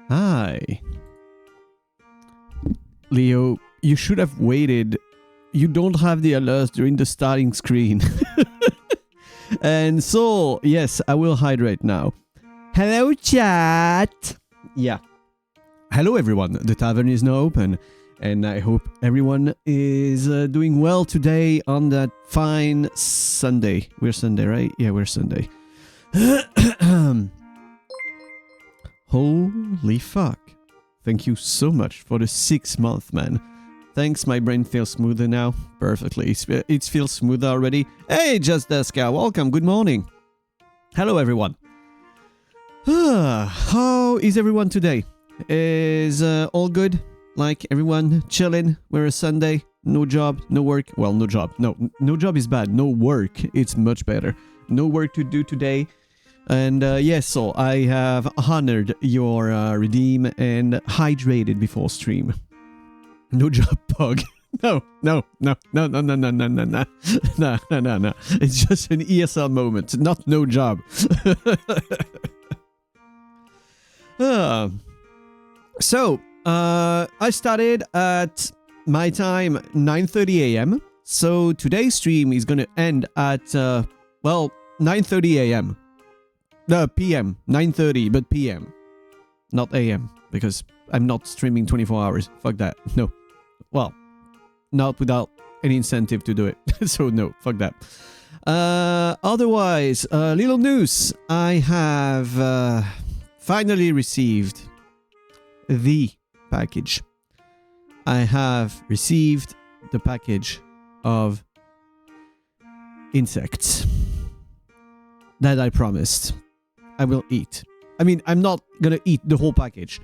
Hi. Leo, you should have waited. You don't have the alerts during the starting screen. And so, yes, I will hide right now. Hello, chat. Yeah. Hello, everyone. The tavern is now open. And I hope everyone is doing well today on that fine Sunday. We're Sunday, right? Yeah, we're Sunday. Holy fuck. Thank you so much for the 6 month, man. Thanks, my brain feels smoother now. Perfectly. It feels smoother already. Hey, Just Deska, welcome. Good morning. Hello, everyone. How is everyone today? Is all good? Like everyone chilling? We're a Sunday. No job, no work. Well, no job. No job is bad. No work. It's much better. No work to do today. And yes, so I have honored your redeem and hydrated before stream. No job, Pug. No. It's just an ESL moment, not no job. So, I started at my time 9:30 a.m. So today's stream is gonna end at, well, 9:30 a.m. PM, 9:30, but PM, not AM, because I'm not streaming 24 hours. Fuck that. No. Well, not without any incentive to do it. So no, fuck that. Otherwise, little news. I have finally received the package. I have received the package of insects that I promised I will eat. I mean, I'm not gonna eat the whole package,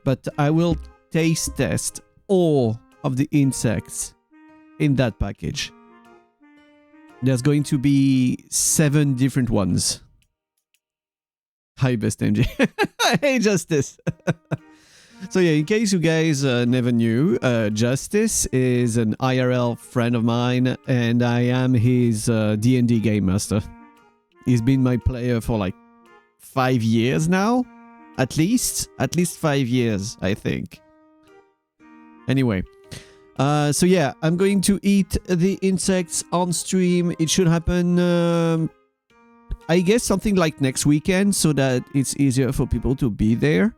but I will taste test all of the insects in that package. There's going to be 7 different ones. Hi, best MJ. Hey, Justice. So yeah, in case you guys never knew, Justice is an IRL friend of mine, and I am his D&D game master. He's been my player for like 5 years now, at least 5 years, I think. Anyway, so yeah, I'm going to eat the insects on stream. It should happen, I guess, something like next weekend, so that it's easier for people to be there.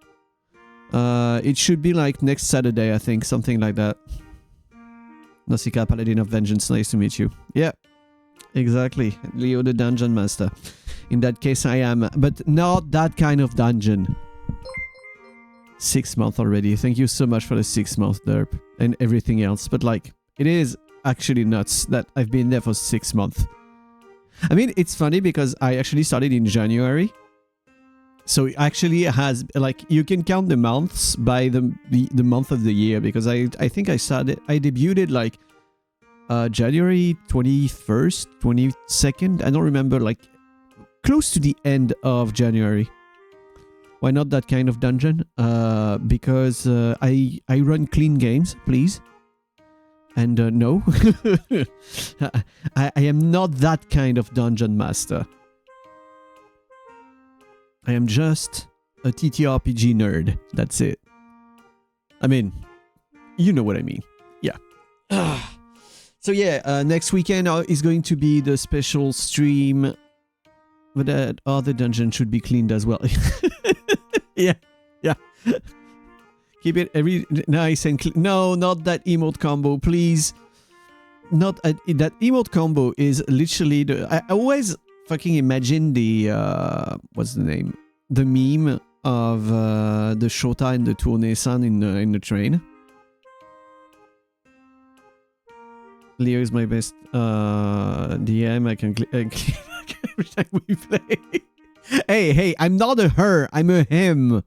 It should be like next Saturday, I think, something like that. Nausicaa, Paladin of Vengeance, nice to meet you. Yeah, exactly, Leo the Dungeon Master. In that case, I am, but not that kind of dungeon. 6 months already. Thank you so much for the 6 months, Derp, and everything else. But like, it is actually nuts that I've been there for 6 months. I mean, it's funny because I actually started in January. So it actually has, like, you can count the months by the month of the year, because I think I debuted like January 21st, 22nd. I don't remember, like close to the end of January. Why not that kind of dungeon? Because I run clean games, please. And no, I am not that kind of dungeon master. I am just a TTRPG nerd. That's it. I mean, you know what I mean. Yeah. So yeah, next weekend is going to be the special stream. But that other dungeon should be cleaned as well. Yeah. Keep it nice and clean. No, not that emote combo, please. Not that emote combo is literally I always fucking imagine the what's the name? The meme of the Shota and the Tourné-san in the train. Leo is my best DM. I can click every time we play. Hey, I'm not a her, I'm a him.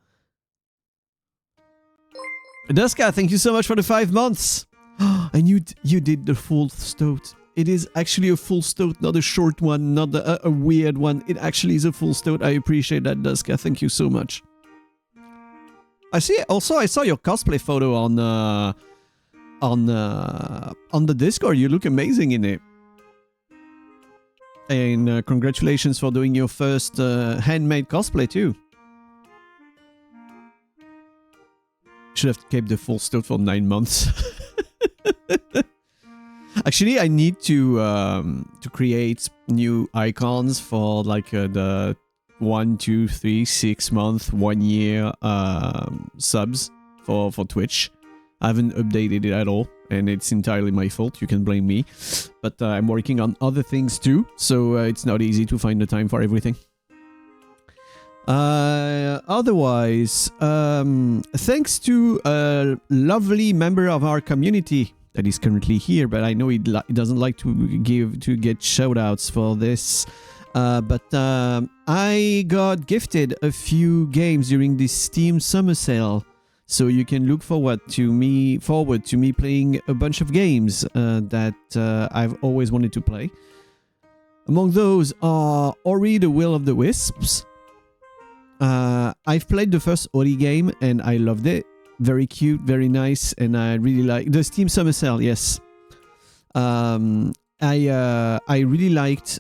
Duska, thank you so much for the 5 months. And you did the full stoat. It is actually a full stoat, not a short one, not a weird one. It actually is a full stoat. I appreciate that, Duska. Thank you so much. I see. Also, I saw your cosplay photo on the Discord. You look amazing in it. And congratulations for doing your first handmade cosplay too. Should have kept the full start for 9 months. Actually, I need to create new icons for like the 1, 2, 3, 6 month, 1 year subs for Twitch. I haven't updated it at all, and it's entirely my fault. You can blame me, but I'm working on other things too, so it's not easy to find the time for everything. Otherwise, thanks to a lovely member of our community that is currently here, but I know he doesn't like to get shoutouts for this. But I got gifted a few games during this Steam summer sale, so you can look forward to me playing a bunch of games that I've always wanted to play. Among those are Ori the Will of the Wisps. I've played the first Ori game and I loved it. Very cute, very nice, and I really like the Steam Summer Sale. Yes, I really liked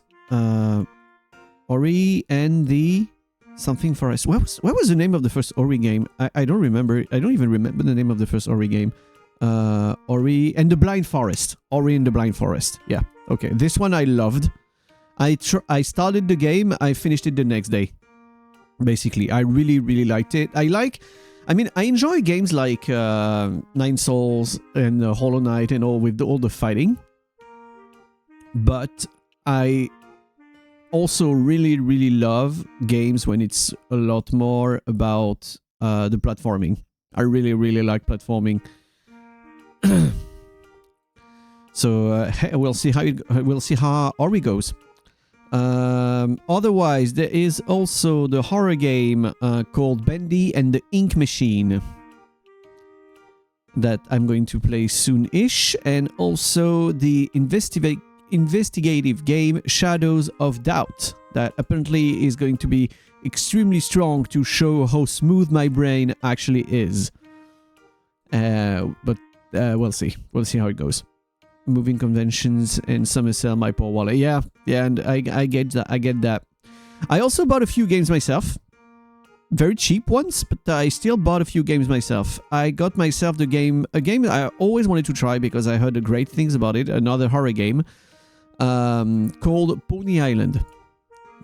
Ori and the something Forest. What was the name of the first Ori game? I don't remember. I don't even remember the name of the first Ori game. Ori and the Blind Forest. Ori and the Blind Forest. Yeah. Okay. This one I loved. I started the game. I finished it the next day. Basically, I really liked it. I mean, I enjoy games like Nine Souls and Hollow Knight and all with all the fighting. But I also really love games when it's a lot more about the platforming. I really like platforming. So we'll see how Ori goes. Otherwise, there is also the horror game called Bendy and the Ink Machine that I'm going to play soon-ish, and also the investigative game Shadows of Doubt that apparently is going to be extremely strong to show how smooth my brain actually is. But we'll see. We'll see how it goes. Moving conventions and summer sale, my poor wallet. Yeah, and I get that. I also bought a few games myself. Very cheap ones, but I still bought a few games myself. I got myself a game I always wanted to try because I heard great things about it. Another horror game called Pony Island.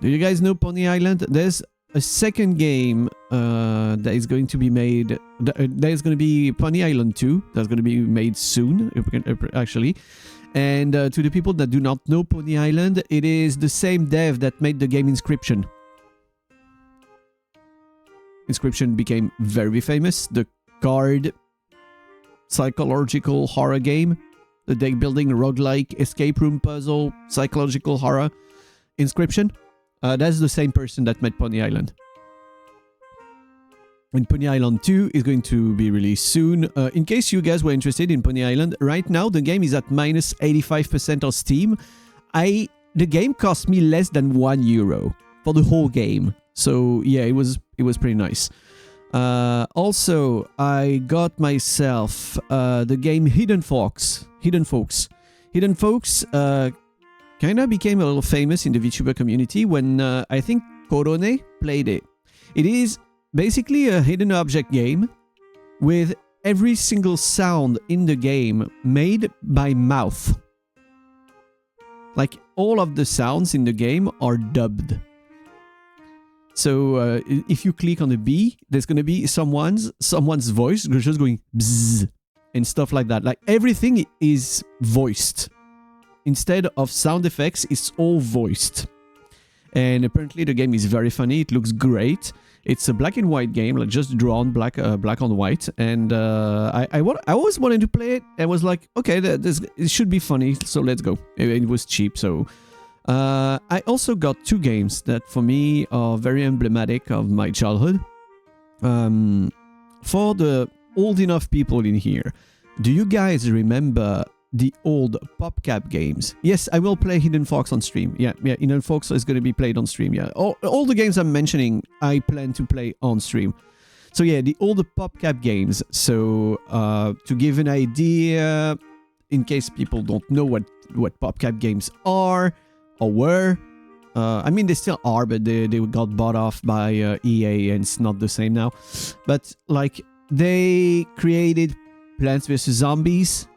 Do you guys know Pony Island? There's a second game that is going to be made. There's going to be Pony Island 2. That's going to be made soon, actually. And to the people that do not know Pony Island, it is the same dev that made the game Inscription. Inscription became very famous. The card psychological horror game. The deck building roguelike escape room puzzle psychological horror. Inscription. That's the same person that made Pony Island. And Pony Island 2 is going to be released soon. In case you guys were interested in Pony Island, right now the game is at minus 85% on Steam. The game cost me less than €1 for the whole game. So yeah, it was pretty nice. Also, I got myself the game Hidden Folks. Hidden Folks kind of became a little famous in the VTuber community when I think Korone played it. It is basically a hidden object game with every single sound in the game made by mouth. Like all of the sounds in the game are dubbed. So if you click on the B, there's going to be someone's voice just going bzzz and stuff like that. Like everything is voiced. Instead of sound effects, it's all voiced. And apparently the game is very funny. It looks great. It's a black and white game, like just drawn black on white. And I always wanted to play it. I was like, okay, it should be funny, so let's go. It was cheap, so... I also got two games that for me are very emblematic of my childhood. For the old enough people in here, do you guys remember the old PopCap games? Yes, I will play Hidden Fox on stream. Yeah, Hidden Fox is going to be played on stream. Yeah, all the games I'm mentioning, I plan to play on stream. So yeah, the old PopCap games. So to give an idea, in case people don't know what PopCap games are or were, I mean they still are, but they got bought off by EA and it's not the same now. But like they created Plants vs. Zombies,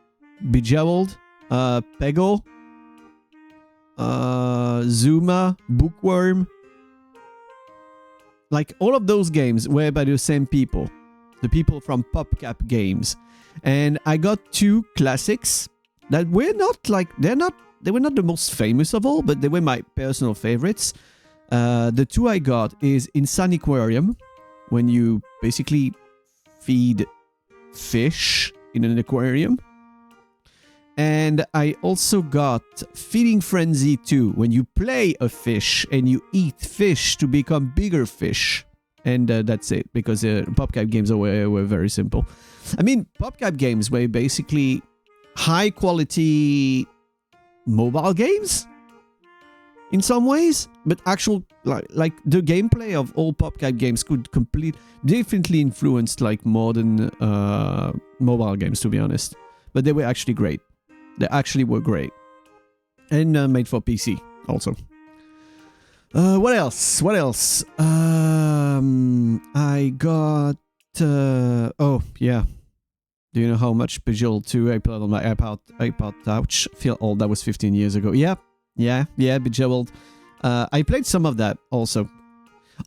Bejeweled, Peggle, Zuma, Bookworm. Like, all of those games were by the same people. The people from PopCap Games. And I got 2 classics that were not like... They were not the most famous of all, but they were my personal favorites. The 2 I got is Insaniquarium, when you basically feed fish in an aquarium. And I also got Feeding Frenzy 2, when you play a fish and you eat fish to become bigger fish. And that's it, because PopCap games were very simple. I mean, PopCap games were basically high quality mobile games in some ways, but actual like the gameplay of all PopCap games could definitely influence like modern mobile games, to be honest. But they were actually great. They actually were great, and made for PC also. What else? What else? I got. Oh yeah. Do you know how much Bejeweled 2 I played on my iPod Touch? Feel old. That was 15 years ago. Yeah, Bejeweled. I played some of that also.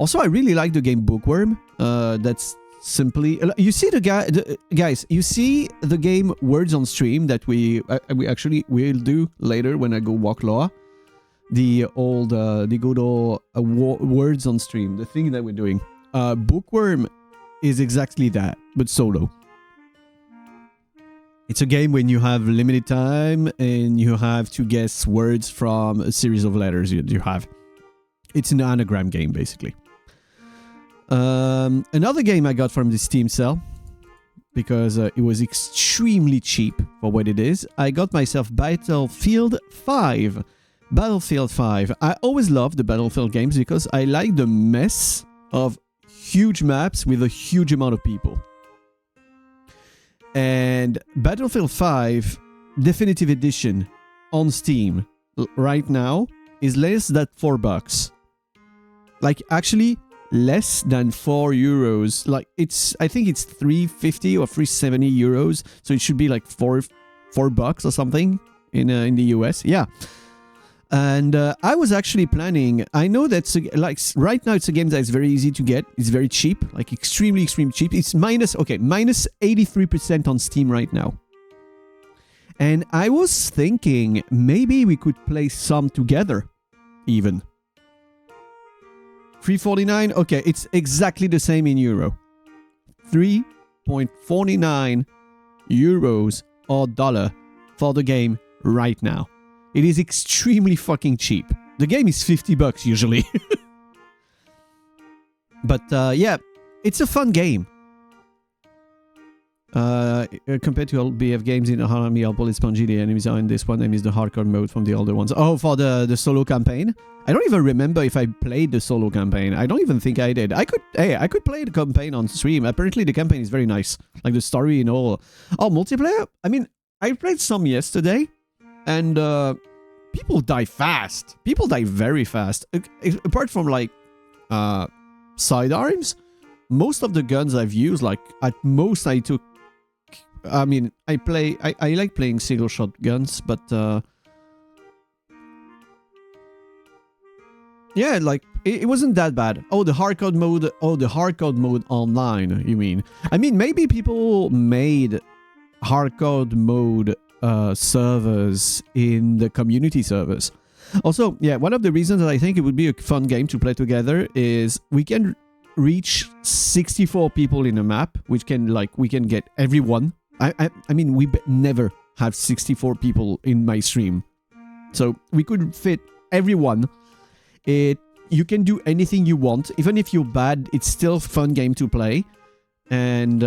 Also, I really like the game Bookworm. That's simply... You see guys, you see the game Words on Stream that we actually will do later when I go walk LOR. The good old Words on Stream, the thing that we're doing. Bookworm is exactly that, but solo. It's a game when you have limited time and you have to guess words from a series of letters you have. It's an anagram game, basically. Another game I got from the Steam sale, because it was extremely cheap for what it is. I got myself Battlefield 5. Battlefield 5. I always loved the Battlefield games because I like the mess of huge maps with a huge amount of people. And Battlefield 5 Definitive Edition on Steam right now is less than $4. Like, actually less than €4. Like, I think it's 350 or 370 euros. So it should be like $4 or something in the US. Yeah. And I was actually planning... I know that's... like, right now it's a game that is very easy to get. It's very cheap. Like, extremely cheap. It's minus 83% on Steam right now. And I was thinking maybe we could play some together, even. $3.49? Okay, it's exactly the same in euro. 3.49 euros or dollar for the game right now. It is extremely fucking cheap. The game is $50 usually. But yeah, it's a fun game. Compared to BF games in Harami, I'll bullet spongy. The enemies are in this one. Name is the hardcore mode from the older ones. Oh, for the solo campaign? I don't even remember if I played the solo campaign. I don't even think I did. I could play the campaign on stream. Apparently the campaign is very nice. Like the story and all. Oh, multiplayer? I mean, I played some yesterday. And people die fast. People die very fast. Apart from like sidearms, most of the guns I've used, like at most I took... I mean, I like playing single shot guns, but yeah, like it wasn't that bad. Oh, the hardcore mode. Oh, the hardcore mode online. You mean? I mean, maybe people made hardcore mode servers in the community servers. Also, yeah, one of the reasons that I think it would be a fun game to play together is we can reach 64 people in a map, which can we can get everyone. I mean, we never have 64 people in my stream, so we could fit everyone. You can do anything you want, even if you're bad. It's still a fun game to play, and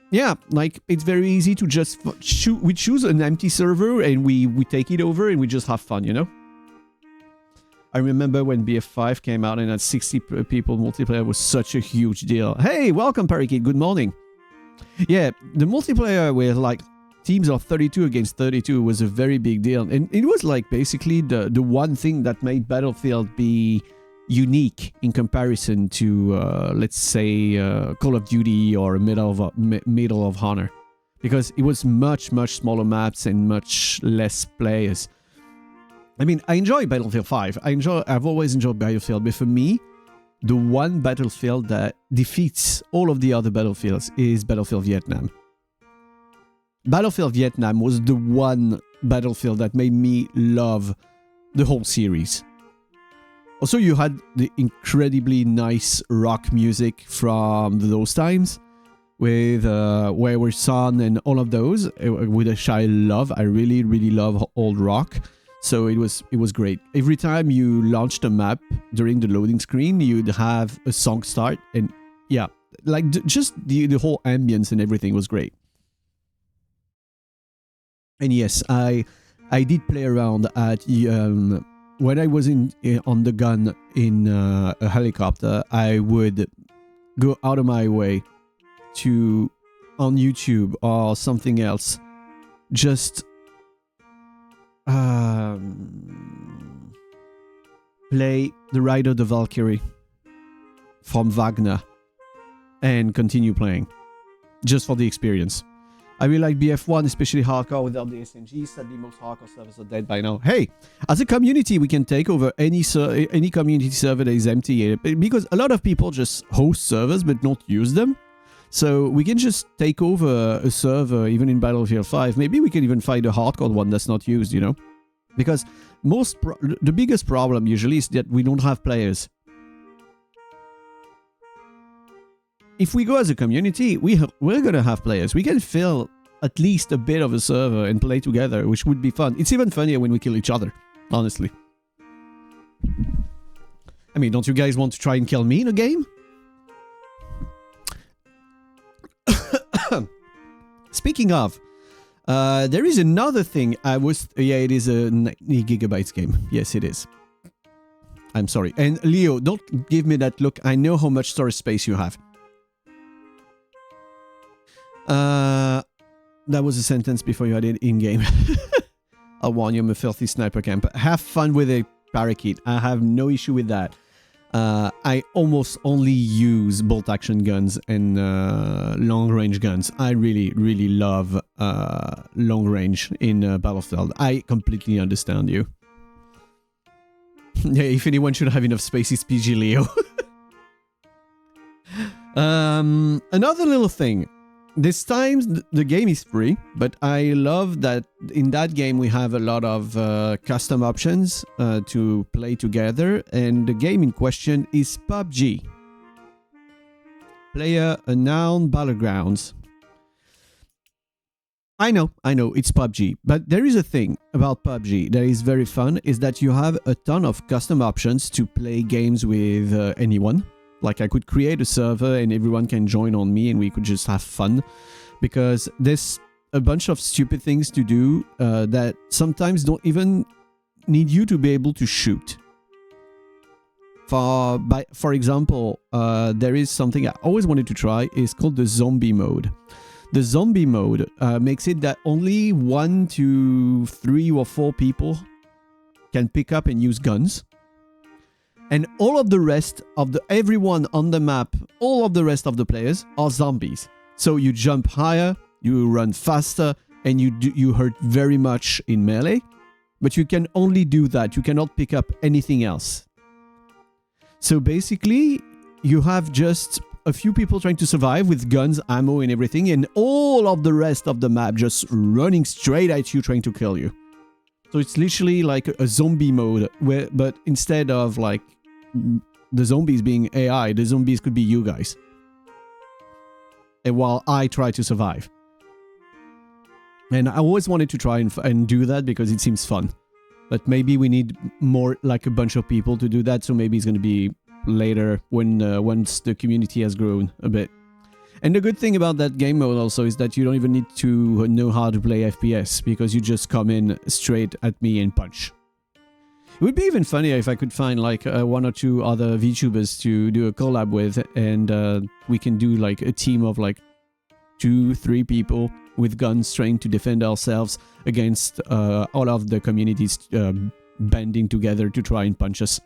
yeah, like it's very easy to just we choose an empty server and we take it over and we just have fun, you know. I remember when BF5 came out and at 60 people multiplayer was such a huge deal. Hey, welcome Parakeet, good morning. Yeah, the multiplayer with like teams of 32 against 32 was a very big deal, and it was like basically the one thing that made Battlefield be unique in comparison to, let's say, Call of Duty or Medal of Honor, because it was much smaller maps and much less players. I mean, I enjoy Battlefield 5. I've always enjoyed Battlefield, but for me, the one Battlefield that defeats all of the other Battlefields is Battlefield Vietnam. Battlefield Vietnam was the one Battlefield that made me love the whole series. Also, you had the incredibly nice rock music from those times with Wayward Son and all of those, which I love. I really love old rock. So it was great. Every time you launched a map during the loading screen, you'd have a song start, and yeah, like just the whole ambience and everything was great. And yes, I did play around at when I was on the gun in a helicopter. I would go out of my way to, on YouTube or something else, just play The Ride of the Valkyrie from Wagner and continue playing just for the experience. I really like BF1, especially hardcore without the SNG. Sadly, most hardcore servers are dead by now. Hey, as a community, we can take over any community server that is empty, because a lot of people just host servers but not use them. So we can just take over a server, even in Battlefield 5. Maybe we can even find a hardcore one that's not used, you know? Because the biggest problem usually is that we don't have players. If we go as a community, we're gonna have players. We can fill at least a bit of a server and play together, which would be fun. It's even funnier when we kill each other, honestly. I mean, don't you guys want to try and kill me in a game? Speaking of, there is another thing yeah, it is a 90 gigabytes game. Yes, it is. I'm sorry. And Leo, don't give me that look. I know how much storage space you have. That was a sentence before you had it in-game. I'll warn you, I'm a filthy sniper camper. Have fun with a parakeet. I have no issue with that. I almost only use bolt-action guns and long-range guns. I really love long-range in Battlefield. I completely understand you. Yeah, if anyone should have enough space, it's PG Leo. Another little thing. This time, the game is free, but I love that in that game we have a lot of custom options to play together, and the game in question is PUBG. Player-unknown Battlegrounds. I know, it's PUBG, but there is a thing about PUBG that is very fun, is that you have a ton of custom options to play games with anyone. Like, I could create a server and everyone can join on me and we could just have fun. Because there's a bunch of stupid things to do that sometimes don't even need you to be able to shoot. For example, there is something I always wanted to try. It's called the zombie mode. The zombie mode makes it that only 1 to 3 or 4 people can pick up and use guns. And all of the rest of everyone on the map, all of the rest of the players are zombies. So you jump higher, you run faster, and you hurt very much in melee. But you can only do that. You cannot pick up anything else. So basically, you have just a few people trying to survive with guns, ammo, and everything, and all of the rest of the map just running straight at you, trying to kill you. So it's literally like a zombie mode, but instead of like the zombies being AI, the zombies could be you guys. And while I try to survive. And I always wanted to try and do that because it seems fun. But maybe we need more, like a bunch of people to do that, so maybe it's going to be later when once the community has grown a bit. And the good thing about that game mode also is that you don't even need to know how to play FPS, because you just come in straight at me and punch. It would be even funnier if I could find like 1 or 2 other VTubers to do a collab with, and we can do like a team of like 2-3 people with guns trying to defend ourselves against all of the communities banding together to try and punch us.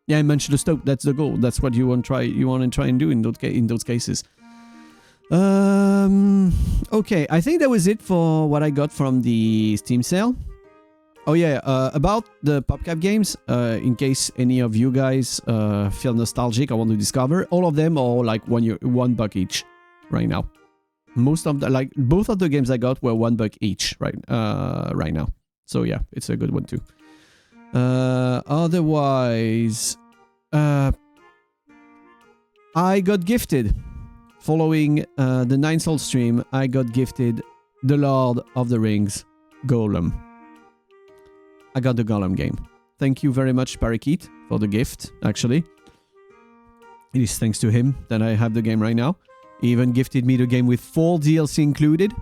Yeah, I mentioned the stove. That's the goal. That's what you want to try. You want to try and do in those cases. Okay, I think that was it for what I got from the Steam sale. Oh yeah, about the PopCap games, in case any of you guys feel nostalgic or want to discover, all of them are like $1 each right now. Most of the, like, both of the games I got were $1 each right now. So yeah, it's a good one too. Otherwise, I got gifted. Following the 9 Soul stream, I got gifted the Lord of the Rings Golem. I got the Golem game. Thank you very much, Parakeet, for the gift, actually. It is thanks to him that I have the game right now. He even gifted me the game with 4 DLC included.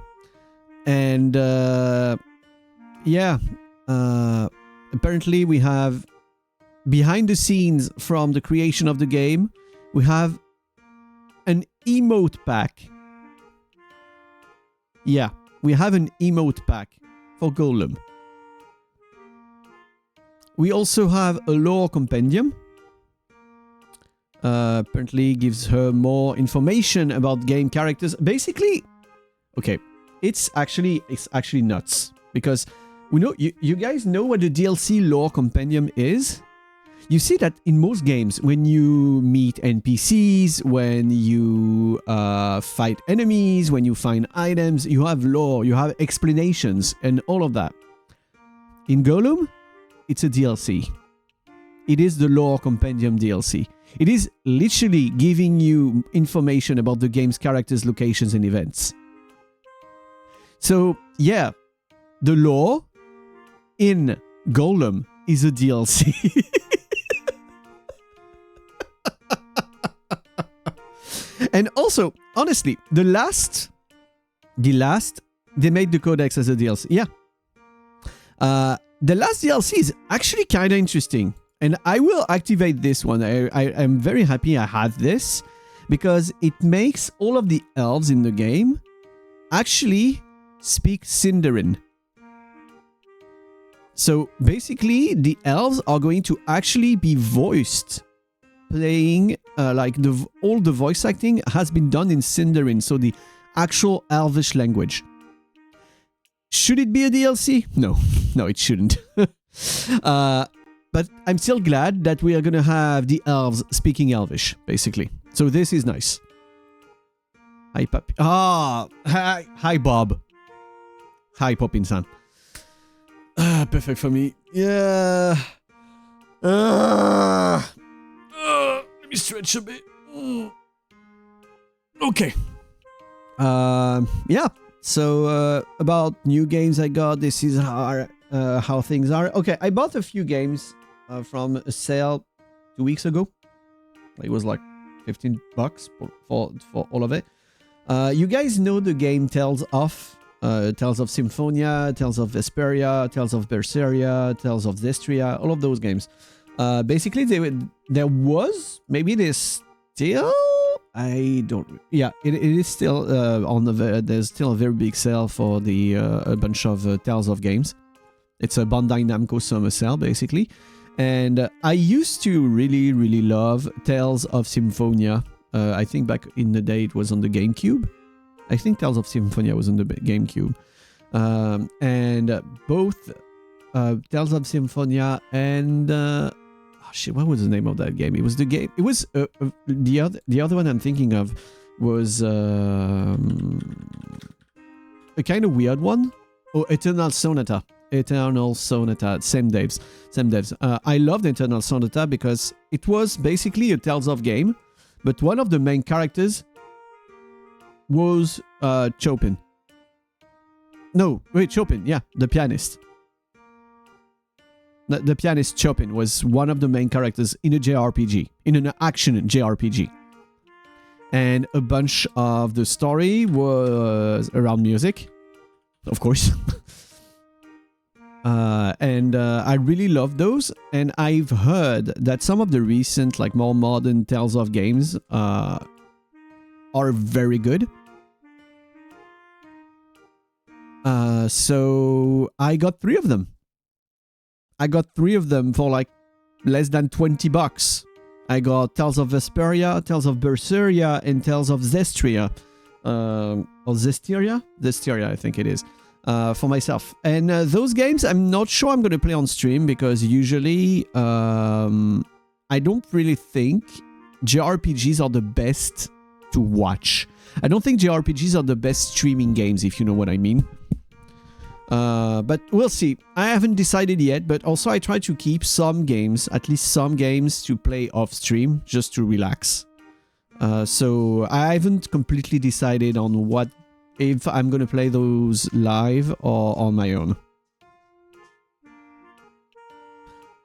And, yeah. Apparently, we have, behind the scenes from the creation of the game, we have an emote pack. Yeah, we have an emote pack for Golem. We also have a lore compendium. Apparently gives her more information about game characters. Basically, okay, it's actually nuts because we know you guys know what the DLC lore compendium is. You see that in most games, when you meet NPCs, when you fight enemies, when you find items, you have lore, you have explanations, and all of that. In Golem, it's a DLC. It is the lore compendium DLC. It is literally giving you information about the game's characters, locations, and events. So, yeah, the lore in Golem is a DLC. And also, honestly, they made the Codex as a DLC. Yeah. The last DLC is actually kind of interesting. And I will activate this one. I'm very happy I have this. Because it makes all of the elves in the game actually speak Sindarin. So basically, the elves are going to actually be voiced. Playing, all the voice acting has been done in Sindarin. So the actual elvish language. Should it be a DLC? No, it shouldn't. But I'm still glad that we are going to have the elves speaking Elvish, basically. So this is nice. Hi, Puppy. Hi, Bob. Hi, Poppin-san. Perfect for me. Yeah. Let me stretch a bit. Okay. Yeah. So, about new games I got, this is how things are. Okay, I bought a few games from a sale 2 weeks ago. It was like $15 for all of it. You guys know the game Tales of Symphonia, Tales of Vesperia, Tales of Berseria, Tales of Zestria, all of those games. Basically, there was, maybe there's still... I don't... Yeah, it is still there's still a very big sale for the a bunch of Tales of games. It's a Bandai Namco summer sale, basically. And I used to really, really love Tales of Symphonia. I think back in the day it was on the GameCube. I think Tales of Symphonia was on the GameCube. And both Tales of Symphonia and... what was the name of that game? It was the game... It was... the other one I'm thinking of was... a kind of weird one. Oh, Eternal Sonata. Same devs. I loved Eternal Sonata because it was basically a Tales of game, but one of the main characters was Chopin. No, wait, Chopin, yeah, the pianist. The pianist Chopin was one of the main characters in a JRPG, in an action JRPG. And a bunch of the story was around music, of course. And I really love those. And I've heard that some of the recent, like more modern Tales of games are very good. So I got 3 of them. I got 3 of them for like less than $20. I got Tales of Vesperia, Tales of Berseria, and Tales of Zestria. Or Zestiria? Zestiria, I think it is. For myself. And those games, I'm not sure I'm going to play on stream because usually I don't really think JRPGs are the best to watch. I don't think JRPGs are the best streaming games, if you know what I mean. But we'll see. I haven't decided yet, but also I try to keep some games, at least some games, to play off stream, just to relax. So I haven't completely decided on what, if I'm gonna play those live or on my own.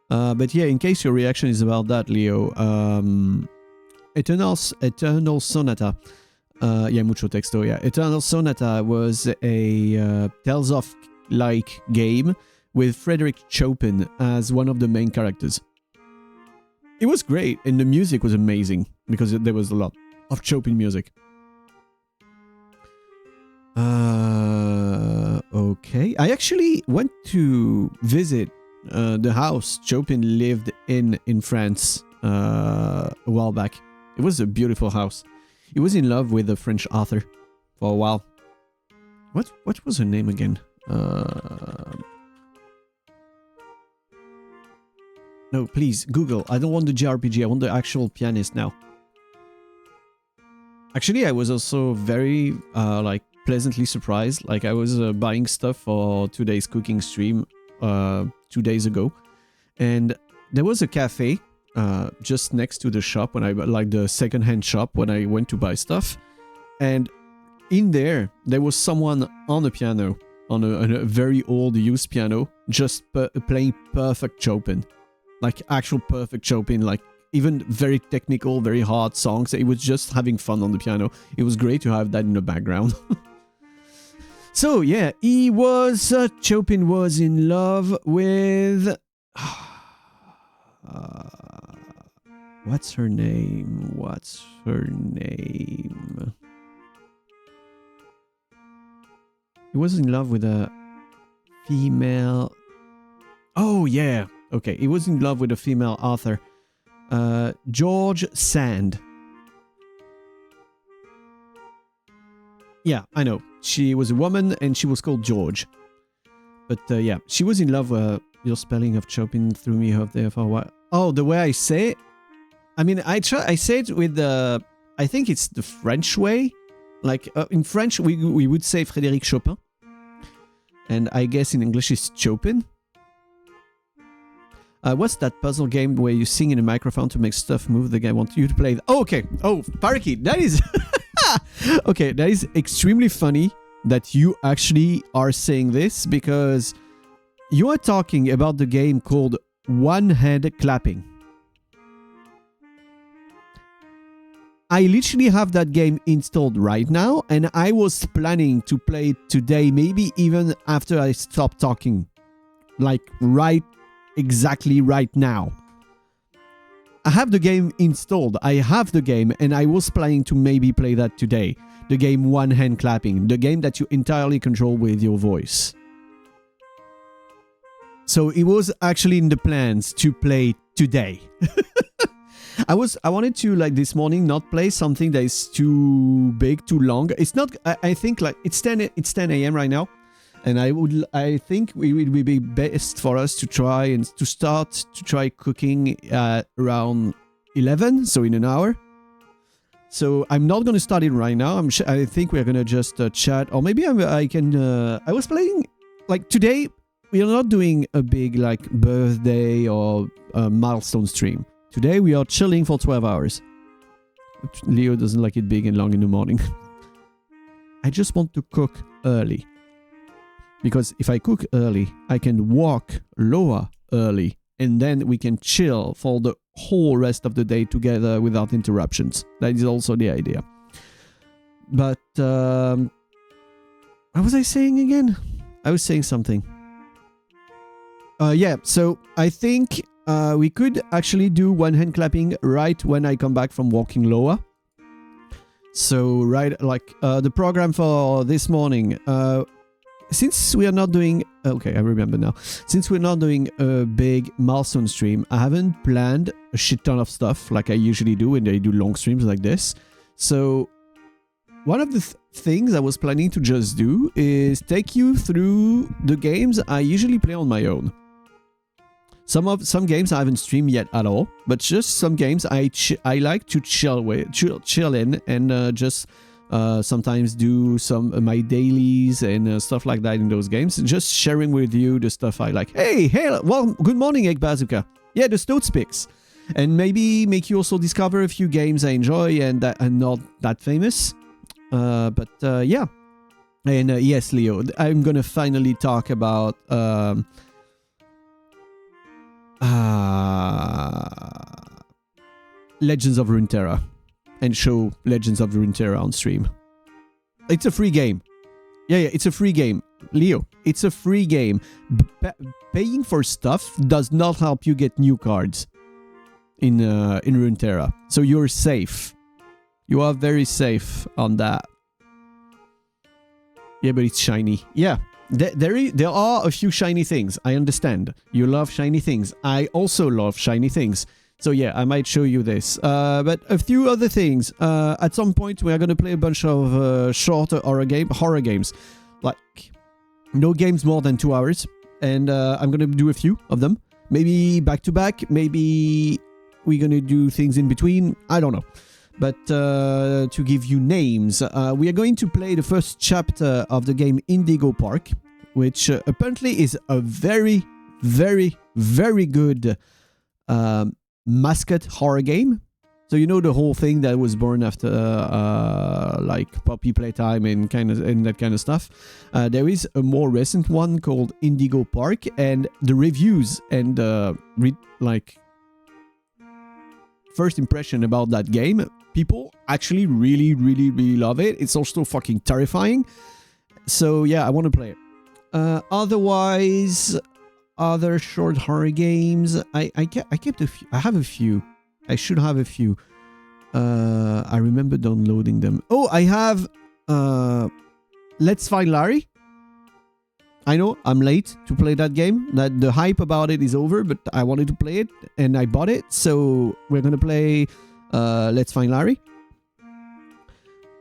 But yeah, in case your reaction is about that, Leo, Eternal Sonata. Yeah, mucho texto, yeah. Eternal Sonata was a Tales of like game with Frederick Chopin as one of the main characters. It was great, and the music was amazing because there was a lot of Chopin music. Okay. I actually went to visit the house Chopin lived in France a while back. It was a beautiful house. He was in love with a French author for a while. What was her name again? No, please, Google. I don't want the JRPG. I want the actual pianist now. Actually, I was also very, like, pleasantly surprised. Like, I was buying stuff for today's cooking stream 2 days ago. And there was a cafe just next to the shop when I, like, the second-hand shop when I went to buy stuff. And in there was someone on a piano, on a very old used piano, just playing perfect Chopin. Like, actual perfect Chopin, like, even very technical, very hard songs. It was just having fun on the piano. It was great to have that in the background. So, yeah, Chopin was in love with... what's her name? He was in love with a female... Oh, yeah. Okay, he was in love with a female author. George Sand. Yeah, I know. She was a woman and she was called George. But yeah, she was in love with... your spelling of Chopin threw me off there for a while. Oh, the way I say it? I mean, I say it with the... I think it's the French way. Like, in French, we would say Frédéric Chopin. And I guess in English it's Chopin. What's that puzzle game where you sing in a microphone to make stuff move? The guy wants you to play... Oh, okay. Oh, Parakeet, that is... Okay, that is extremely funny that you actually are saying this because you are talking about the game called One Hand Clapping. I literally have that game installed right now and I was planning to play it today, maybe even after I stop talking. Like exactly right now. I have the game installed. I have the game and I was planning to maybe play that today. The game One Hand Clapping. The game that you entirely control with your voice. So it was actually in the plans to play today. I wanted to, like, this morning not play something that is too big, too long. It's not, I think, like, it's 10 a.m. right now. And I think it would be best for us to try cooking at around 11, so in an hour. So I'm not going to start it right now. I think we're going to just chat, or maybe I was playing, like, today, we are not doing a big, like, birthday or milestone stream. Today we are chilling for 12 hours. Leo doesn't like it big and long in the morning. I just want to cook early. Because if I cook early, I can walk lower early. And then we can chill for the whole rest of the day together without interruptions. That is also the idea. But, what was I saying again? I was saying something. Yeah, so I think we could actually do one hand clapping right when I come back from walking lower. So, right, like, the program for this morning... since we are not doing... Okay, I remember now. Since we're not doing a big milestone stream, I haven't planned a shit ton of stuff like I usually do when I do long streams like this. So one of the things I was planning to just do is take you through the games I usually play on my own. Some games I haven't streamed yet at all, but just some games I like to chill in and just sometimes do some of my dailies and stuff like that in those games. Just sharing with you the stuff I like. Hey, well, good morning, Egg Bazooka. Yeah, the Stoats picks. And maybe make you also discover a few games I enjoy and that are not that famous. Yeah. And yes, Leo, I'm gonna finally talk about Legends of Runeterra and show Legends of Runeterra on stream. It's a free game. Yeah, it's a free game. Leo, it's a free game. Paying for stuff does not help you get new cards in Runeterra. So you're safe. You are very safe on that. Yeah, but it's shiny. Yeah, there are a few shiny things. I understand. You love shiny things. I also love shiny things. So yeah, I might show you this. But a few other things. At some point, we are going to play a bunch of shorter horror games. Like, no games more than 2 hours. And I'm going to do a few of them. Maybe back to back. Maybe we're going to do things in between. I don't know. But to give you names, we are going to play the first chapter of the game Indigo Park, which apparently is a very, very, very good mascot horror game. So you know the whole thing that was born after like Puppy Playtime and that kind of stuff. There is a more recent one called Indigo Park, and the reviews and first impression about that game, people actually really, really, really love it. It's also fucking terrifying. So yeah, I want to play it. Otherwise, other short horror games, I kept a few. I have a few. I should have a few. I remember downloading them. Oh, I have Let's Find Larry. I know I'm late to play that game. That the hype about it is over, but I wanted to play it and I bought it. So we're gonna play Let's Find Larry.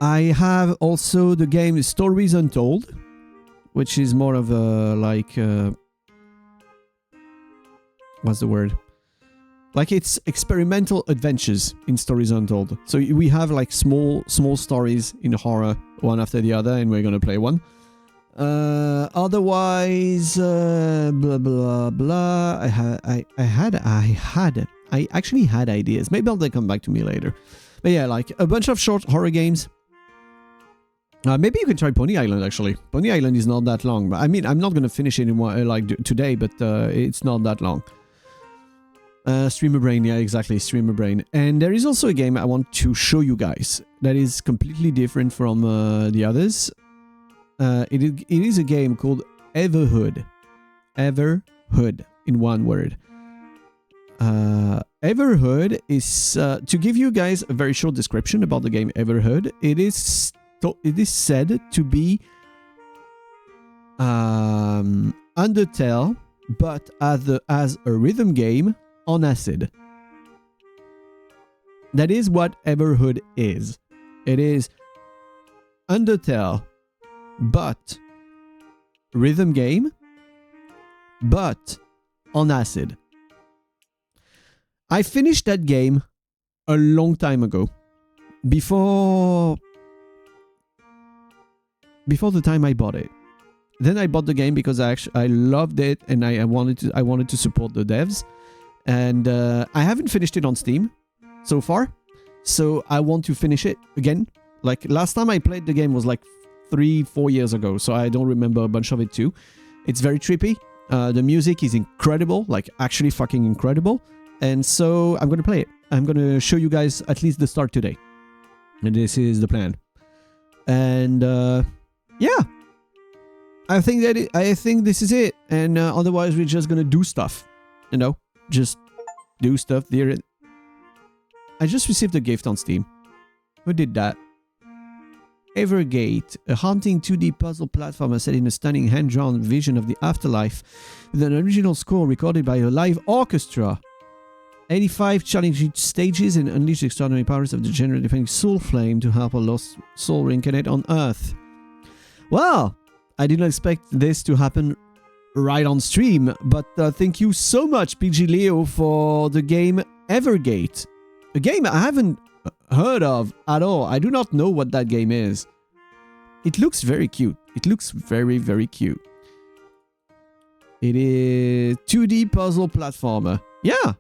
I have also the game Stories Untold, which is more of a like what's the word? Like it's experimental adventures in Stories Untold. So we have like small stories in horror, one after the other, and we're gonna play one. Otherwise, blah blah blah. I actually had ideas. Maybe they'll come back to me later. But yeah, like a bunch of short horror games. Maybe you can try Pony Island, actually. Pony Island is not that long. But I mean, I'm not gonna finish it in one, like today, but it's not that long. Streamer Brain, yeah, exactly, Streamer Brain. And there is also a game I want to show you guys that is completely different from the others. It is a game called Everhood. Everhood, in one word. Everhood is, to give you guys a very short description about the game Everhood, it is said to be Undertale, but as a rhythm game on acid. That is what Everhood is. It is Undertale, but rhythm game, but on acid. I finished that game a long time ago, before the time I bought it. Then I bought the game because I loved it and I wanted to support the devs. And I haven't finished it on Steam so far, so I want to finish it again. Like last time I played the game was like 3-4 years ago, so I don't remember a bunch of it too. It's very trippy. The music is incredible, like actually fucking incredible. And so I'm gonna play it. I'm gonna show you guys at least the start today. And this is the plan. And yeah, I think this is it. And otherwise we're just gonna do stuff, you know. Just do stuff there. I just received a gift on Steam. Who did that? Evergate, a haunting 2D puzzle platformer set in a stunning hand-drawn vision of the afterlife, with an original score recorded by a live orchestra. 85 challenging stages and unleash the extraordinary powers of the genre-defining soul flame to help a lost soul reincarnate on Earth. Well, I didn't expect this to happen right on stream, but thank you so much, PG Leo, for the game Evergate. A game I haven't heard of at all. I do not know what that game is. It looks very cute. It looks very, very cute. It is 2D puzzle platformer. Yeah.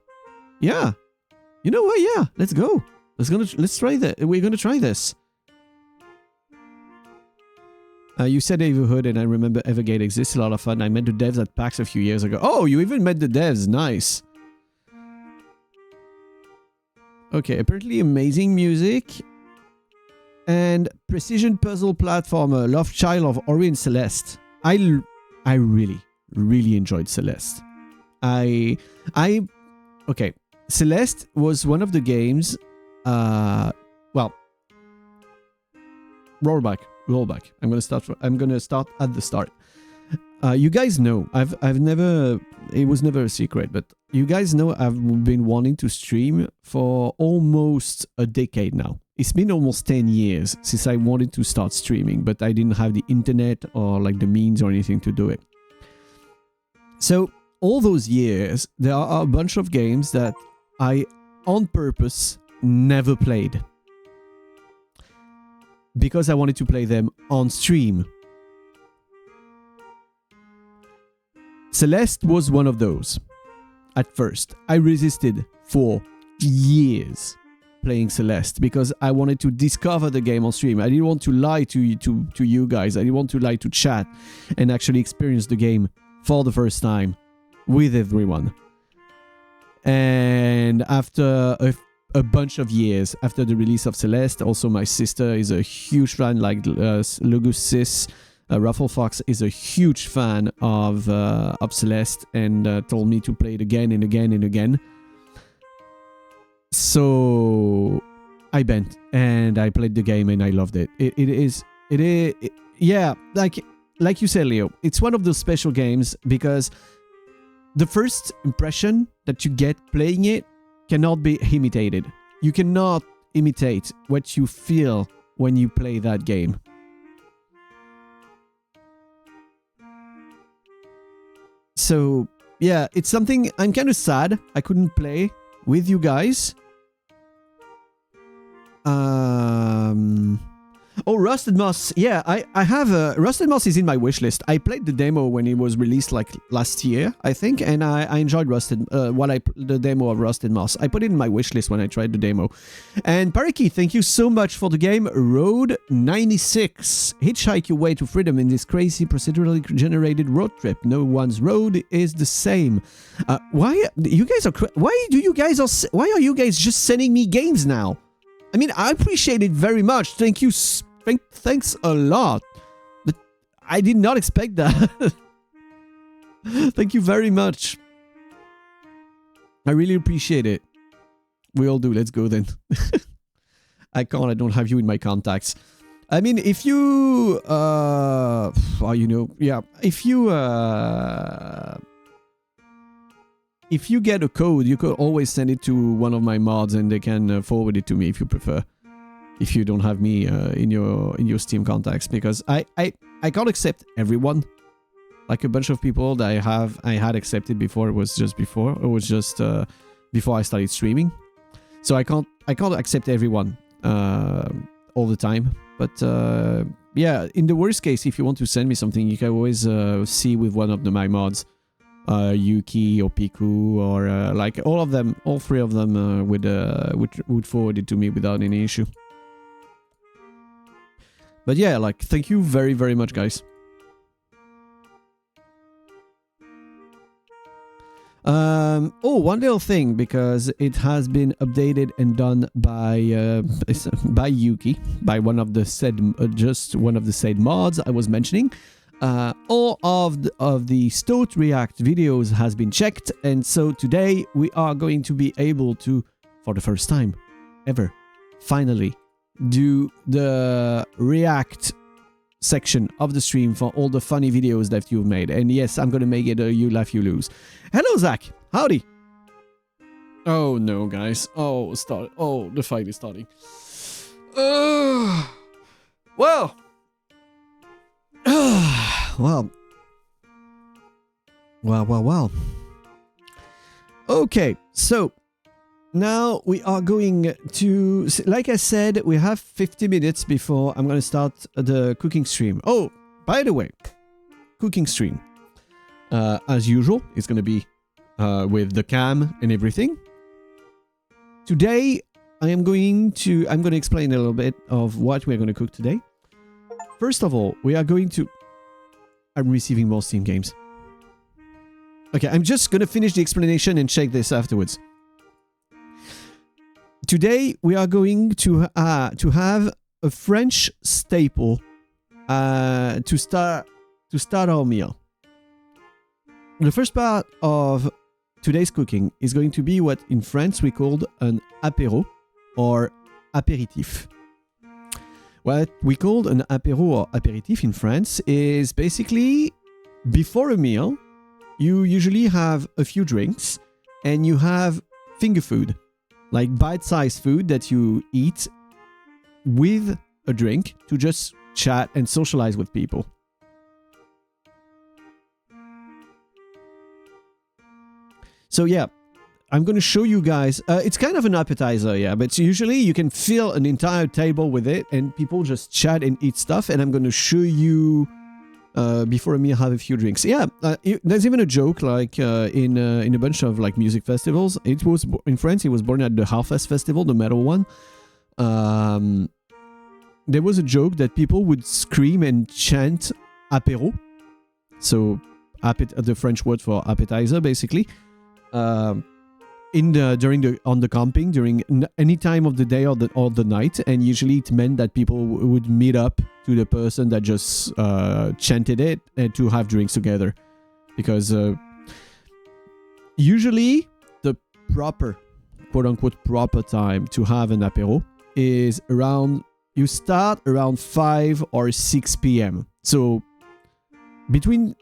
Yeah. You know what? Yeah. Let's go. Let's try that. We're gonna try this. You said Everhood, and I remember Evergate exists. A lot of fun. I met the devs at PAX a few years ago. Oh, you even met the devs. Nice. Okay, apparently amazing music. And precision puzzle platformer, Love Child of Ori and Celeste. I really, really enjoyed Celeste. Okay, Celeste was one of the games, well, rollback. I'm gonna start at the start. You guys know, I've never, it was never a secret, but you guys know I've been wanting to stream for almost a decade now. It's been almost 10 years since I wanted to start streaming, but I didn't have the internet or like the means or anything to do it. So all those years, there are a bunch of games that I, on purpose, never played. Because I wanted to play them on stream. Celeste was one of those. At first, I resisted for years playing Celeste because I wanted to discover the game on stream. I didn't want to lie to you guys. I didn't want to lie to chat and actually experience the game for the first time with everyone. And after a bunch of years after the release of Celeste, also my sister is a huge fan, like Lugus Sis. Ruffle Fox is a huge fan of Celeste and told me to play it again and again and again. So I bent and I played the game and I loved it. It is, yeah, like you said, Leo, it's one of those special games because the first impression that you get playing it cannot be imitated. You cannot imitate what you feel when you play that game. So, yeah, it's something I'm kind of sad I couldn't play with you guys. Oh, Rusted Moss. Yeah, I have Rusted Moss is in my wish list. I played the demo when it was released like last year, I think, and I enjoyed the demo of Rusted Moss. I put it in my wish list when I tried the demo. And Pariki, thank you so much for the game. Road 96. Hitchhike your way to freedom in this crazy procedurally generated road trip. No one's road is the same. Why are you guys just sending me games now? I mean, I appreciate it very much. Thank you. Thanks a lot. But I did not expect that. Thank you very much. I really appreciate it. We all do. Let's go then. I don't have you in my contacts. I mean, if you, well, you know, yeah, if you get a code, you could always send it to one of my mods and they can forward it to me if you prefer. If you don't have me in your Steam contacts, because I can't accept everyone. Like a bunch of people that I had accepted before. It was just before I started streaming. So I can't accept everyone all the time. But yeah, in the worst case, if you want to send me something, you can always see with one of my mods. Yuki or Piku or like all three of them would forward it to me without any issue. But yeah, like, thank you very, very much, guys. Oh, one little thing, because it has been updated and done by Yuki, by one of the said mods I was mentioning. All of the Stoat React videos has been checked, and so today we are going to be able to, for the first time ever, finally do the react section of the stream for all the funny videos that you've made. And yes, I'm gonna make it a you laugh, you lose. Hello, Zach. Howdy. Oh no, guys. Oh, the fight is starting. Well. Well. Okay, so now we are going to, like I said, we have 50 minutes before I'm going to start the cooking stream. Oh, by the way, cooking stream. As usual, it's going to be with the cam and everything. Today, I'm going to explain a little bit of what we're going to cook today. First of all, we are going to... I'm receiving more Steam games. Okay, I'm just going to finish the explanation and check this afterwards. Today, we are going to have a French staple to start our meal. The first part of today's cooking is going to be what in France we called an apéro or apéritif. What we called an apéro or apéritif in France is basically before a meal, you usually have a few drinks and you have finger food, like bite-sized food that you eat with a drink to just chat and socialize with people. So yeah, I'm going to show you guys, it's kind of an appetizer, yeah, but usually you can fill an entire table with it and people just chat and eat stuff, and I'm going to show you before a meal have a few drinks. Yeah, there's even a joke like in a bunch of like music festivals. It was in France, it was born at the Hellfest festival, the metal one. There was a joke that people would scream and chant apéro. So the French word for appetizer basically. On the camping during any time of the day or the night, and usually it meant that people would meet up to the person that just chanted it and to have drinks together, because usually the proper quote-unquote proper time to have an apéro is you start around 5 or 6 p.m. So between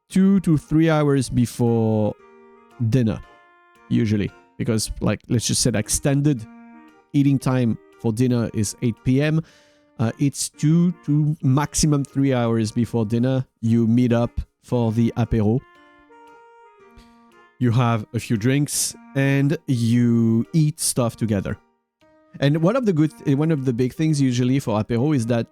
2 to 3 hours before dinner, usually, because like let's just say like standard eating time for dinner is 8 p.m. It's 2 to maximum 3 hours before dinner. You meet up for the apéro. You have a few drinks and you eat stuff together. And one of the big things usually for apéro is that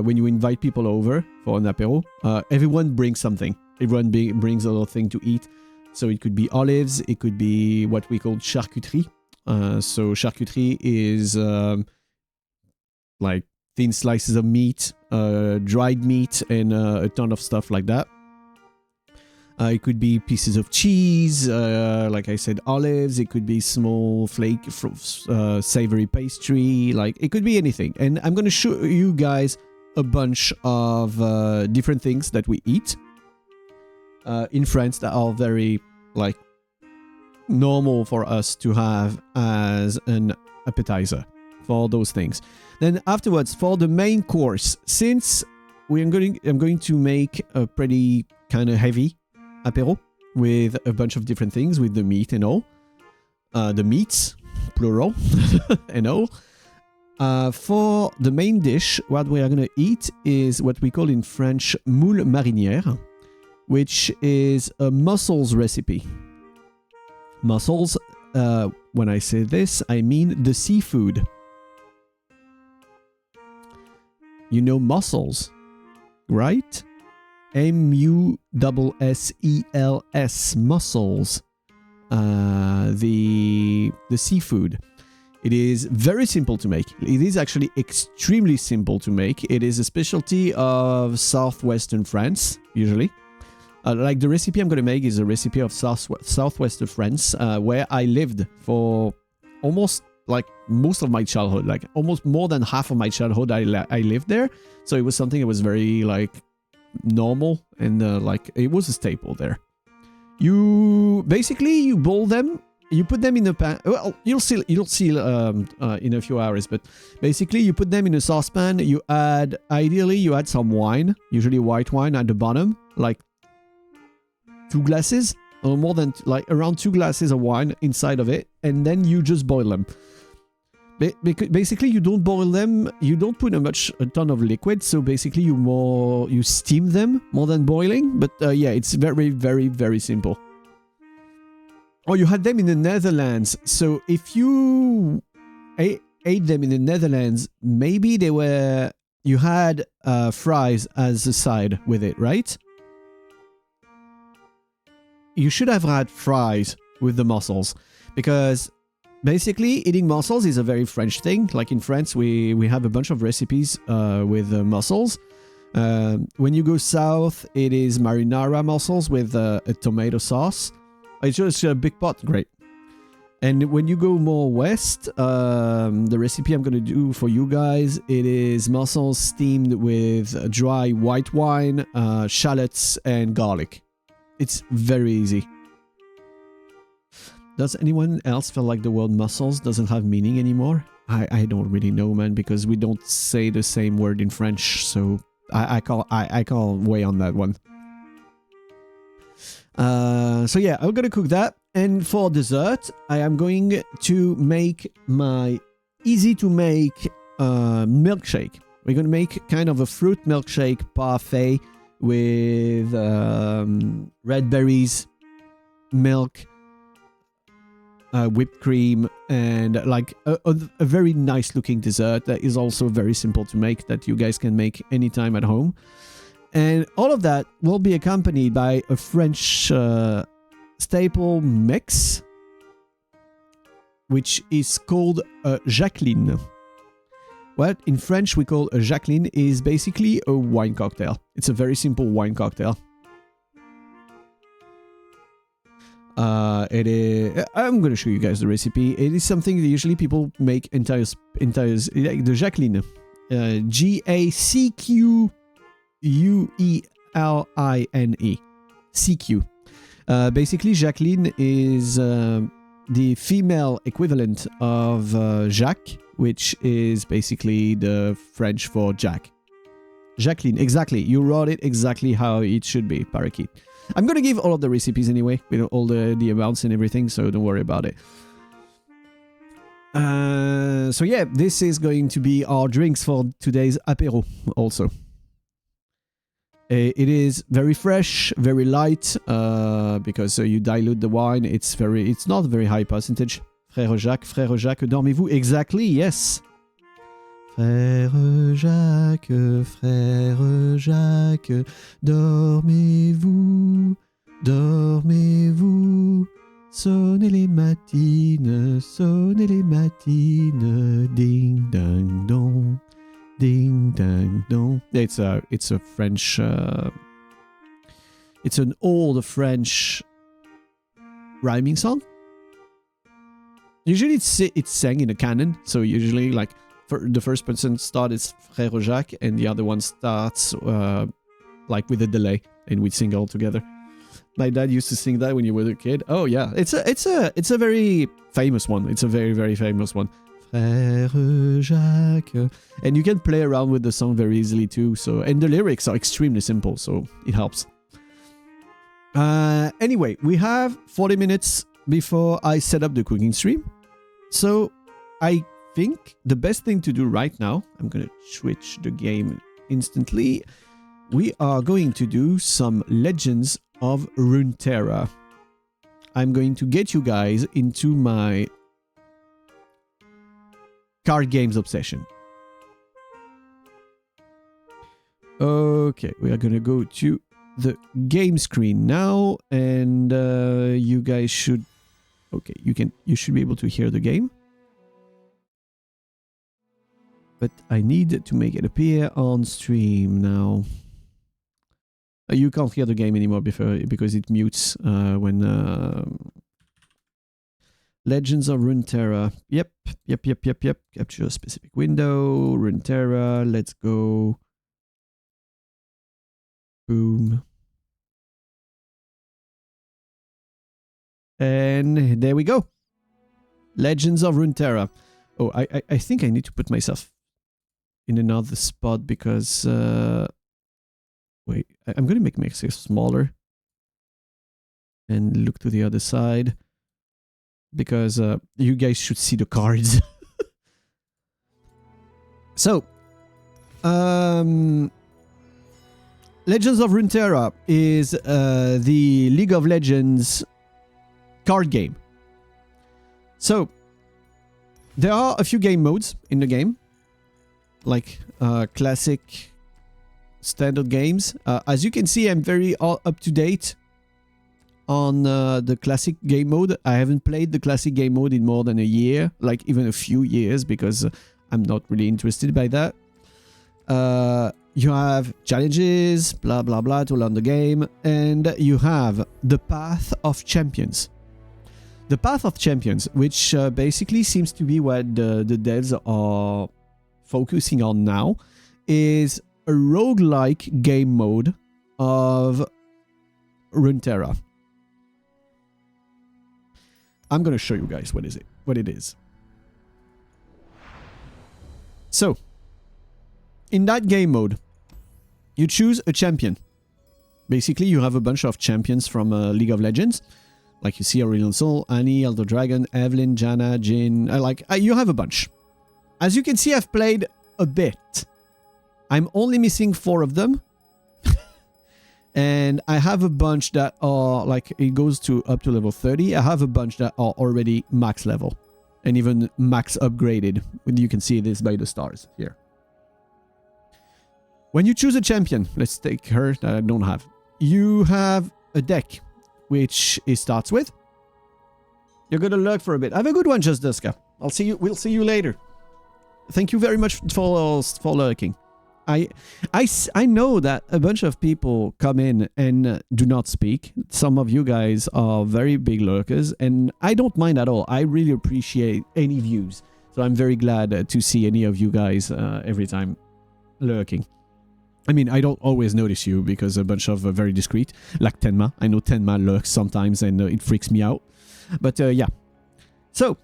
when you invite people over for an apéro, everyone brings something. Everyone brings a little thing to eat. So it could be olives, it could be what we call charcuterie. So charcuterie is like thin slices of meat, dried meat, and a ton of stuff like that. It could be pieces of cheese, like I said, olives. It could be small savory pastry. Like it could be anything. And I'm going to show you guys a bunch of different things that we eat in France that are very like normal for us to have as an appetizer for those things. Then afterwards, for the main course, since I'm going to make a pretty kind of heavy apéro with a bunch of different things with the meat and all, the meats plural and all. For the main dish, what we are going to eat is what we call in French moule marinière, which is a mussels recipe. Mussels, when I say this, I mean the seafood. You know mussels, right? M-U-S-S-E-L-S, mussels. The seafood. It is very simple to make. It is actually extremely simple to make. It is a specialty of southwestern France, usually. Like the recipe I'm going to make is a recipe of southwestern France, where I lived for almost like most of my childhood, like almost more than half of my childhood I lived there. So it was something that was very like normal and like it was a staple there. You boil them you put them in a pan. Well, you'll see in a few hours, but basically you put them in a saucepan. You add, ideally, you add some wine, usually white wine at the bottom, like 2 glasses or more than like around 2 glasses of wine inside of it, and then you just boil them. Basically, you don't boil them. You don't put a ton of liquid. So basically, you steam them more than boiling. But yeah, it's very, very, very simple. Oh, you had them in the Netherlands. So if you ate them in the Netherlands, maybe you had fries as a side with it, right? You should have had fries with the mussels, because basically eating mussels is a very French thing. Like in France, we have a bunch of recipes with mussels. When you go south, it is marinara mussels with a tomato sauce. It's just a big pot, great. And when you go more west, the recipe I'm going to do for you guys, it is mussels steamed with dry white wine, shallots, and garlic. It's very easy. Does anyone else feel like the word mussels doesn't have meaning anymore? I don't really know, man, because we don't say the same word in French, so I can't weigh on that one. So yeah, I'm gonna cook that, and for dessert, I am going to make my easy to make milkshake. We're gonna make kind of a fruit milkshake parfait with red berries, milk, whipped cream, and like a very nice looking dessert that is also very simple to make, that you guys can make anytime at home. And all of that will be accompanied by a French staple mix, which is called a Jacqueline. What in French we call a Jacqueline is basically a wine cocktail. It's a very simple wine cocktail. It is. I'm gonna show you guys the recipe. It is something that usually people make entire the Jacqueline, GACQUELINE, CQ. Basically, Jacqueline is the female equivalent of Jacques, which is basically the French for Jack. Jacqueline, exactly. You wrote it exactly how it should be, parakeet. I'm going to give all of the recipes anyway, with all the amounts and everything, so don't worry about it. So yeah, this is going to be our drinks for today's apéro also. It is very fresh, very light, because you dilute the wine. It's not very high percentage. Frère Jacques, dormez-vous? Exactly, yes. Frère Jacques, dormez-vous, dormez-vous. Sonnez les matines, ding dang dong. Ding dang dong. It's a French. It's an old French rhyming song. Usually it's sang in a canon, so usually like the first person starts Frère Jacques and the other one starts like with a delay, and we sing all together. My dad used to sing that when you were a kid. Oh yeah, it's a very famous one. It's a very, very famous one. Frère Jacques. And you can play around with the song very easily too. So, and the lyrics are extremely simple, so it helps. Anyway, we have 40 minutes before I set up the cooking stream. So I think the best thing to do right now, I'm going to switch the game instantly. We are going to do some Legends of Runeterra. I'm going to get you guys into my card games obsession. Okay, we are going to go to the game screen now, and you guys should... Okay, you should be able to hear the game. But I need to make it appear on stream now. You can't hear the game anymore because it mutes when... Legends of Runeterra. Yep. Capture a specific window. Runeterra. Let's go. Boom. And there we go. Legends of Runeterra. Oh, I think I need to put myself in another spot because... wait, I'm going to make myself smaller. And look to the other side. Because you guys should see the cards. So, Legends of Runeterra is the League of Legends card game. So, there are a few game modes in the game, like classic, standard games. As you can see, I'm very up to date on the classic game mode. I haven't played the classic game mode in more than a year, like even a few years, because I'm not really interested by that. You have challenges, blah blah blah, to learn the game, and you have the Path of Champions. The Path of Champions, which basically seems to be what the devs are focusing on now, is a roguelike game mode of Runeterra. I'm gonna show you guys what it is. So, in that game mode, you choose a champion. Basically, you have a bunch of champions from League of Legends. Like you see Aurelion Sol, Annie, Elder Dragon, Evelyn, Janna, Jhin. You have a bunch. As you can see, I've played a bit. I'm only missing 4 of them. And I have a bunch that are, like, it goes to up to level 30. I have a bunch that are already max level. And even max upgraded. You can see this by the stars here. When you choose a champion, let's take her that I don't have. You have a deck, which it starts with. You're gonna lurk for a bit. Have a good one, Just Duska. We'll see you later. Thank you very much for lurking. I know that a bunch of people come in and do not speak. Some of you guys are very big lurkers, and I don't mind at all. I really appreciate any views. So I'm very glad to see any of you guys every time lurking. I mean, I don't always notice you because a bunch of very discreet, like Tenma. I know Tenma lurks sometimes and it freaks me out. But yeah. So,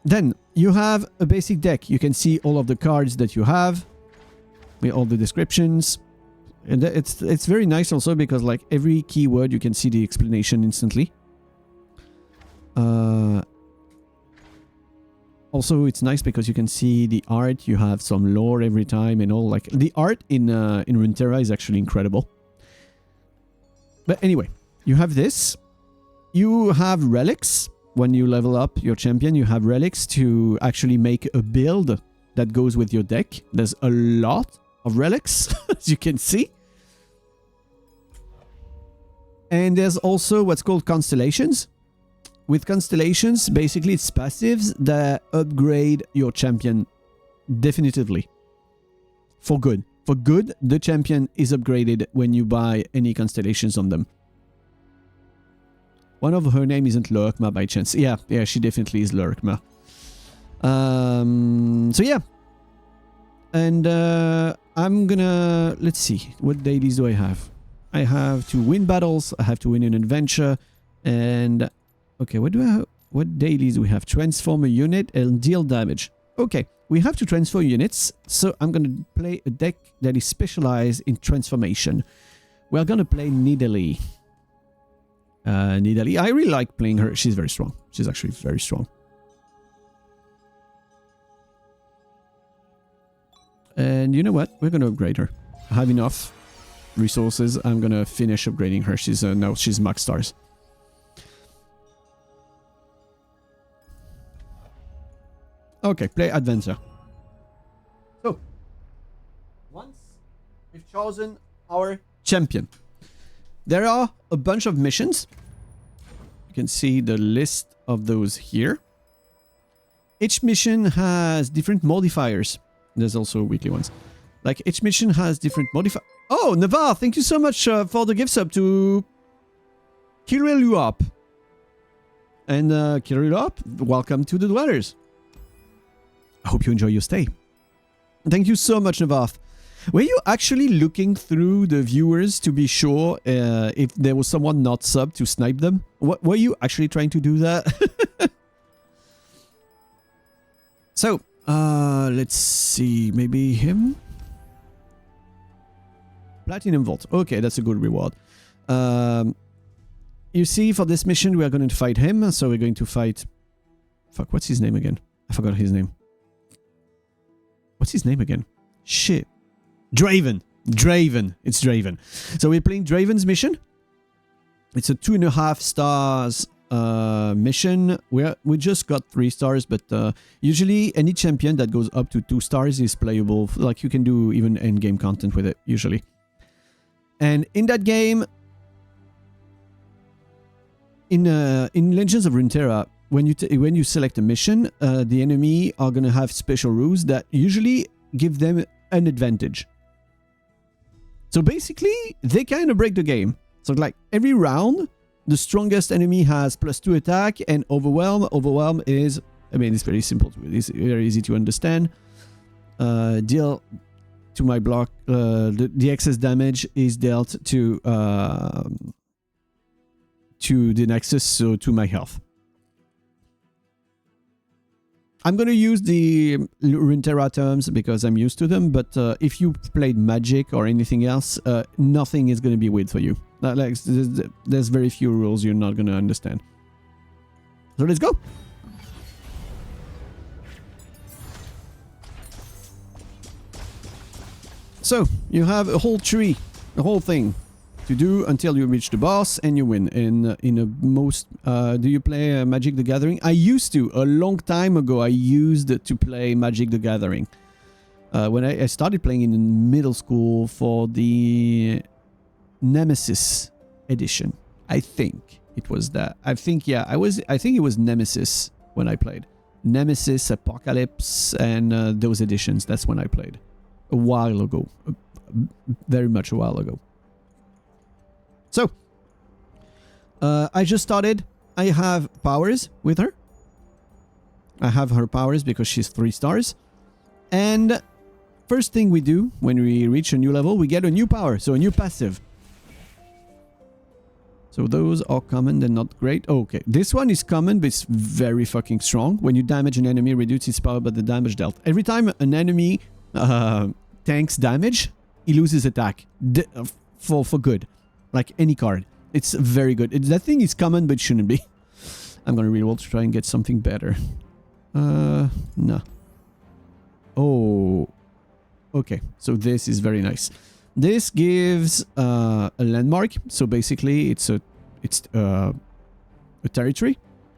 then you have a basic deck. You can see all of the cards that you have with all the descriptions. And it's very nice also because like every keyword you can see the explanation instantly. Also, it's nice because you can see the art. You have some lore every time and all. Like the art in Runeterra is actually incredible. But anyway, you have this. You have relics. When you level up your champion, you have relics to actually make a build that goes with your deck. There's a lot of relics, as you can see. And there's also what's called constellations. With constellations, basically it's passives that upgrade your champion definitively. For good. For good, the champion is upgraded when you buy any constellations on them. One of her name isn't Lurkma by chance. Yeah, she definitely is Lurkma. So yeah. And I'm gonna... Let's see. What dailies do I have? I have to win battles. I have to win an adventure. And... Okay, what dailies do we have? Transform a unit and deal damage. Okay, we have to transfer units. So I'm gonna play a deck that is specialized in transformation. We're gonna play Nidalee. Nidalee. I really like playing her. She's very strong. She's actually very strong. And you know what? We're going to upgrade her. I have enough resources. I'm going to finish upgrading her. She's now she's max stars. Okay, play adventure. So, once we've chosen our champion, there are a bunch of missions. You can see the list of those here. Each mission has different modifiers. There's also weekly ones. Like, each mission has different modifiers. Oh, Navarre, thank you so much for the gift sub to Kiriluop. And Kiriluop, welcome to the Dwellers. I hope you enjoy your stay. Thank you so much, Navarre. Were you actually looking through the viewers to be sure if there was someone not subbed to snipe them? Were you actually trying to do that? So, let's see, maybe him? Platinum Vault. Okay, that's a good reward. You see, for this mission, we are going to fight him. So we're going to fight... Fuck, what's his name again? I forgot his name. What's his name again? Shit. Draven. Draven. It's Draven. So we're playing Draven's mission. It's a 2.5 stars mission. We just got 3 stars, but usually any champion that goes up to 2 stars is playable. Like, you can do even end-game content with it, usually. And in that game, in Legends of Runeterra, when you select a mission, the enemy are gonna have special rules that usually give them an advantage. So basically, they kind of break the game. So like every round, the strongest enemy has +2 attack, and Overwhelm. Overwhelm is, I mean, it's very simple. It's very easy to understand. Deal to my block. The excess damage is dealt to the Nexus, so to my health. I'm going to use the Runeterra terms because I'm used to them, but if you played Magic or anything else, nothing is going to be weird for you. Like, there's very few rules you're not going to understand. So let's go! So, you have a whole tree, a whole thing to do until you reach the boss and you win. In a most... do you play Magic the Gathering? I used to. A long time ago, I used to play Magic the Gathering. When I started playing in middle school for the Nemesis edition. I think it was that. I think, yeah, I think it was Nemesis when I played. Nemesis, Apocalypse, and those editions. That's when I played. A while ago. Very much a while ago. So, I just started. I have powers with her. I have her powers because she's 3 stars. And first thing we do when we reach a new level, we get a new power. So a new passive. So those are common, they're not great. Oh, okay, this one is common, but it's very fucking strong. When you damage an enemy, reduce its power by the damage dealt. Every time an enemy tanks damage, he loses attack. For good. Like any card. It's very good. That thing is common, but shouldn't be. I'm gonna reroll to try and get something better. No. Oh. Okay, so this is very nice. This gives a landmark. So basically, it's a territory.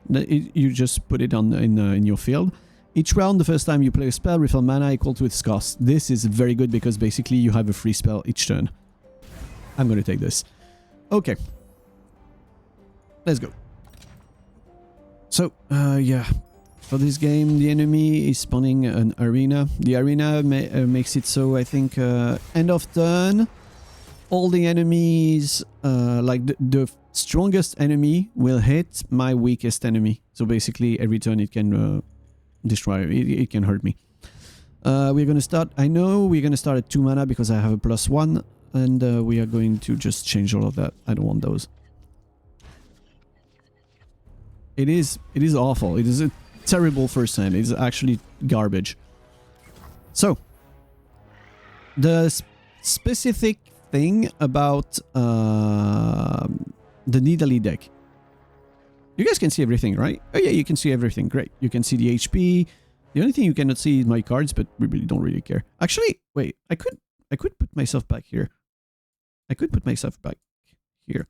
You just put it on in your field. Each round, the first time you play a spell, refill mana equal to its cost. This is very good because basically you have a free spell each turn. I'm gonna take this. Okay. Let's go. So, yeah. For this game, the enemy is spawning an arena. The arena makes it so, I think, end of turn, all the enemies, like the strongest enemy will hit my weakest enemy. So basically, every turn it can destroy, it can hurt me. We're going to start, I know we're going to start at 2 mana because I have a +1, and we are going to just change all of that. I don't want those. It is awful. It is a terrible first hand. It's actually garbage. So, the specific thing about the Nidalee deck. You guys can see everything, right? Oh yeah, you can see everything. Great. You can see the HP. The only thing you cannot see is my cards, but we really don't really care. Actually, wait. I could put myself back here. I could put myself back here.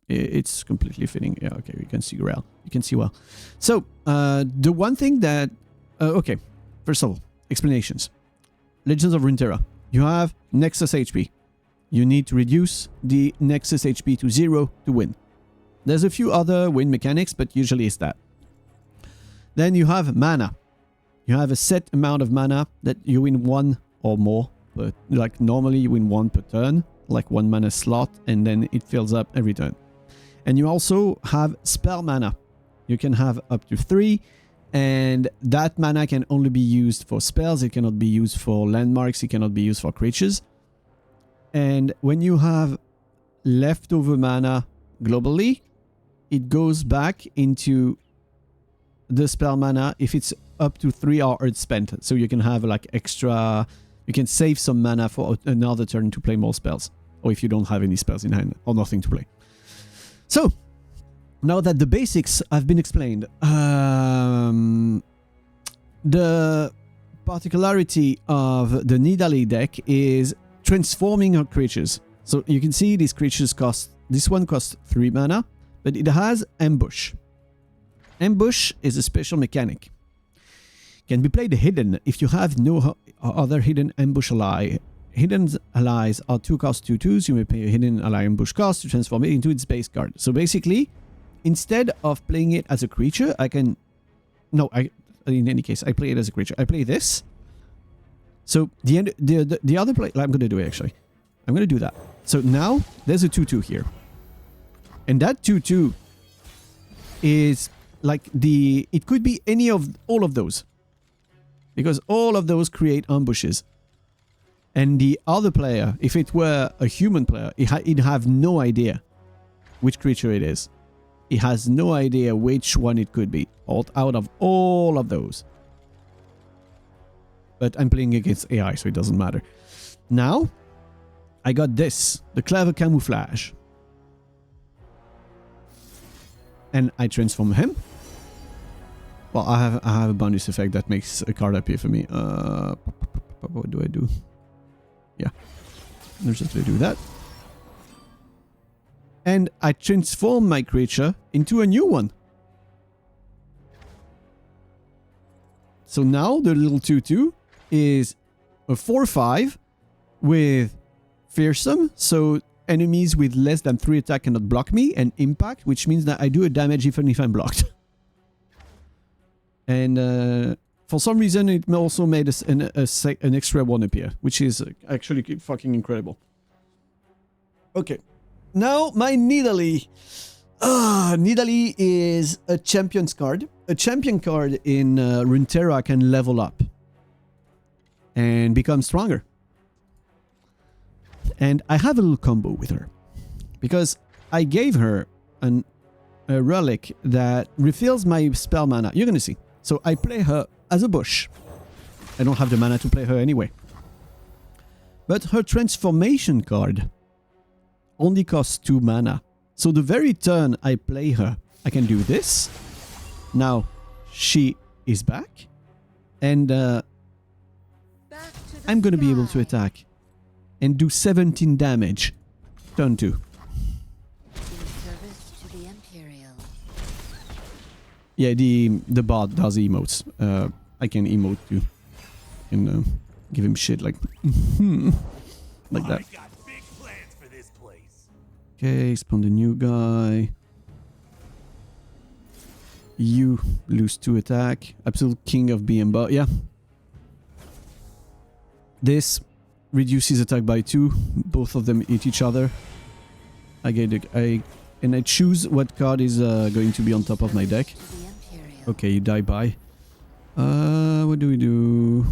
It's completely fitting. Yeah, okay, you can see well. You can see well. So, the one thing that... okay, first of all, explanations. Legends of Runeterra. You have Nexus HP. You need to reduce the Nexus HP to 0 to win. There's a few other win mechanics, but usually it's that. Then you have mana. You have a set amount of mana that you win 1 or more. But like normally you win 1 per turn, like 1 mana slot, and then it fills up every turn. And you also have spell mana. You can have up to 3, and that mana can only be used for spells. It cannot be used for landmarks. It cannot be used for creatures. And when you have leftover mana globally, it goes back into the spell mana. If it's up to 3 hours spent. So you can have like extra... You can save some mana for another turn to play more spells. Or if you don't have any spells in hand or nothing to play. So, now that the basics have been explained, the particularity of the Nidalee deck is transforming her creatures. So you can see these creatures cost... This one costs 3 mana, but it has Ambush. Ambush is a special mechanic. Can be played hidden if you have no other hidden ambush ally. Hidden allies are 2 cost 2/2s. You may pay a hidden ally ambush cost to transform it into its base card. So basically, instead of playing it as a creature, I can... No, in any case, I play it as a creature. I play this. So the other play... I'm going to do it actually. I'm going to do that. So now, there's a 2/2 here. And that 2/2 is like the... It could be any of... all of those. Because all of those create ambushes. And the other player, if it were a human player, he'd have no idea which creature it is. He has no idea which one it could be out of all of those. But I'm playing against AI, so it doesn't matter. Now, I got this, the Clever Camouflage. And I transform him. Well, I have a bonus effect that makes a card appear for me. What do I do? Yeah. Let's just do that. And I transform my creature into a new one. So now the little 2/2 is a 4/5 with Fearsome. So enemies with less than 3 attack cannot block me, and Impact, which means that I do a damage even if I'm blocked. And for some reason, it also made an extra one appear, which is actually fucking incredible. Okay. Now, my Nidalee. Nidalee is a champion's card. A champion card in Runeterra can level up and become stronger. And I have a little combo with her. Because I gave her a relic that refills my spell mana. You're going to see. So I play her as a bush. I don't have the mana to play her anyway. But her transformation card only costs 2 mana. So the very turn I play her, I can do this. Now she is back. And I'm going to be able to attack. And do 17 damage. Turn 2. Yeah, the bot does emotes. I can emote too. And give him shit like... like that. Okay, spawn the new guy. You lose 2 attack. Absolute king of BM bot, yeah. This reduces attack by 2. Both of them hit each other. And I choose what card is going to be on top of my deck. Okay, you die by. What do we do?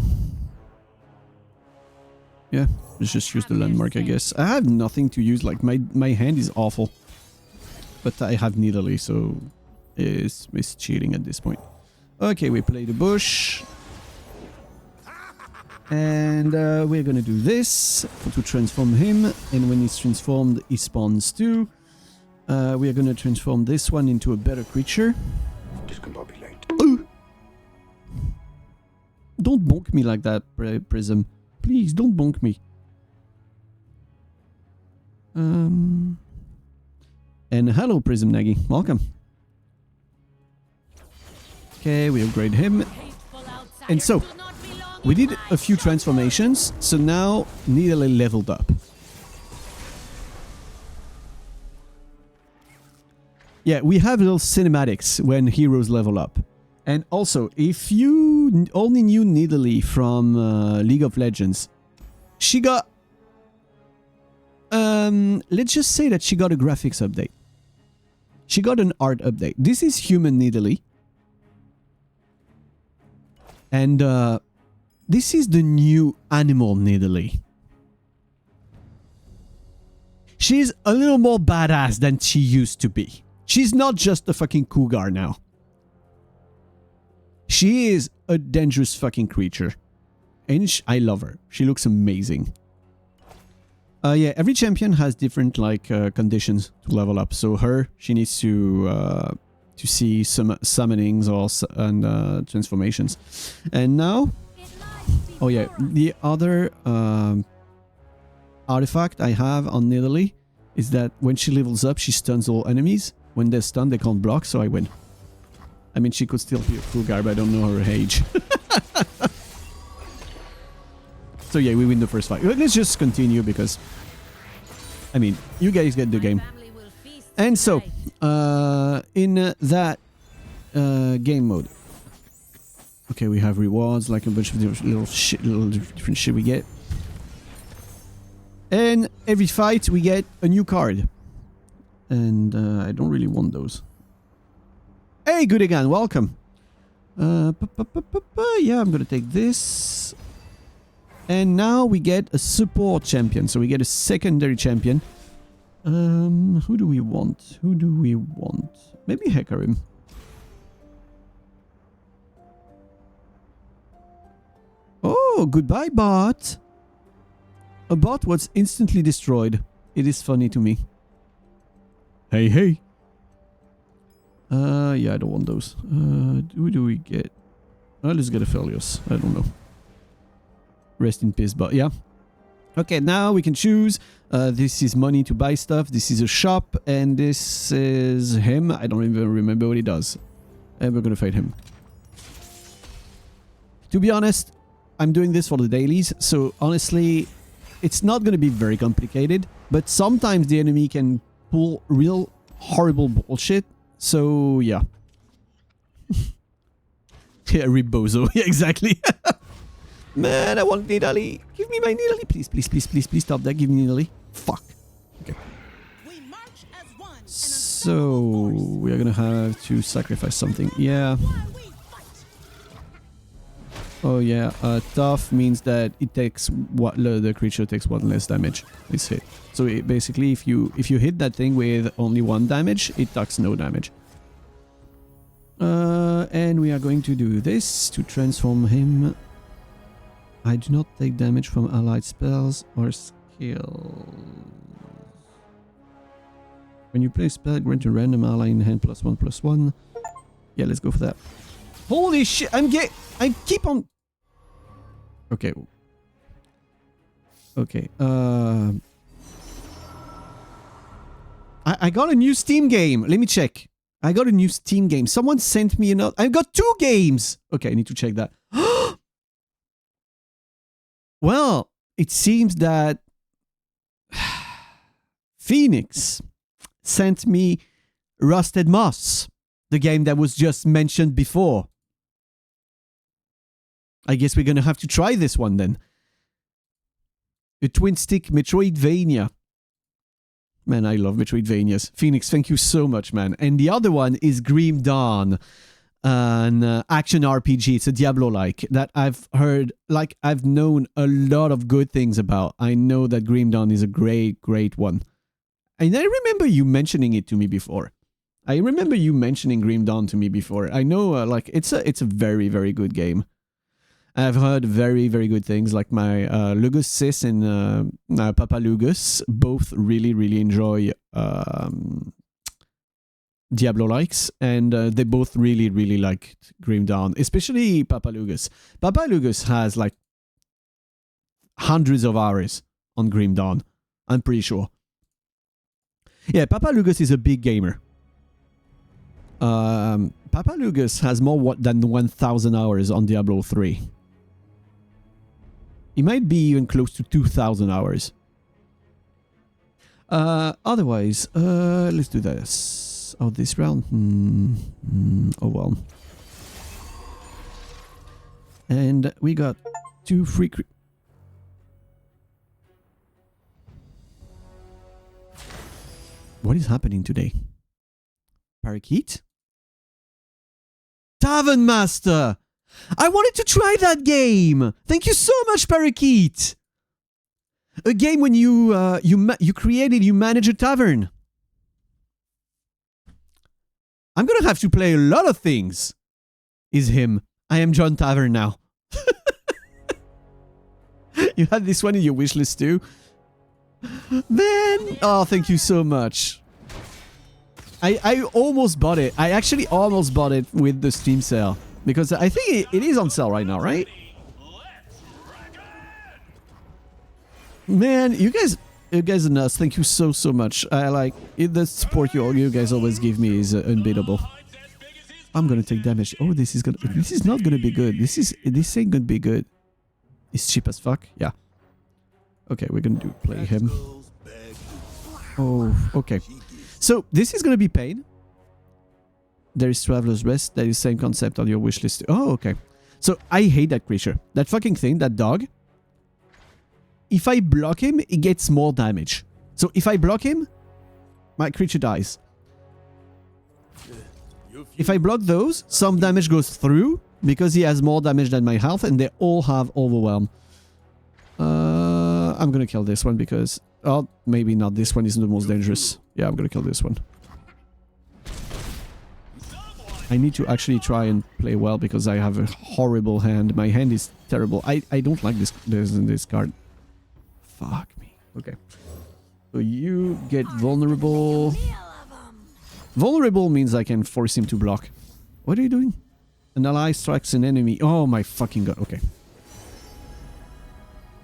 Yeah, let's just use the landmark, I guess. I have nothing to use, like my hand is awful. But I have Nidalee, so it's cheating at this point. Okay, we play the bush. And we're gonna do this to transform him. And when he's transformed, he spawns too. We are gonna transform this one into a better creature. Discombobulate. Don't bonk me like that, Prism. Please, don't bonk me. And hello, Prism Nagy. Welcome. Okay, we upgrade him. And so, we did a few transformations, so now Nidalee leveled up. Yeah, we have little cinematics when heroes level up. And also, if you only knew Nidalee from League of Legends, she got... let's just say that she got a graphics update. She got an art update. This is human Nidalee. And this is the new animal Nidalee. She's a little more badass than she used to be. She's not just a fucking cougar now. She is a dangerous fucking creature. And I love her. She looks amazing. Yeah, every champion has different like conditions to level up. So she needs to see some summonings or transformations. And now, oh yeah, the other artifact I have on Nidalee is that when she levels up, she stuns all enemies. When they're stunned, they can't block, so I win. I mean, she could still be a full guy, but I don't know her age. So yeah, we win the first fight. Let's just continue because, I mean, you guys get the game. And so, in that game mode, okay, we have rewards, like a bunch of little different shit we get. And every fight we get a new card. And I don't really want those. Hey, good again, welcome. Yeah, I'm gonna take this. And now we get a support champion. So we get a secondary champion. Who do we want? Who do we want? Maybe Hecarim. Oh, goodbye, bot. A bot was instantly destroyed. It is funny to me. Hey, hey. Yeah, I don't want those. Who do we get? Let's get a Aphelios. I don't know. Rest in peace, but yeah. Okay, now we can choose. This is money to buy stuff. This is a shop. And this is him. I don't even remember what he does. And we're gonna fight him. To be honest, I'm doing this for the dailies. So honestly, it's not gonna be very complicated. But sometimes the enemy can pull real horrible bullshit. So yeah. Yeah, Rebozo. Yeah, exactly. Man, I want Nidalee. Give me my Nidalee. Please, please, please, please, please stop that. Give me Nidalee. Fuck. Okay. So, we are gonna have to sacrifice something. Yeah. Oh yeah, tough means that it takes what the creature takes one less damage. It's hit. So basically, if you hit that thing with only one damage, it takes no damage. And we are going to do this to transform him. I do not take damage from allied spells or skills. When you play a spell, grant a random ally in hand +1/+1. Yeah, let's go for that. Holy shit! I keep on. Okay. Okay. I got a new Steam game. Let me check. I got a new Steam game. Someone sent me another. I got 2 games. Okay, I need to check that. Well, it seems that Phoenix sent me Rusted Moss, the game that was just mentioned before. I guess we're going to have to try this one then. A twin-stick Metroidvania. Man, I love Metroidvanias. Phoenix, thank you so much, man. And the other one is Grim Dawn, an action RPG. It's a Diablo-like that I've heard, like I've known a lot of good things about. I know that Grim Dawn is a great, great one. And I remember you mentioning it to me before. I remember you mentioning Grim Dawn to me before. I know, like, it's a very, very good game. I've heard very, very good things, like my Lugus Sis and Papa Lugus both really, really enjoy Diablo-likes, and they both really, really liked Grim Dawn, especially Papa Lugus. Papa Lugus has like hundreds of hours on Grim Dawn, I'm pretty sure. Yeah, Papa Lugus is a big gamer. Papa Lugus has more than 1,000 hours on Diablo 3. He might be even close to 2,000 hours. Otherwise, let's do this. Oh, this round? Oh, well. And we got 2 free... What is happening today? Parakeet? Tavern Master! I wanted to try that game! Thank you so much, Parakeet! A game when you manage a tavern. I'm gonna have to play a lot of things. Is him. I am John Tavern now. You had this one in your wish list too? Man! Oh, thank you so much. I almost bought it. I actually almost bought it with the Steam sale. Because I think it is on sale right now, right? Man, you guys are nuts. Thank you so much. I like it. The support you guys always give me is unbeatable. I'm gonna take damage. Oh, this is not gonna be good. This ain't gonna be good. It's cheap as fuck. Yeah. Okay, we're gonna play him. Oh, okay. So this is gonna be pain. There is Traveler's Rest. That is same concept on your wish list. Oh, okay. So I hate that creature. That fucking thing, that dog. If I block him, it gets more damage. So if I block him, my creature dies. If I block those, some damage goes through because he has more damage than my health and they all have Overwhelm. I'm gonna kill this one because... Oh, maybe not. This one isn't the most dangerous. Yeah, I'm gonna kill this one. I need to actually try and play well because I have a horrible hand. My hand is terrible. I don't like this card. Fuck me. Okay. So you get vulnerable. Vulnerable means I can force him to block. What are you doing? An ally strikes an enemy. Oh my fucking god. Okay.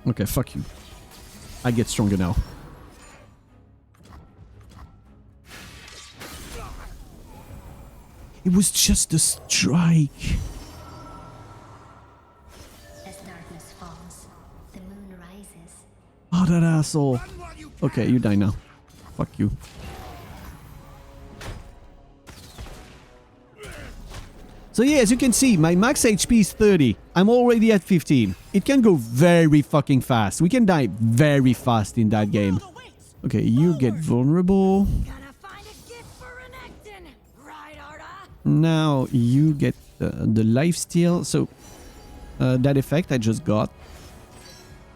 Okay, fuck you. I get stronger now. It was just a strike. As darkness falls, the moon rises. Oh, that asshole. Okay, you die now. Fuck you. So yeah, as you can see, my max HP is 30. I'm already at 15. It can go very fucking fast. We can die very fast in that game. Okay, you get vulnerable. Now you get the lifesteal. So that effect I just got,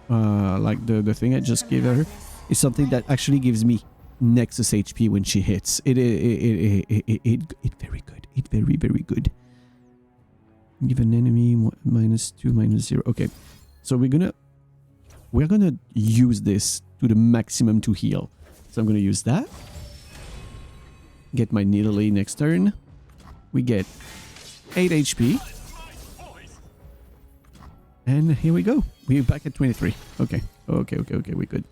like the thing I just gave her, is something that actually gives me Nexus HP when she hits. It very good. It very good. Give an enemy -2, -0. Okay, so we're gonna use this to the maximum to heal. So I'm gonna use that. Get my Nidalee next turn. We get 8 HP. And here we go. We're back at 23. Okay, we're good.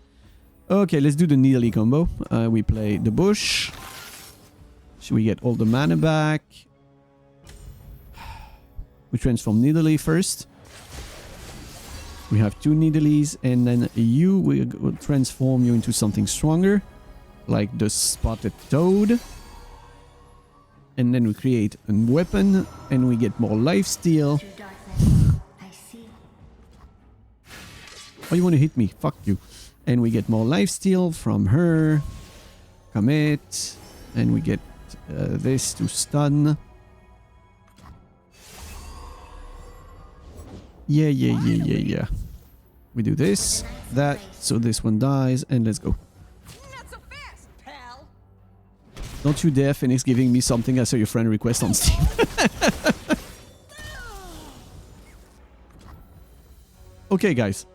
Okay, let's do the Nidalee combo. We play the bush. So we get all the mana back. We transform Nidalee first. We have 2 Nidalees, and then you will transform you into something stronger, like the Spotted Toad. And then we create a weapon, and we get more lifesteal. Oh, you want to hit me? Fuck you. And we get more lifesteal from her. Commit. And we get this to stun. Yeah. We do this, that, so this one dies, and let's go. Not so fast, pal. Don't you dare finish giving me something I saw your friend request on Steam. Okay, guys.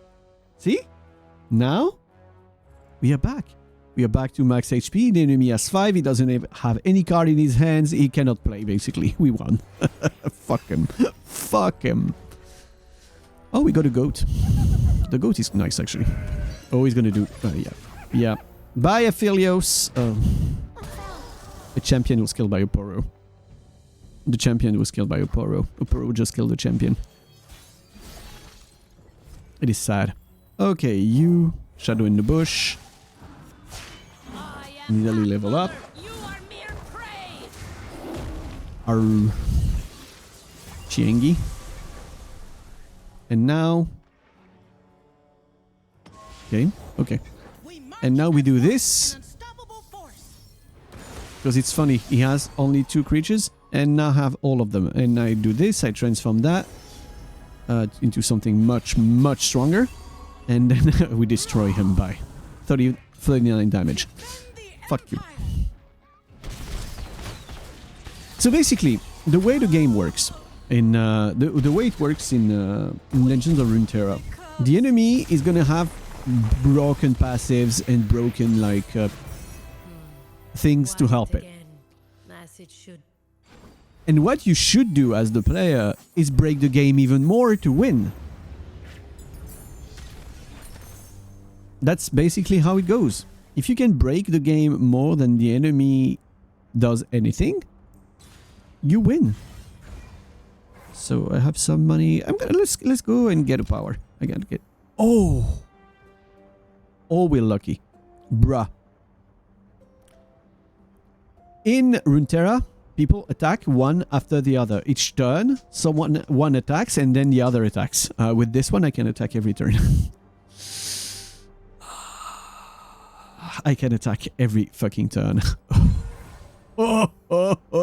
See? Now, we are back. We are back to max HP. The enemy has 5. He doesn't have any card in his hands. He cannot play, basically. We won. Fuck him. Fuck him. Oh, we got a goat. The goat is nice, actually. Oh, he's gonna do... yeah. Bye, Aphelios. The champion was killed by Oporo. The champion was killed by Oporo. Oporo just killed the champion. It is sad. Okay, you... Shadow in the bush. Nidalee level up. Our... Chiengi. And now... Okay. And now we do this. Because it's funny, he has only 2 creatures, and now have all of them. And I do this, I transform that into something much stronger. And then we destroy him by 39 damage. Fuck you. So basically, the way the game works, In the way it works in Legends of Runeterra, the enemy is gonna have broken passives and broken like things to help it. And what you should do as the player is break the game even more to win. That's basically how it goes. If you can break the game more than the enemy does anything, you win. So I have some money. I'm gonna let's go and get a power. I gotta get. Oh, we're lucky, bruh. In Runeterra, people attack one after the other. Each turn, one attacks and then the other attacks. With this one, I can attack every turn. I can attack every fucking turn. Oh,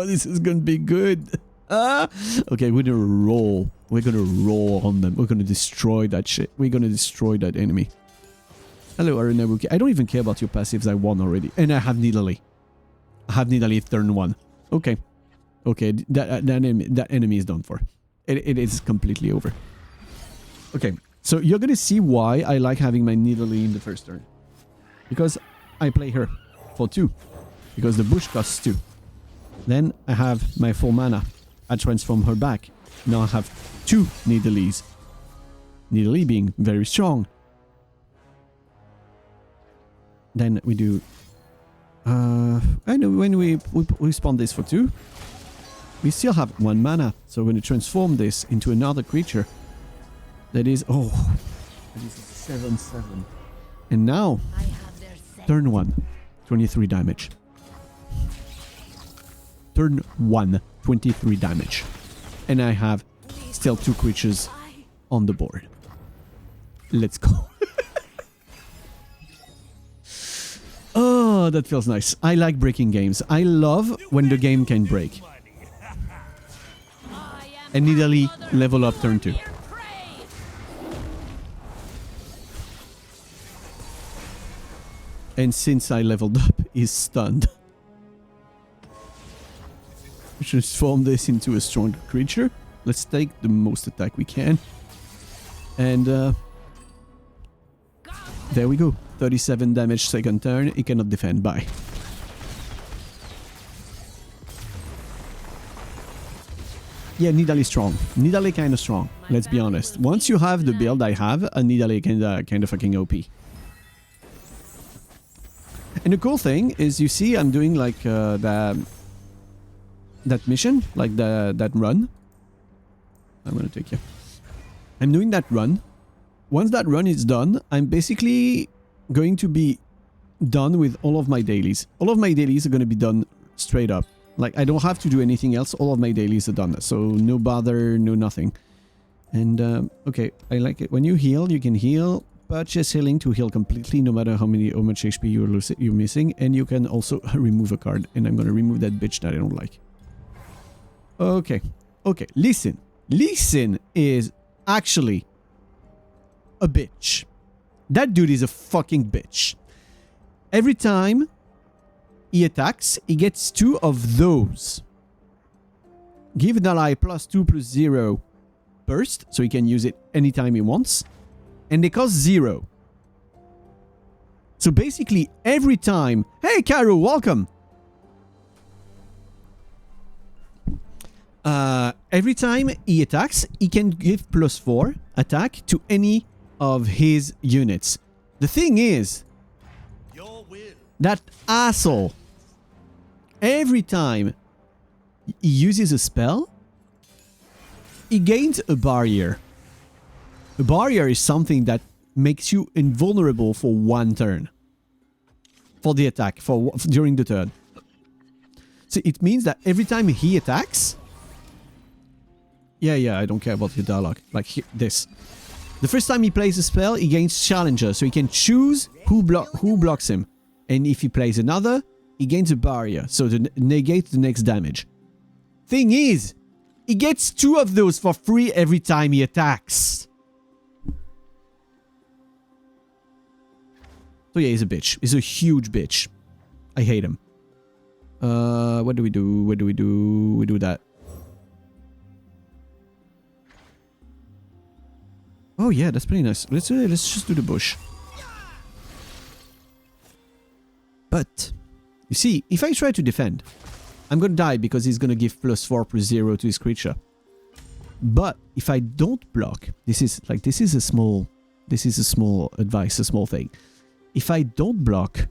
this is gonna be good. Okay, we're gonna roll. We're gonna roll on them. We're gonna destroy that shit. We're gonna destroy that enemy. Hello, Arunabuki. I don't even care about your passives. I won already. And I have Nidalee. I have Nidalee turn 1. Okay. Okay, that enemy is done for. It is completely over. Okay, so you're gonna see why I like having my Nidalee in the first turn. Because I play her for 2. Because the bush costs 2. Then I have my full mana. I transform her back. Now I have 2 Nidalees. Nidalee being very strong. Then we do... I know when we spawn this for 2, we still have 1 mana. So we're going to transform this into another creature. That is... Oh, that is 7/7. And now, turn 1, 23 damage. Turn 1, 23 damage. And I have still 2 creatures on the board. Let's go. Oh, that feels nice. I like breaking games. I love when the game can break. And Nidalee level up turn 2. And since I leveled up, he's stunned. We transform this into a stronger creature. Let's take the most attack we can. And there we go. 37 damage second turn. He cannot defend. Bye. Yeah, Nidalee strong. Nidalee kind of strong. Let's be honest. Once you have the build I have, a Nidalee kind of fucking OP. And the cool thing is, you see, I'm doing like that mission, like that run. I'm gonna take you. I'm doing that run. Once that run is done, I'm basically going to be done with all of my dailies. All of my dailies are going to be done straight up. Like, I don't have to do anything else. All of my dailies are done. So no bother, no nothing. And, okay, I like it. When you heal, you can heal. Purchase healing to heal completely, no matter how much HP you're missing. And you can also remove a card. And I'm going to remove that bitch that I don't like. Okay. Okay, listen. Listen is actually a bitch. That dude is a fucking bitch. Every time he attacks, he gets 2 of those. Give an ally +2/+0 burst, so he can use it anytime he wants. And they cost 0. So basically, every time... Hey, Caro, welcome! Every time he attacks, he can give +4 attack to any of his units. The thing is, that asshole, every time he uses a spell, he gains a barrier. A barrier is something that makes you invulnerable for 1 turn. For the attack, during the turn. So it means that every time he attacks... Yeah, I don't care about your dialogue. Like this. The first time he plays a spell, he gains Challenger, so he can choose who blocks him. And if he plays another, he gains a barrier, so to negate the next damage. Thing is, he gets 2 of those for free every time he attacks. So yeah, he's a bitch. He's a huge bitch. I hate him. What do we do? What do we do? We do that. Oh yeah, that's pretty nice. Let's just do the bush. But, you see, if I try to defend, I'm gonna die because he's gonna give +4/+0 to his creature. But if I don't block, this is a small advice, a small thing. If I don't block,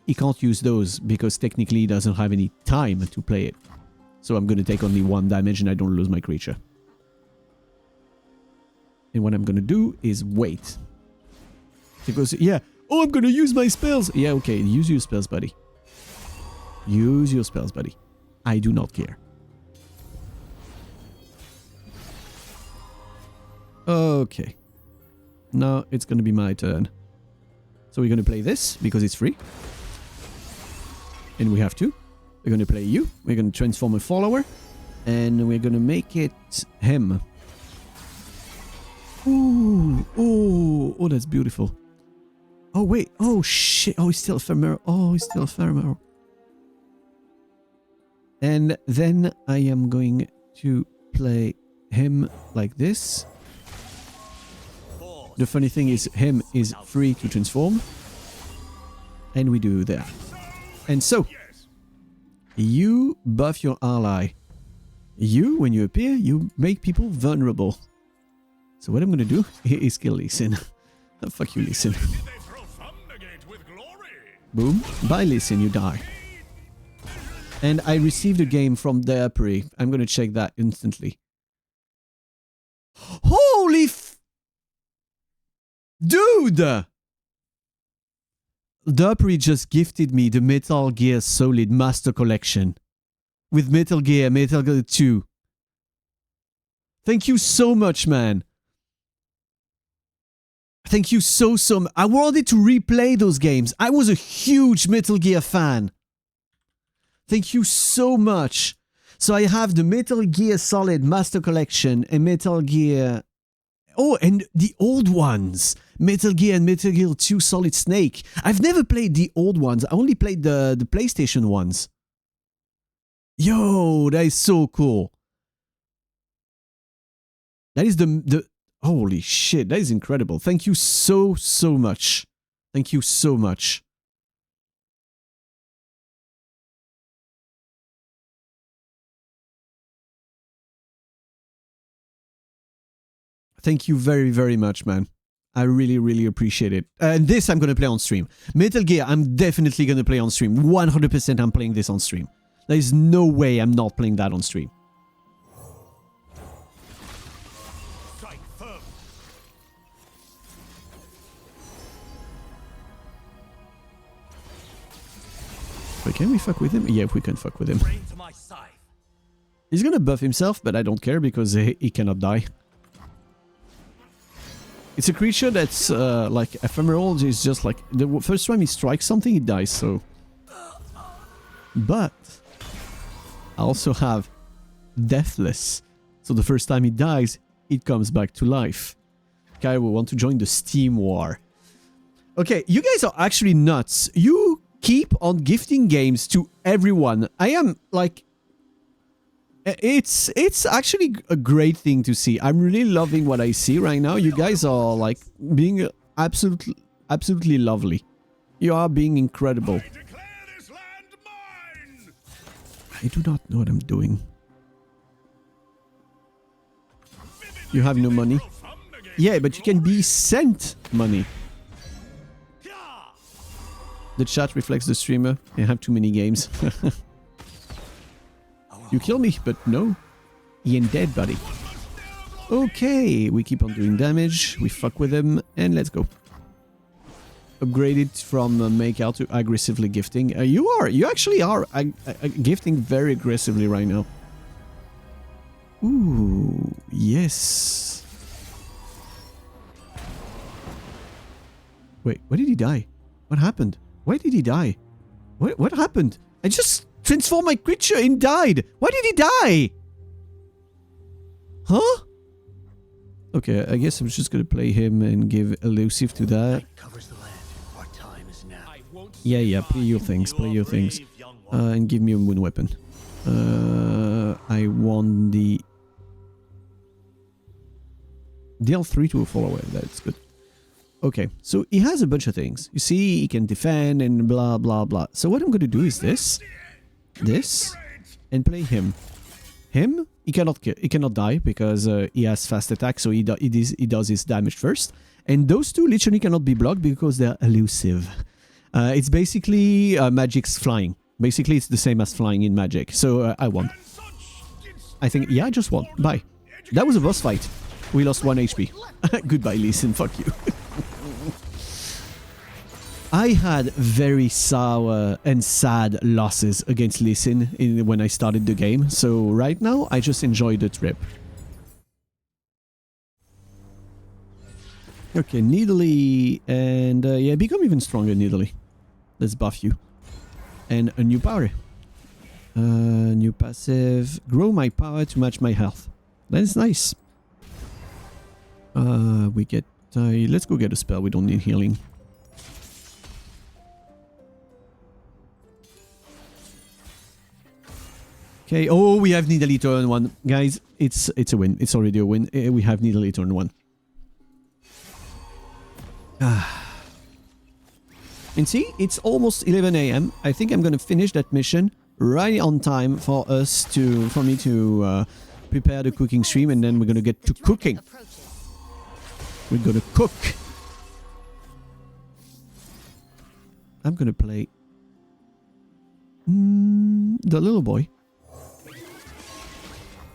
he can't use those because technically he doesn't have any time to play it. So I'm gonna take only 1 damage and I don't lose my creature. And what I'm gonna do is wait. Because, yeah, oh, I'm gonna use my spells. Yeah, okay, use your spells, buddy. Use your spells, buddy. I do not care. Okay. Now it's gonna be my turn. So we're gonna play this because it's free. And we have to. We're gonna play you. We're gonna transform a follower. And we're gonna make it him. Ooh, oh, that's beautiful. Oh, wait. Oh, shit. Oh, he's still ephemeral. Oh, he's still ephemeral. And then I am going to play him like this. The funny thing is, him is free to transform. And we do that. And so, you buff your ally. You, when you appear, you make people vulnerable. So what I'm gonna do is kill Lee Sin. Oh, fuck you, Lee Sin. Boom. Bye, Lee Sin, you die. And I received a game from the Apri. I'm gonna check that instantly. Holy f... Dude! The Apri just gifted me the Metal Gear Solid Master Collection. With Metal Gear 2. Thank you so much, man. Thank you so much. I wanted to replay those games. I was a huge Metal Gear fan. Thank you so much. So I have the Metal Gear Solid Master Collection and Metal Gear... Oh, and the old ones. Metal Gear and Metal Gear 2 Solid Snake. I've never played the old ones. I only played the PlayStation ones. Yo, that is so cool. That is the... Holy shit, that is incredible. Thank you so much. Thank you so much. Thank you very much, man. I really appreciate it. And this I'm going to play on stream. Metal Gear, I'm definitely going to play on stream. 100% I'm playing this on stream. There is no way I'm not playing that on stream. Wait, can we fuck with him? Yeah, we can fuck with him. He's gonna buff himself, but I don't care because he cannot die. It's a creature that's like ephemeral. It's just like the first time he strikes something, he dies. So, but I also have Deathless. So the first time he dies, it comes back to life. Okay, we want to join the Steam War. Okay, you guys are actually nuts. You keep on gifting games to everyone. I am like... It's actually a great thing to see. I'm really loving what I see right now. You guys are like being absolutely lovely. You are being incredible. I do not know what I'm doing. You have no money? Yeah, but you can be sent money. The chat reflects the streamer. I have too many games. You kill me, but no. He ain't dead, buddy. Okay, we keep on doing damage. We fuck with him, and let's go. Upgraded from make out to aggressively gifting. You actually are gifting very aggressively right now. Ooh, yes. Wait, why did he die? What happened? Why did he die? What happened? I just transformed my creature and died. Why did he die? Huh? Okay, I guess I'm just gonna play him and give elusive to that. Yeah, play your things, and give me a moon weapon. I want the Deal 3 to a follower. That's good. Okay, so he has a bunch of things. You see, he can defend and blah, blah, blah. So what I'm going to do is this, and play him. Him, he cannot die because he has fast attack, so he does his damage first. And those two literally cannot be blocked because they're elusive. It's basically magic's flying. Basically, it's the same as flying in magic. So I won. I think, yeah, I just won. Bye. That was a boss fight. We lost 1 HP. Goodbye, Lee Sin. Fuck you. I had very sour and sad losses against Lee Sin when I started the game. So right now, I just enjoy the trip. Okay, Needly. And yeah, become even stronger, Needly. Let's buff you. And a new power. New passive. Grow my power to match my health. That is nice. We get... let's go get a spell. We don't need healing. Okay. Oh, we have Needly turn 1. Guys, it's a win. It's already a win. We have Needly turn 1. And see, it's almost 11 AM. I think I'm gonna finish that mission right on time for me to prepare the cooking stream, and then we're gonna get to cooking. We're gonna cook. I'm gonna play the little boy.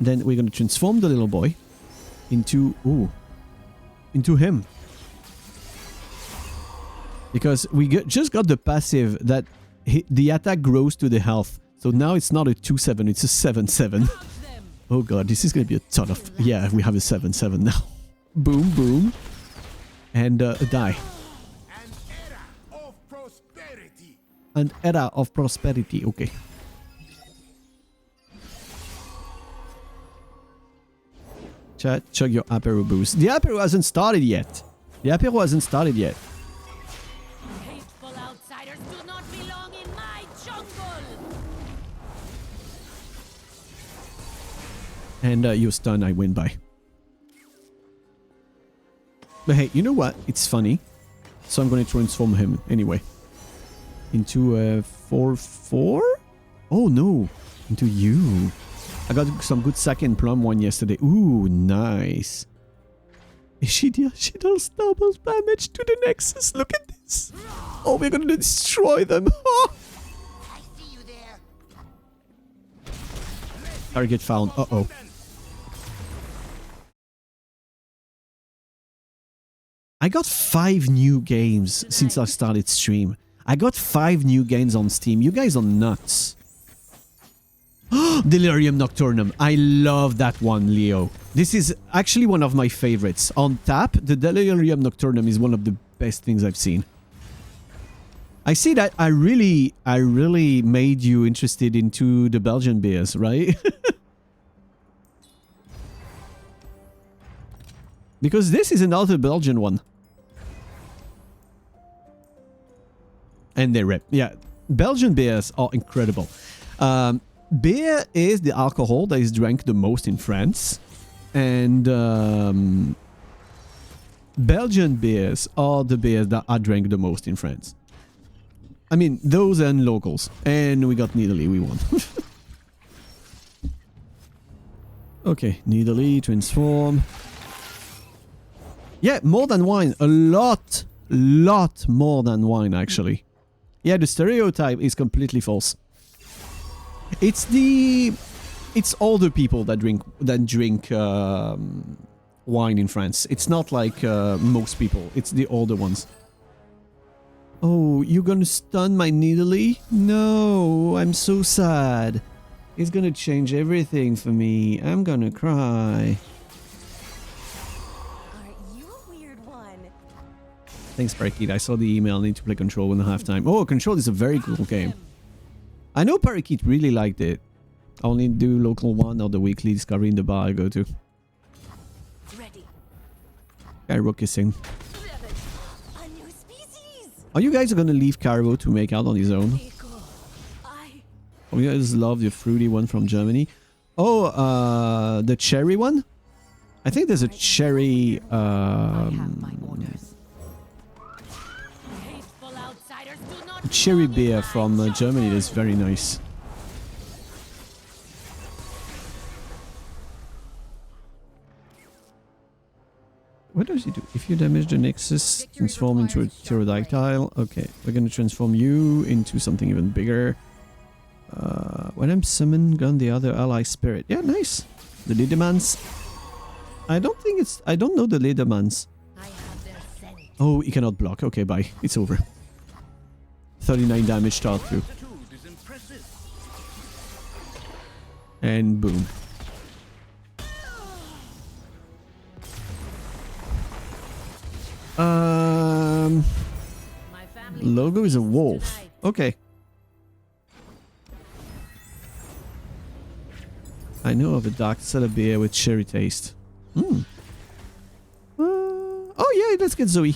Then we're gonna transform the little boy into him. Because we just got the passive that the attack grows to the health. So now it's not a 2-7, it's a 7-7. Oh god, this is going to be a ton of... Yeah, we have a 7-7 now. Boom, boom. And a die. An era of prosperity. Okay. Chat, chug your Apero boost. The Apero hasn't started yet. And you stun, I win by. But hey, you know what? It's funny. So I'm going to transform him anyway. Into a 4-4? Oh no. Into you. I got some good second plum one yesterday. Ooh, nice. She does double damage to the Nexus. Look at this. Oh, we're going to destroy them. Target found. Uh-oh. I got 5 new games since I started stream. I got 5 new games on Steam. You guys are nuts. Delirium Nocturnum. I love that one, Leo. This is actually one of my favorites. On tap, the Delirium Nocturnum is one of the best things I've seen. I see that I really made you interested into the Belgian beers, right? Because this is another Belgian one. And they rip. Yeah, Belgian beers are incredible. Beer is the alcohol that is drank the most in France. And Belgian beers are the beers that are drank the most in France. I mean, those and locals. And we got Needly, we won. Okay, Needly, transform. Yeah, more than wine. A lot more than wine, actually. Yeah, the stereotype is completely false. It's older people that drink wine in France. It's not like most people. It's the older ones. Oh, you're gonna stun my Needly? No, I'm so sad. It's gonna change everything for me. I'm gonna cry. Thanks, Parakeet. I saw the email. I need to play Control in the halftime. Oh, Control is a very cool game. I know Parakeet really liked it. I only do local one or the weekly discovery in the bar I go to. Ready. Cairo kissing. A new species. Are you guys gonna leave Cairo to make out on his own? Oh, you guys love the fruity one from Germany. Oh, the cherry one? I think there's a cherry... cherry beer from Germany that's very nice. What does he do? If you damage the Nexus, transform into a pterodactyl. Okay, we're gonna transform you into something even bigger. When I'm summoned, gun the other ally spirit. Yeah, nice. The Leadermans. I don't think it's... I don't know the Leadermans. Oh, he cannot block. Okay, bye. It's over. 39 damage start through. And boom. Logo is a wolf. Okay. I know of a dark cellar beer with cherry taste. Oh yeah, let's get Zoe.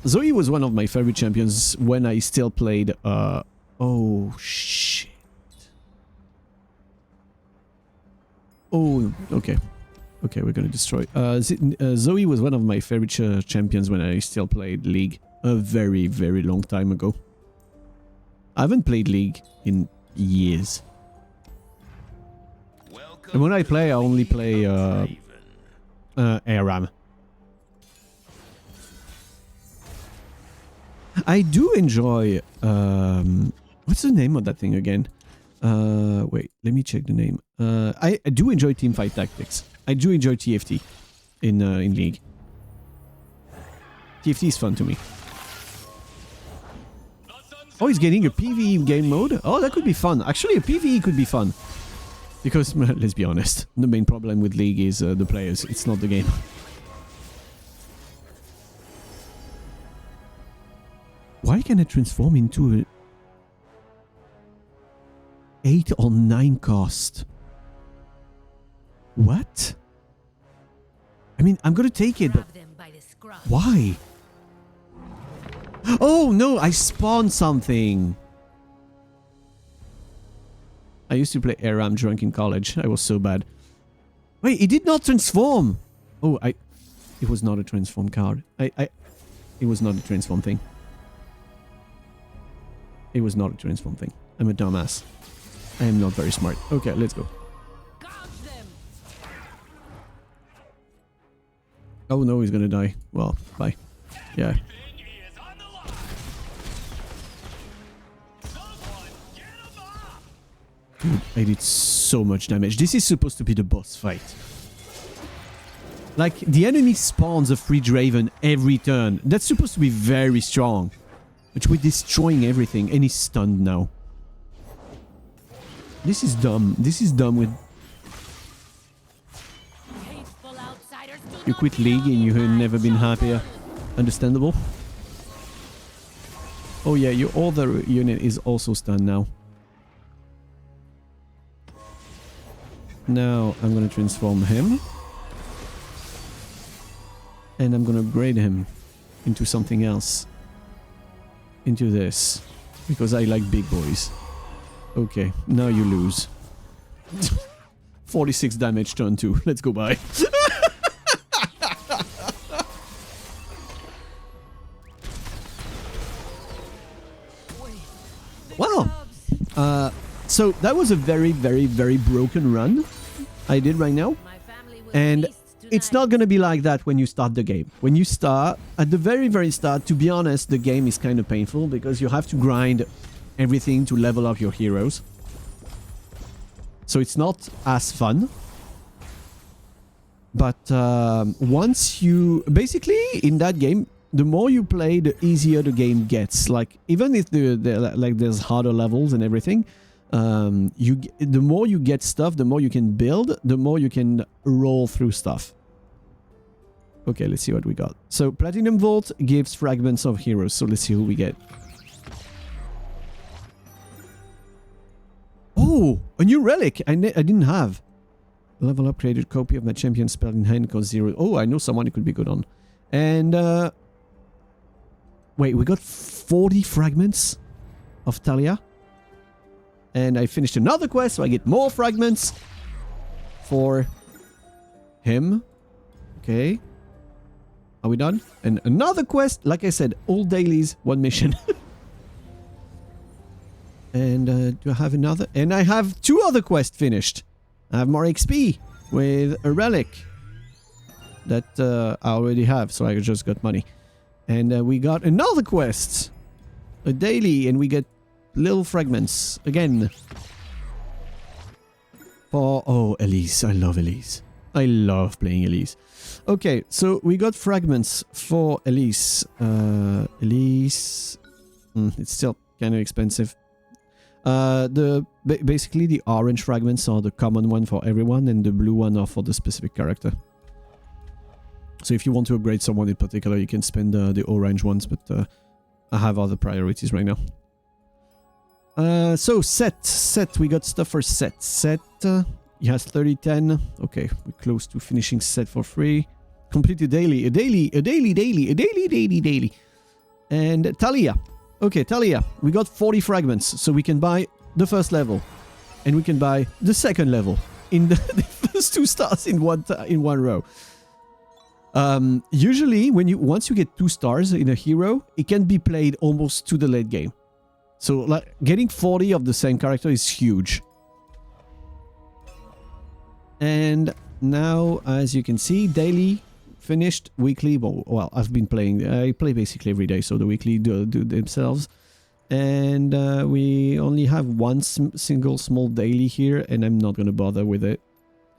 Zoe was one of my favorite champions when I still played. Oh shit. Oh, okay. Okay, we're gonna destroy. Zoe was one of my favorite champions when I still played League a very, very long time ago. I haven't played League in years. And when I play, I only play ARAM. I do enjoy... what's the name of that thing again? Wait, let me check the name. I do enjoy Teamfight Tactics. I do enjoy TFT in League. TFT is fun to me. Oh, he's getting a PvE game mode? Oh, that could be fun. Actually, a PvE could be fun. Because, let's be honest, the main problem with League is the players. It's not the game. Why can I transform into a 8 or 9 cost? What? I mean, I'm gonna take it, but why? Oh no, I spawned something. I used to play ARAM drunk in college. I was so bad. Wait, it did not transform. Oh, it was not a transform card. It was not a transform thing. It was not a transform thing. I'm a dumbass. I am not very smart. Okay, let's go. Oh no, he's gonna die. Well, bye. Yeah. Dude, I did so much damage. This is supposed to be the boss fight. Like, the enemy spawns a free Draven every turn. That's supposed to be very strong. But we're destroying everything, and he's stunned now. This is dumb. This is dumb with... You quit League and you have never been happier. Understandable. Oh yeah, your other unit is also stunned now. Now I'm gonna transform him. And I'm gonna upgrade him into something else. Into this. Because I like big boys. Okay, now you lose. 46 damage turn 2. Let's go by. Wow. So that was a very, very, very broken run I did right now. And it's not going to be like that when you start the game. When you start, at the very, very start, to be honest, the game is kind of painful because you have to grind everything to level up your heroes. So it's not as fun. But once you... Basically, in that game, the more you play, the easier the game gets. Like, even if there's harder levels and everything, the more you get stuff, the more you can build, the more you can roll through stuff. Okay, let's see what we got. So, Platinum Vault gives fragments of heroes. So, let's see who we get. Oh, a new relic I didn't have. Level up created copy of my champion spell in hand cost 0. Oh, I know someone it could be good on. And, wait, we got 40 fragments of Talia. And I finished another quest, so I get more fragments for him. Okay. Are we done? And another quest. Like I said, all dailies, one mission. And do I have another? And I have 2 other quests finished. I have more XP with a relic that I already have, so I just got money. And we got another quest, a daily, and we get little fragments again. For Elise, I love Elise. I love playing Elise. Okay, so we got fragments for Elise. Elise, it's still kind of expensive. Basically the orange fragments are the common one for everyone, and the blue one are for the specific character. So if you want to upgrade someone in particular, you can spend the orange ones, but I have other priorities right now. So Set, we got stuff for Set. Set, he has 30-10. Okay, we're close to finishing Set for free. Complete a daily. And Talia. Okay, Talia, we got 40 fragments, so we can buy the first level, and we can buy the second level in the first 2 stars in one row. Usually, once you get 2 stars in a hero, it can be played almost to the late game. So, like, getting 40 of the same character is huge. And now, as you can see, daily finished, weekly. Well, I've been playing. I play basically every day, so the weekly do themselves. And we only have one single small daily here, and I'm not gonna bother with it.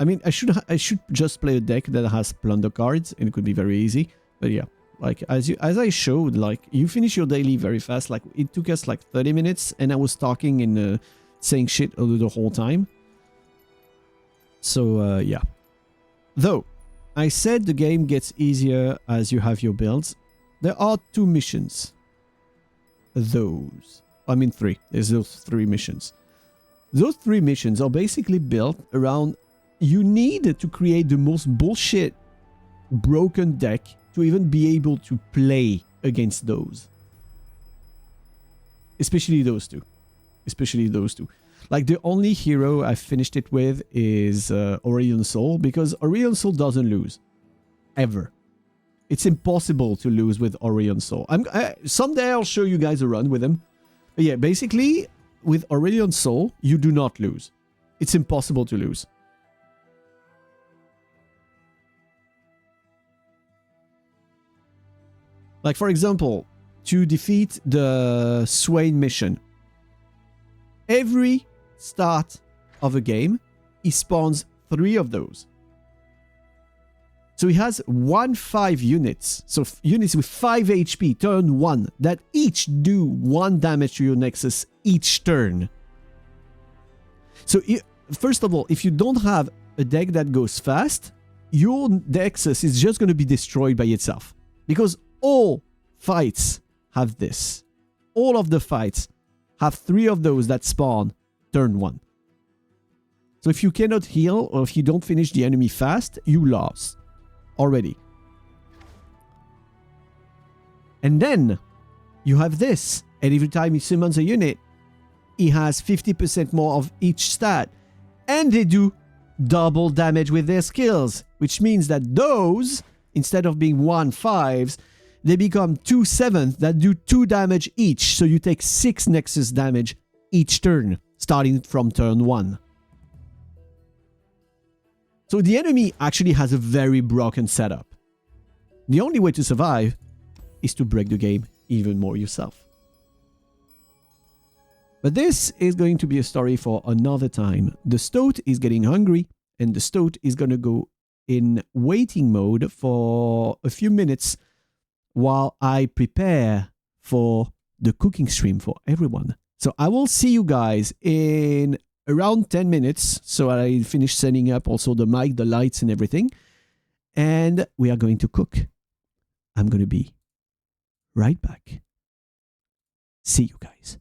I mean, I should just play a deck that has plunder cards, and it could be very easy. But yeah, like as I showed, like you finish your daily very fast. Like it took us like 30 minutes, and I was talking and saying shit the whole time. So yeah. Though I said the game gets easier as you have your builds. There are 2 missions. I mean 3. There's those 3 missions. Those 3 missions are basically built around you need to create the most bullshit broken deck to even be able to play against those. Especially those two. Like the only hero I finished it with is Aurelion Sol, because Aurelion Sol doesn't lose. Ever. It's impossible to lose with Aurelion Sol. Someday I'll show you guys a run with him. But yeah, basically, with Aurelion Sol, you do not lose. It's impossible to lose. Like, for example, to defeat the Swain mission, every start of a game, he spawns 3 of those. So he has 1/5 units. So units with 5 HP, turn 1, that each do 1 damage to your Nexus each turn. So first of all, if you don't have a deck that goes fast, your Nexus is just going to be destroyed by itself. Because all fights have this. All of the fights have 3 of those that spawn turn 1. So if you cannot heal or if you don't finish the enemy fast, you lost already. And then you have this, and every time he summons a unit, he has 50% more of each stat, and they do double damage with their skills, which means that those, instead of being 1/5s, they become 2/7 that do 2 damage each, so you take 6 Nexus damage each turn, starting from turn 1. So the enemy actually has a very broken setup. The only way to survive is to break the game even more yourself. But this is going to be a story for another time. The Stoat is getting hungry, and the Stoat is going to go in waiting mode for a few minutes while I prepare for the cooking stream for everyone. So I will see you guys in around 10 minutes. So I finish setting up also the mic, the lights and everything. And we are going to cook. I'm going to be right back. See you guys.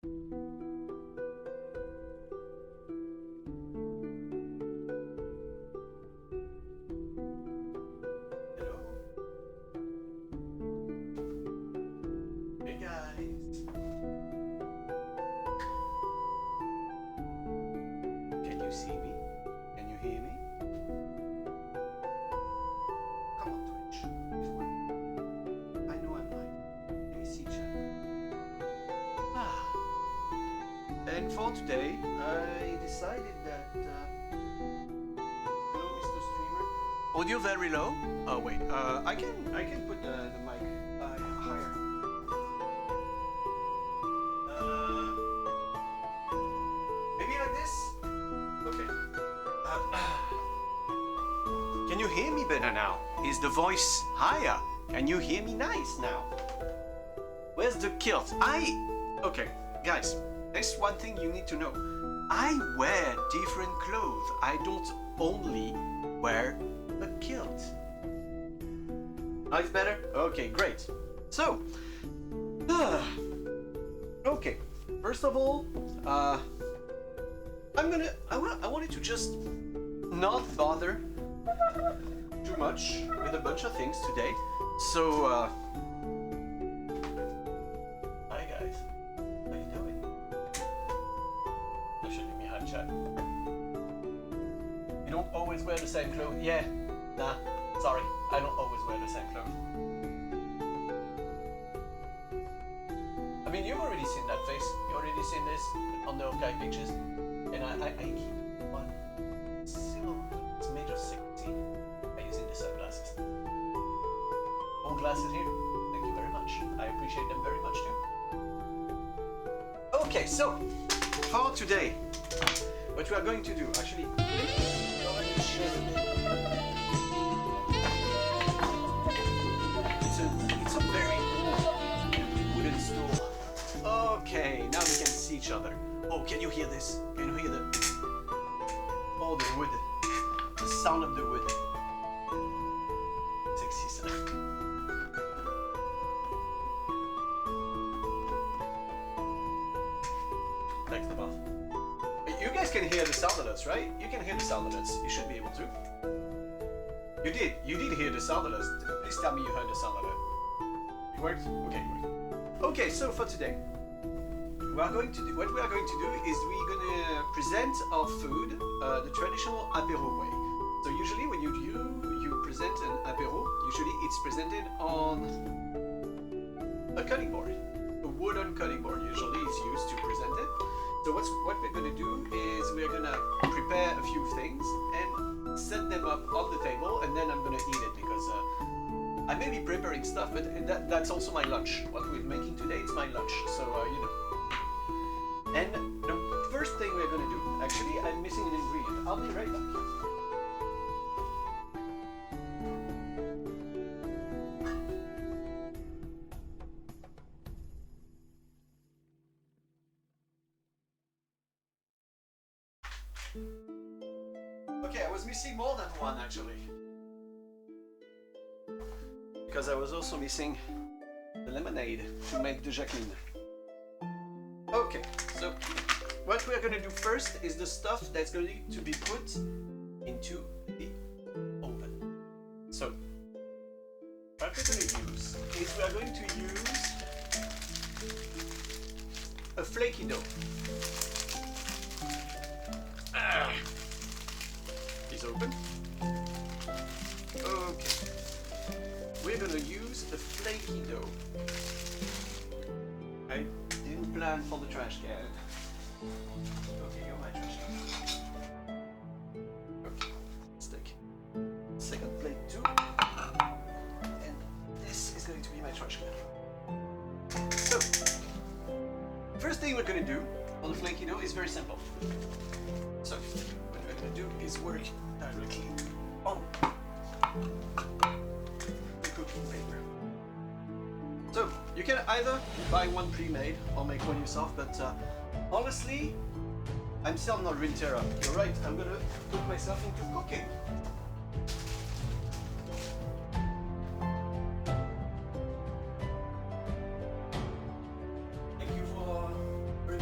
Hello. Hey guys. Can you see me? Can you hear me? Come on, Twitch. Please work. I know I'm live. Let me see chat. And for today, I decided that. Hello, Mr. Streamer. Audio very low. Oh wait. I can put the mic higher. Maybe like this. Okay. Can you hear me better now? Is the voice higher? Can you hear me nice now? Where's the kilt? Okay, guys, there's one thing you need to know. I wear different clothes. I don't only wear a kilt. Now it's better? Okay, great. So, okay. First of all, I wanted to just not bother too much with a bunch of things today. So, hi guys, how you doing? You should give me a high chat. You don't always wear the same clothes? Yeah, nah, sorry, I don't always wear the same clothes. I mean, you've already seen that face. You already seen this on the archive pictures. And I keep one silver. It's made of secrecy. I'm using the sunglasses. Own glasses here. Thank you very much. I appreciate them very much too. Okay, so for today, what we are going to do, actually, go ahead and share the It's a very wooden stool. Okay, now we can see each other. Oh, can you hear this? Can you hear the... Oh, the wood. The sound of the wood. Sexy sound. Thanks, the buff. You guys can hear the sound alerts, right? You can hear the sound alerts. You should be able to. You did hear the sound alerts. Please tell me you heard the sound alert. It worked? Okay, it worked. Okay, so for today, what we are going to do is we're going to present our food the traditional apéro way. So usually when you present an apéro, usually it's presented on a cutting board. A wooden cutting board usually is used to present it. So what we're going to do is we're going to prepare a few things and set them up on the table, and then I'm going to eat it because I may be preparing stuff, but that's also my lunch. What we're making today, it's my lunch. So you know. And the first thing we're going to do, actually, I'm missing an ingredient. I'll be right back. Okay, I was missing more than one, actually. Because I was also missing the lemonade to make the Jacqueline. Okay, so what we're going to do first is the stuff that's going to be put into the oven. So, what we're going to use is we are going to use a flaky dough. Is open. Okay. We're going to use a flaky dough. I didn't plan for the trash can. Okay, you're my trash can. Okay, let's take second plate too. And this is going to be my trash can. So, first thing we're going to do on the flaky dough is very simple. So, what we're going to do is work directly on the cooking paper. So, you can either buy one pre-made or make one yourself, but honestly, I'm still not really terra. You're right, I'm gonna put myself into cooking. Thank you for very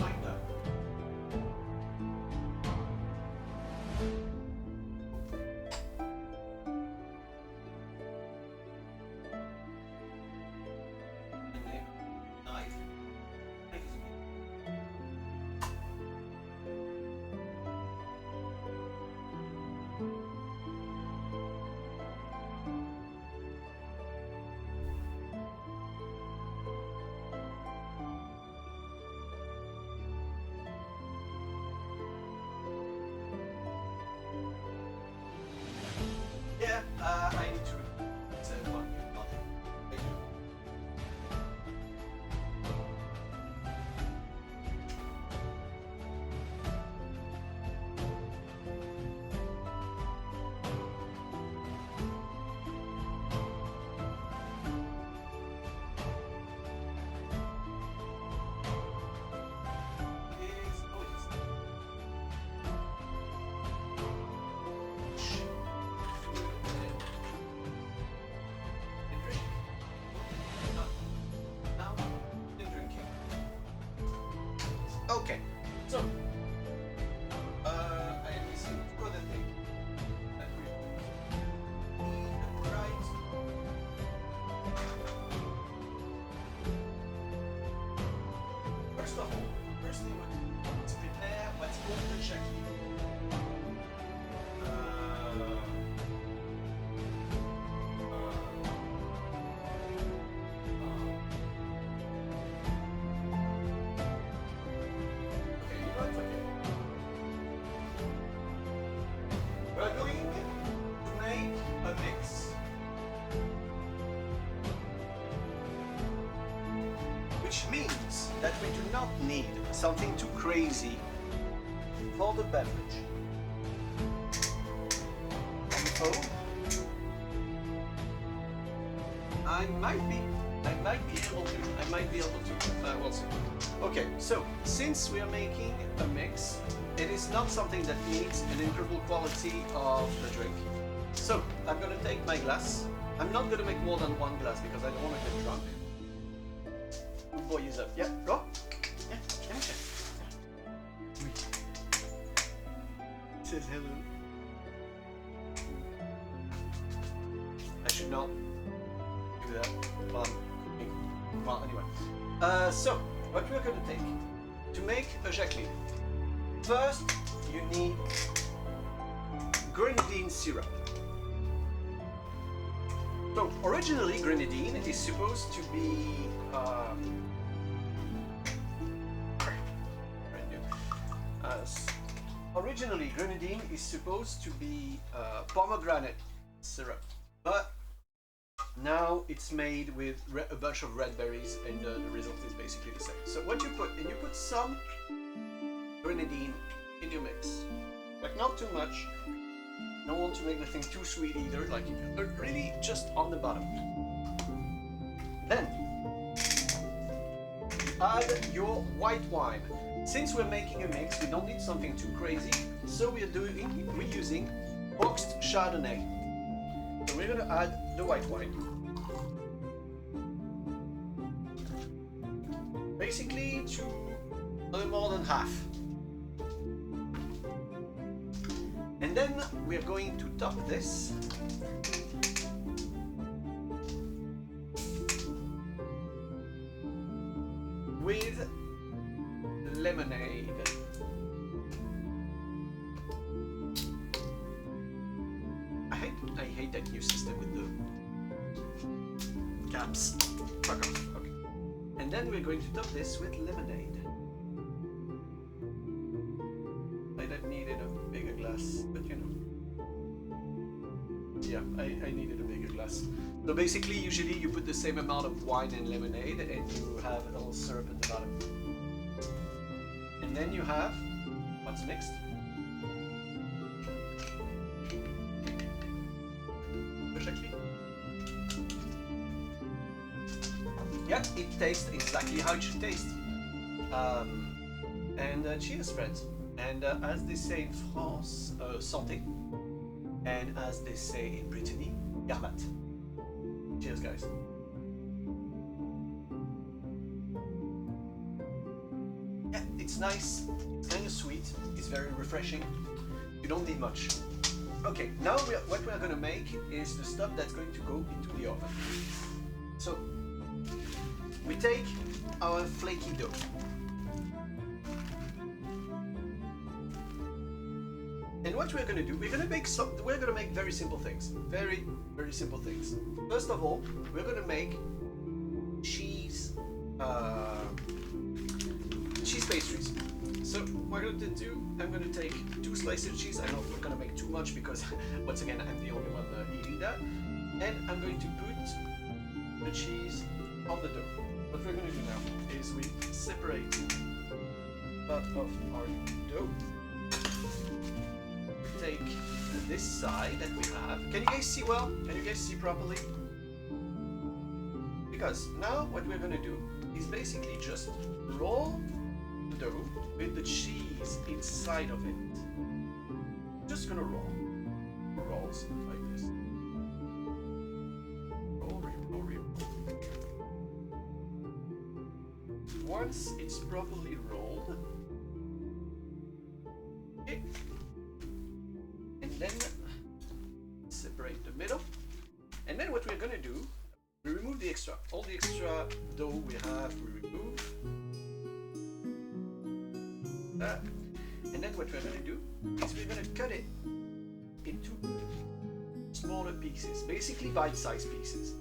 that we do not need something too crazy for the beverage. Oh, I might be able to. We'll see. Okay, so since we are making a mix, it is not something that needs an incredible quality of the drink. So I'm gonna take my glass. I'm not gonna make more than one glass because I don't want to get drunk. Good boy is up. Yeah, go. Yeah, let me check. It says hello. I should not do that while I'm cooking. Well, anyway. So, what we're going to take to make a Jacqueline. First, you need grenadine syrup. So, originally, grenadine is supposed to be originally, grenadine is supposed to be pomegranate syrup, but now it's made with a bunch of red berries, and the result is basically the same. So what you put, and you put some grenadine in your mix, like not too much. Don't want to make the thing too sweet either, like really just on the bottom. Then add your white wine. Since we're making a mix, we don't need something too crazy, so we're using boxed Chardonnay. So we're gonna add the white wine. Basically to a little more than half. And then we're going to top this with lemonade. I hate that new system with the caps. Fuck off. Okay. And then we're going to top this with lemonade. I don't needed a bigger glass, but you know. Yeah, I needed a bigger glass. So basically, usually you put the same amount of wine and lemonade, and you have a little syrup at the bottom. And then you have what's mixed. Yeah, it tastes exactly how it should taste. Cheers, friends. And as they say in France, santé. And as they say in Brittany, garbat. Cheers, guys. Yeah, it's nice. It's kind of sweet. It's very refreshing. You don't need much. Okay, now what we're gonna make is the stuff that's going to go into the oven. So we take our flaky dough. And what we're gonna do, we're gonna make very simple things. Very, very simple things. First of all, we're gonna make cheese pastries. So what I'm gonna do, I'm gonna take 2 slices of cheese. I know we're gonna make too much because once again I'm the only one eating that. And I'm going to put the cheese on the dough. What we're gonna do now is we separate part of our dough. Take this side that we have. Can you guys see well? Can you guys see properly? Because now what we're gonna do is basically just roll the dough with the cheese inside of it. Just gonna roll. Rolls like this. Roll, roll, roll. Once it's properly rolled, okay. And then separate the middle. And then what we're gonna do, we remove the extra. All the extra dough we have, we remove that. And then what we're gonna do is we're gonna cut it into smaller pieces, basically bite-sized pieces.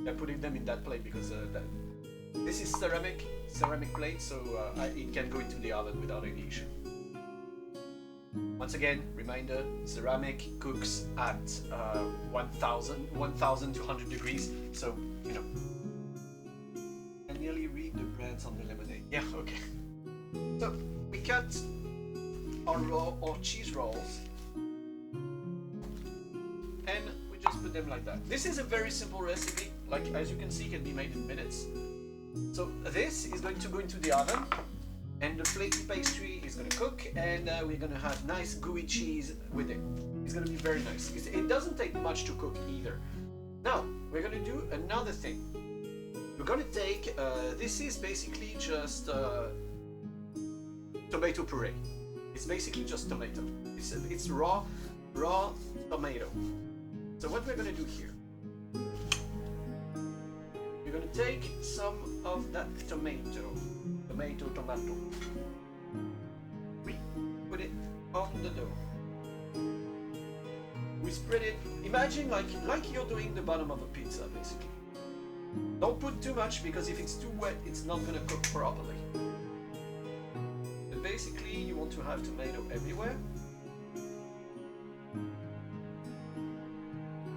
I'm putting them in that plate because this is ceramic plate, so it can go into the oven without any issue. Once again, reminder, ceramic cooks at 1200 degrees, so, you know. I nearly read the brands on the lemonade. Yeah, okay. So, we cut our cheese rolls, and we just put them like that. This is a very simple recipe, like as you can see, can be made in minutes. So this is going to go into the oven, and the flaky pastry is going to cook, and we're going to have nice gooey cheese with it. It's going to be very nice. It doesn't take much to cook either. Now, we're going to do another thing. We're going to take, this is basically just tomato puree. It's basically just tomato. It's raw tomato. So what we're going to do here, we're going to take some of that tomato. We put it on the dough. We spread it. Imagine like you're doing the bottom of a pizza, basically. Don't put too much, because if it's too wet, it's not going to cook properly. But basically, you want to have tomato everywhere.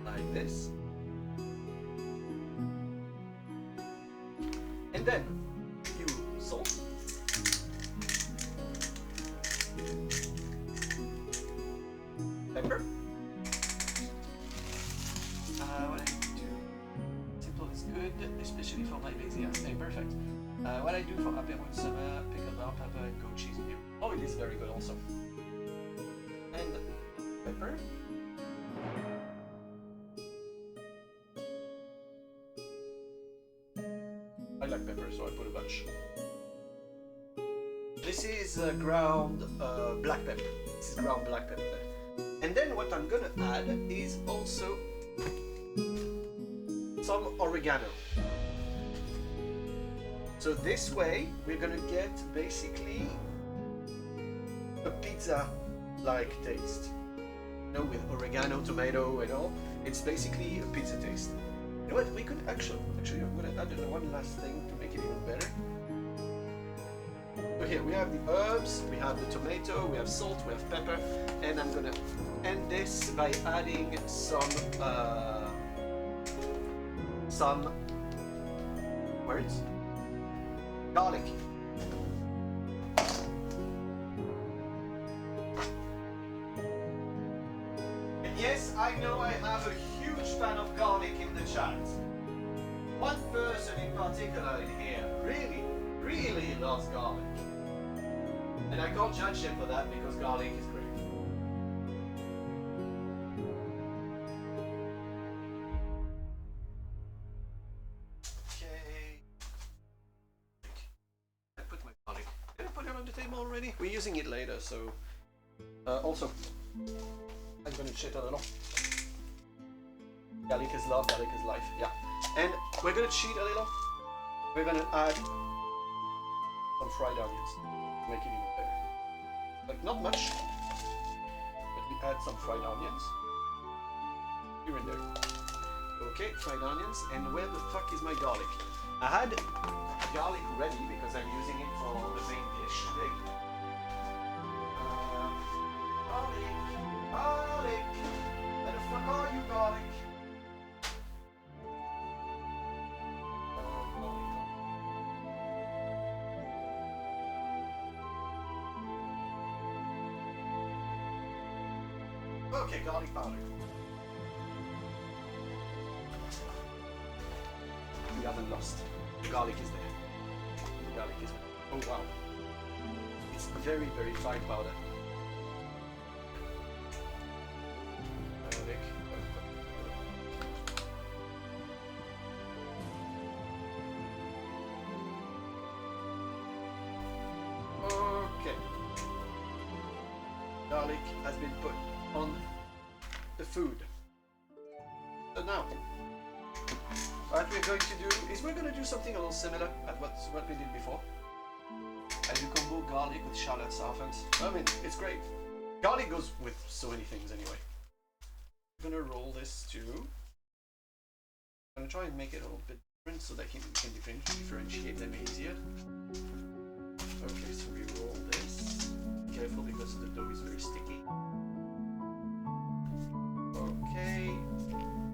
Like this. And then you salt. Pepper. What I do, simple is good, especially for my lazy ass. Hey, perfect. What I do for apéro in summer, pick up LOR pepper and goat cheese. Oh, it is very good also. And pepper. I like pepper, so I put a bunch. This is ground black pepper. This is ground black pepper. And then what I'm gonna add is also some oregano. So this way we're gonna get basically a pizza-like taste. You know, with oregano, tomato, and all. It's basically a pizza taste. You know what? We could actually I'm gonna add one last thing to make it even better. So here we have the herbs, we have the tomato, we have salt, we have pepper, and I'm gonna end this by adding some words. Garlic. And yes, I know I have a huge fan of garlic in the chat. One person in particular in here really loves garlic. And I can't judge him for that because garlic is great. Okay. I put my garlic. Did I put it on the table already? We're using it later, so... also, I'm gonna cheat a little. Garlic is love, garlic is life, yeah. And we're gonna cheat a little. We're gonna add some fried onions to make it even better. Like, not much, but we add some fried onions here and there. Okay, fried onions. And where the fuck is my garlic? I had garlic ready because I'm using it for the main dish today. Garlic! Where the fuck are you, garlic? Okay, garlic powder. We haven't lost. The garlic is there. The garlic is there. Oh wow. It's very, very fine powder. Garlic. Okay. Garlic has been put on the food. So now, what we're going to do is we're going to do something a little similar at what we did before. And you combo garlic with shallots, offense. I mean, it's great. Garlic goes with so many things anyway. I'm going to roll this too. I'm going to try and make it a little bit different so that we can differentiate them easier. Okay, so we roll this. careful because the dough is very sticky. Okay,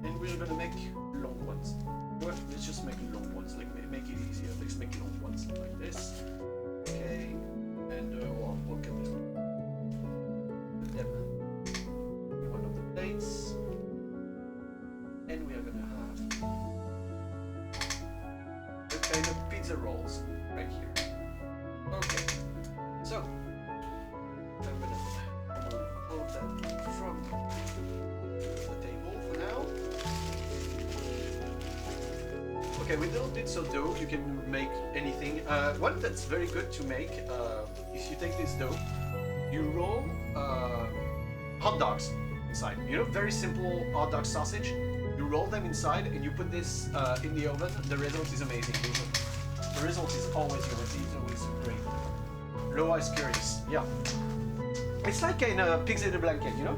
and we're gonna make long ones. Well, let's just make long ones, like make it easier. Let's make long ones like this. Okay, and well, look at this. Put them in one of the plates, and we are gonna have the kind of pizza rolls right here. Okay, so I'm gonna move all of that from the table for now. Okay, with little bits of dough, you can make anything. One that's very good to make, if you take this dough, you roll hot dogs inside. You know, very simple hot dog sausage. You roll them inside and you put this in the oven. The result is amazing. The result is always great. Loa is curious. Yeah. It's like in pigs in a blanket, you know?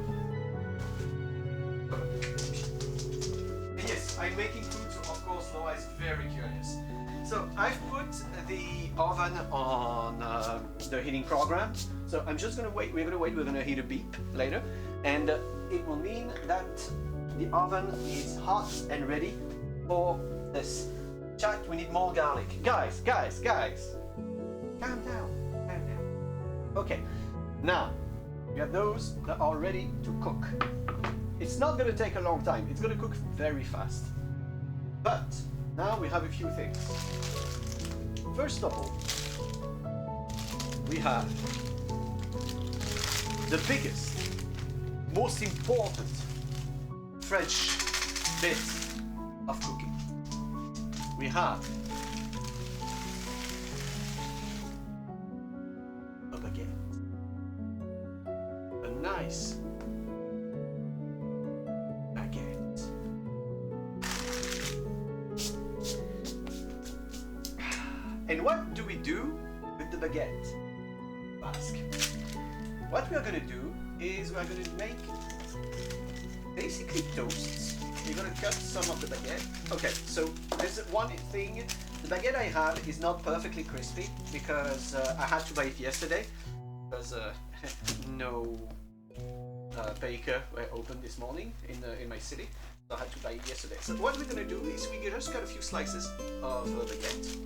And yes, I'm making food, so of course Loa is very curious. So I've put the oven on the heating program. So I'm just gonna wait. We're gonna hit a beep later, and it will mean that the oven is hot and ready for this. Chat, we need more garlic. Guys. Calm down. Okay, now we have those that are ready to cook. It's not gonna take a long time. It's gonna cook very fast. But now we have a few things. First of all, we have the biggest, most important French bit of cooking. We have a baguette. A nice baguette. And what do we do with the baguette? Ask. What we are going to do is we are going to make basically toasts. We're going to cut some of the baguette. Okay, so there's one thing. The baguette I have is not perfectly crispy because I had to buy it yesterday because no baker were open this morning in my city. So I had to buy it yesterday. So what we're going to do is we just cut a few slices of baguette.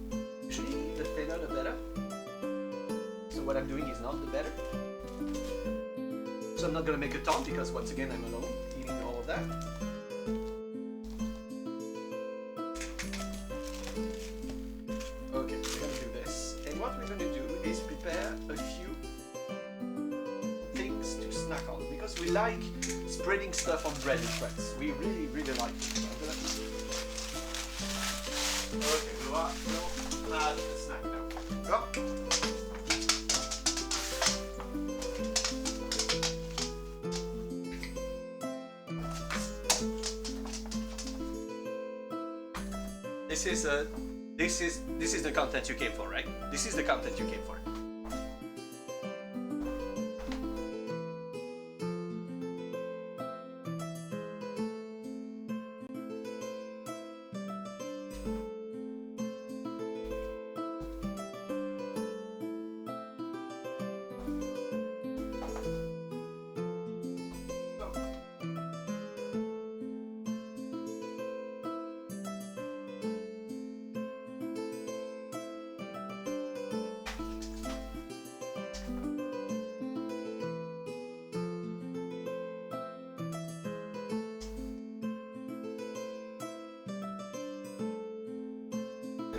Usually the thinner the better. So what I'm doing is not the better. So I'm not going to make a ton because once again I'm alone eating all of that. Okay, we're going to do this. And what we're going to do is prepare a few things to snack on because we like spreading stuff on bread and spreads. We really like it. So I'm gonna... Okay, we'll add the snack now. Oh. This is the content you came for, right? This is the content you came for.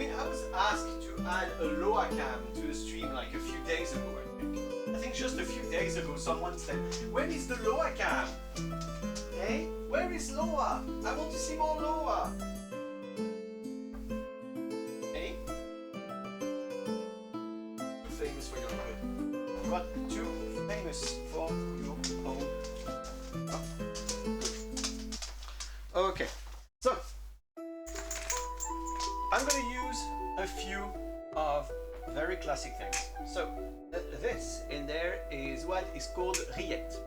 I was asked to add a LOR cam to the stream like a few days ago, I think just a few days ago someone said, where is the LOR cam? Hey, where is LOR? I want to see more LOR. Hey? Too famous for your good. You are too famous for your own. Oh, good. Okay, so I'm going to use a few of very classic things. So this in there is what is called rillette.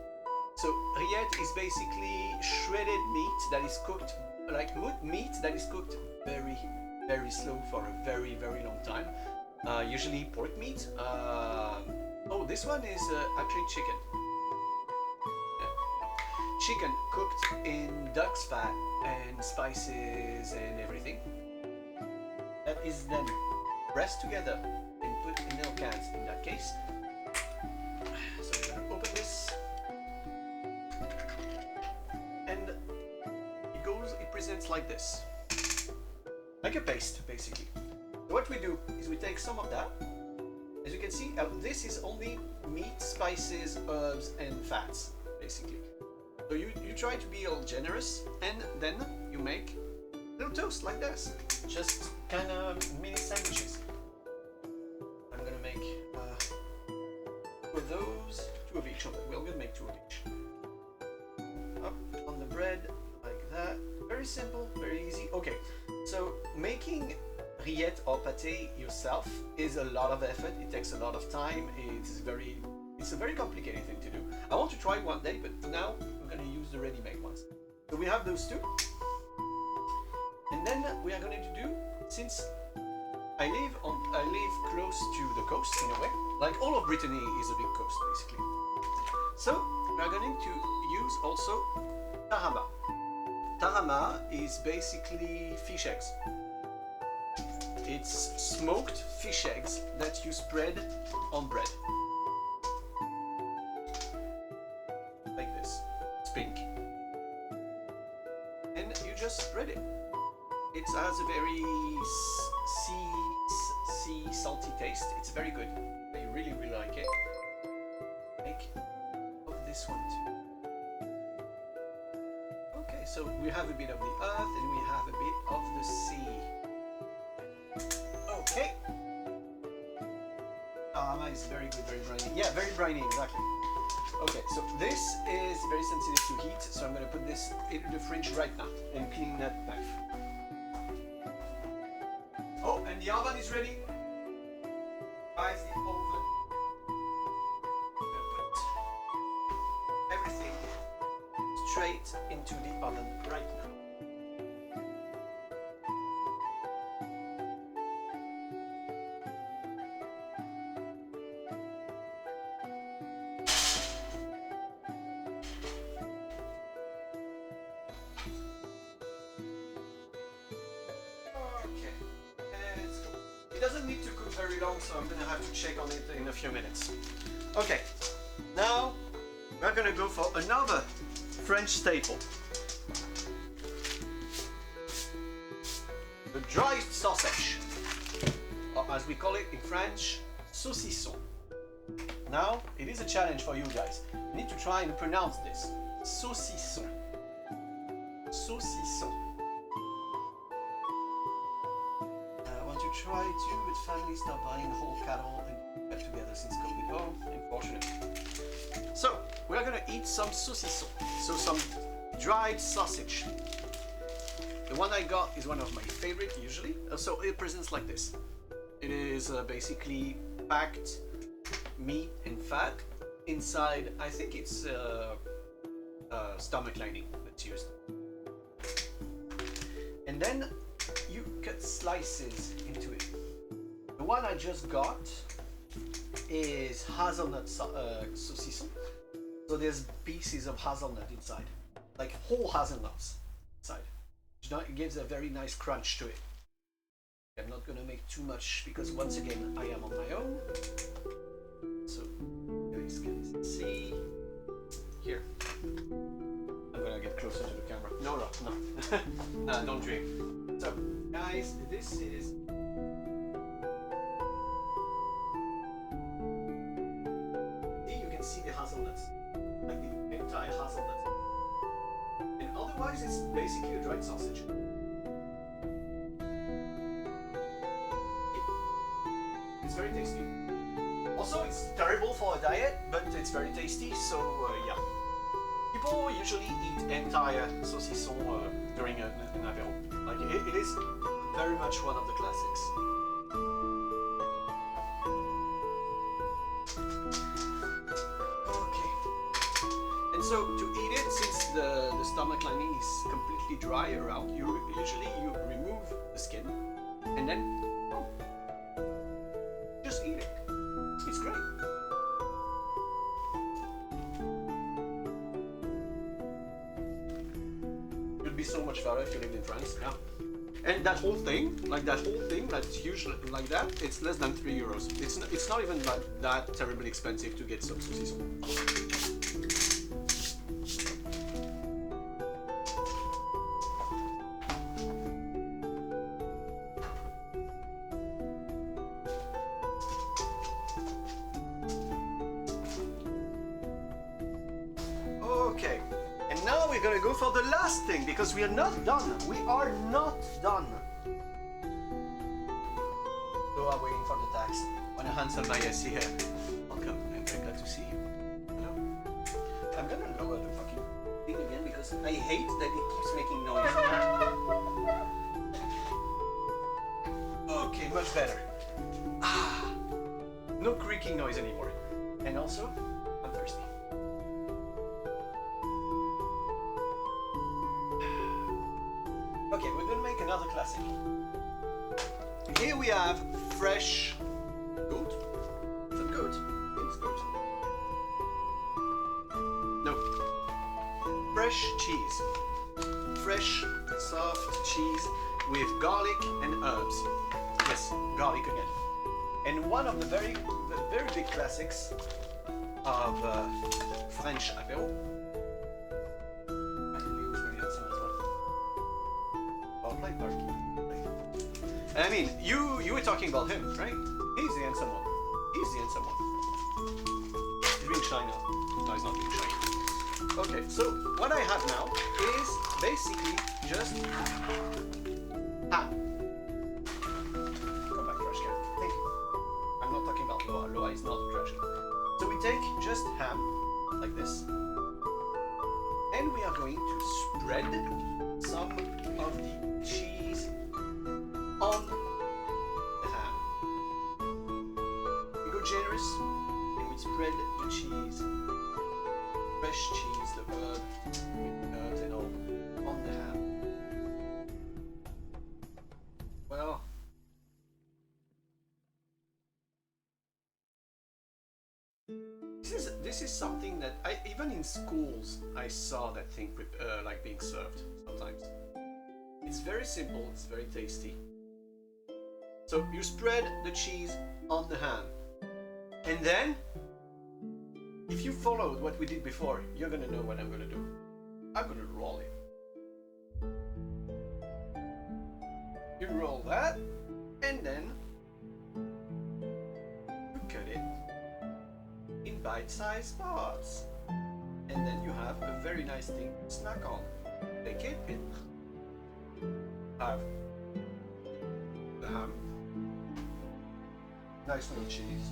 So rillette is basically shredded meat that is cooked like meat that is cooked very slow for a very long time. Usually pork meat. Oh, this one is actually chicken. Chicken cooked in duck's fat and spices and everything. That is then pressed together and put in little cans in that case. So we're gonna open this. And it presents like this. Like a paste, basically. So what we do is we take some of that. As you can see, this is only meat, spices, herbs, and fats, basically. So you try to be all generous, and then you make little toast like this. Just kind of mini sandwiches. I'm gonna make two of those, two of each. We're gonna make two of each. Up on the bread, like that. Very simple, very easy. Okay, so making rillettes or pâté yourself is a lot of effort. It takes a lot of time. It's a very complicated thing to do. I want to try one day, but for now we're going to use the ready-made ones. So we have those two, and then we are going to do, since I live close to the coast in a way, like all of Brittany is a big coast basically. So we are going to use also tarama. Tarama is basically fish eggs. It's smoked fish eggs that you spread on bread. Like this. It's pink. And you just spread it. It has a very sea salty taste. It's very good. I really, really like it. Make of this one too. Okay, so we have a bit of the earth and we have a bit of the sea. Okay. Tarama is very good, very briny. Yeah, very briny, exactly. Okay, so this is very sensitive to heat, so I'm going to put this into the fridge right now and clean that knife. Oh, and the oven is ready. Guys, the oven. I'm going to put everything straight into the oven right now. It doesn't need to cook very long, so I'm gonna have to check on it in a few minutes. Okay, now we're gonna go for another French staple. The dry sausage, or as we call it in French, saucisson. Now, it is a challenge for you guys. You need to try and pronounce this. Saucisson. Saucisson. Try to, but families start buying whole cattle and get together since COVID. Oh, unfortunate. So, we are gonna eat some saucisson. So, some dried sausage. The one I got is one of my favorite usually. So, it presents like this. It is basically packed meat and fat inside. I think it's stomach lining that's used. And then you cut slices into it. The one I just got is hazelnut saucisson. So there's pieces of hazelnut inside, like whole hazelnuts inside. It gives a very nice crunch to it. I'm not gonna make too much because once again I am on my own. So you guys can see here. I'm gonna get closer to the camera. No, no, don't drink. So, guys, this is. See, you can see the hazelnuts, like the entire hazelnut. And otherwise, it's basically a dried sausage. It's very tasty. Also, it's terrible for a diet, but it's very tasty. So, yeah. People usually eat entire saucisson during an apéro. Like it is very much one of the classics. Okay. And so to eat it, since the stomach lining is completely dry around, you remove the skin and then just eat it. It's great. be so much further if you lived in France. Yeah. And that whole thing, that's huge like that, it's less than 3 euros. It's not even that terribly expensive to get some saucisson. Okay, and now we're gonna go for the last thing because we are not done. We are not done. So I'm waiting for the tax. When I answer my yes here. Welcome, I'm very glad to see you. Hello. I'm gonna lower the fucking thing again because I hate that it keeps making noise. Okay, much better. No creaking noise anymore. And also, I'm thirsty. Okay, we're gonna make another classic. Here we have fresh goat. Is that goat? It's goat. No. Fresh cheese. Fresh, soft cheese with garlic and herbs. Yes, garlic again. And one of the very big classics of French apéro. And I mean, you were talking about him, right? He's the handsome one. He's the handsome one. He's being shy now. No, he's not being shy. Okay, so what I have now is basically just ham. Come back, trash can. Thank you. I'm not talking about Loa. Loa is not a trash can. So we take just ham, like this. And we are going to spread some of the cheese on the ham. We go generous and we spread the cheese, fresh cheese, the herbs and all, on the ham. Well, this is something that even in schools I saw that thing like being served sometimes. It's very simple, it's very tasty. So you spread the cheese on the ham. And then, if you followed what we did before, you're gonna know what I'm gonna do. I'm gonna roll it. You roll that, and then you cut it in bite-sized parts. And then you have a very nice thing to snack on. Take it and have the ham. Nice little cheese.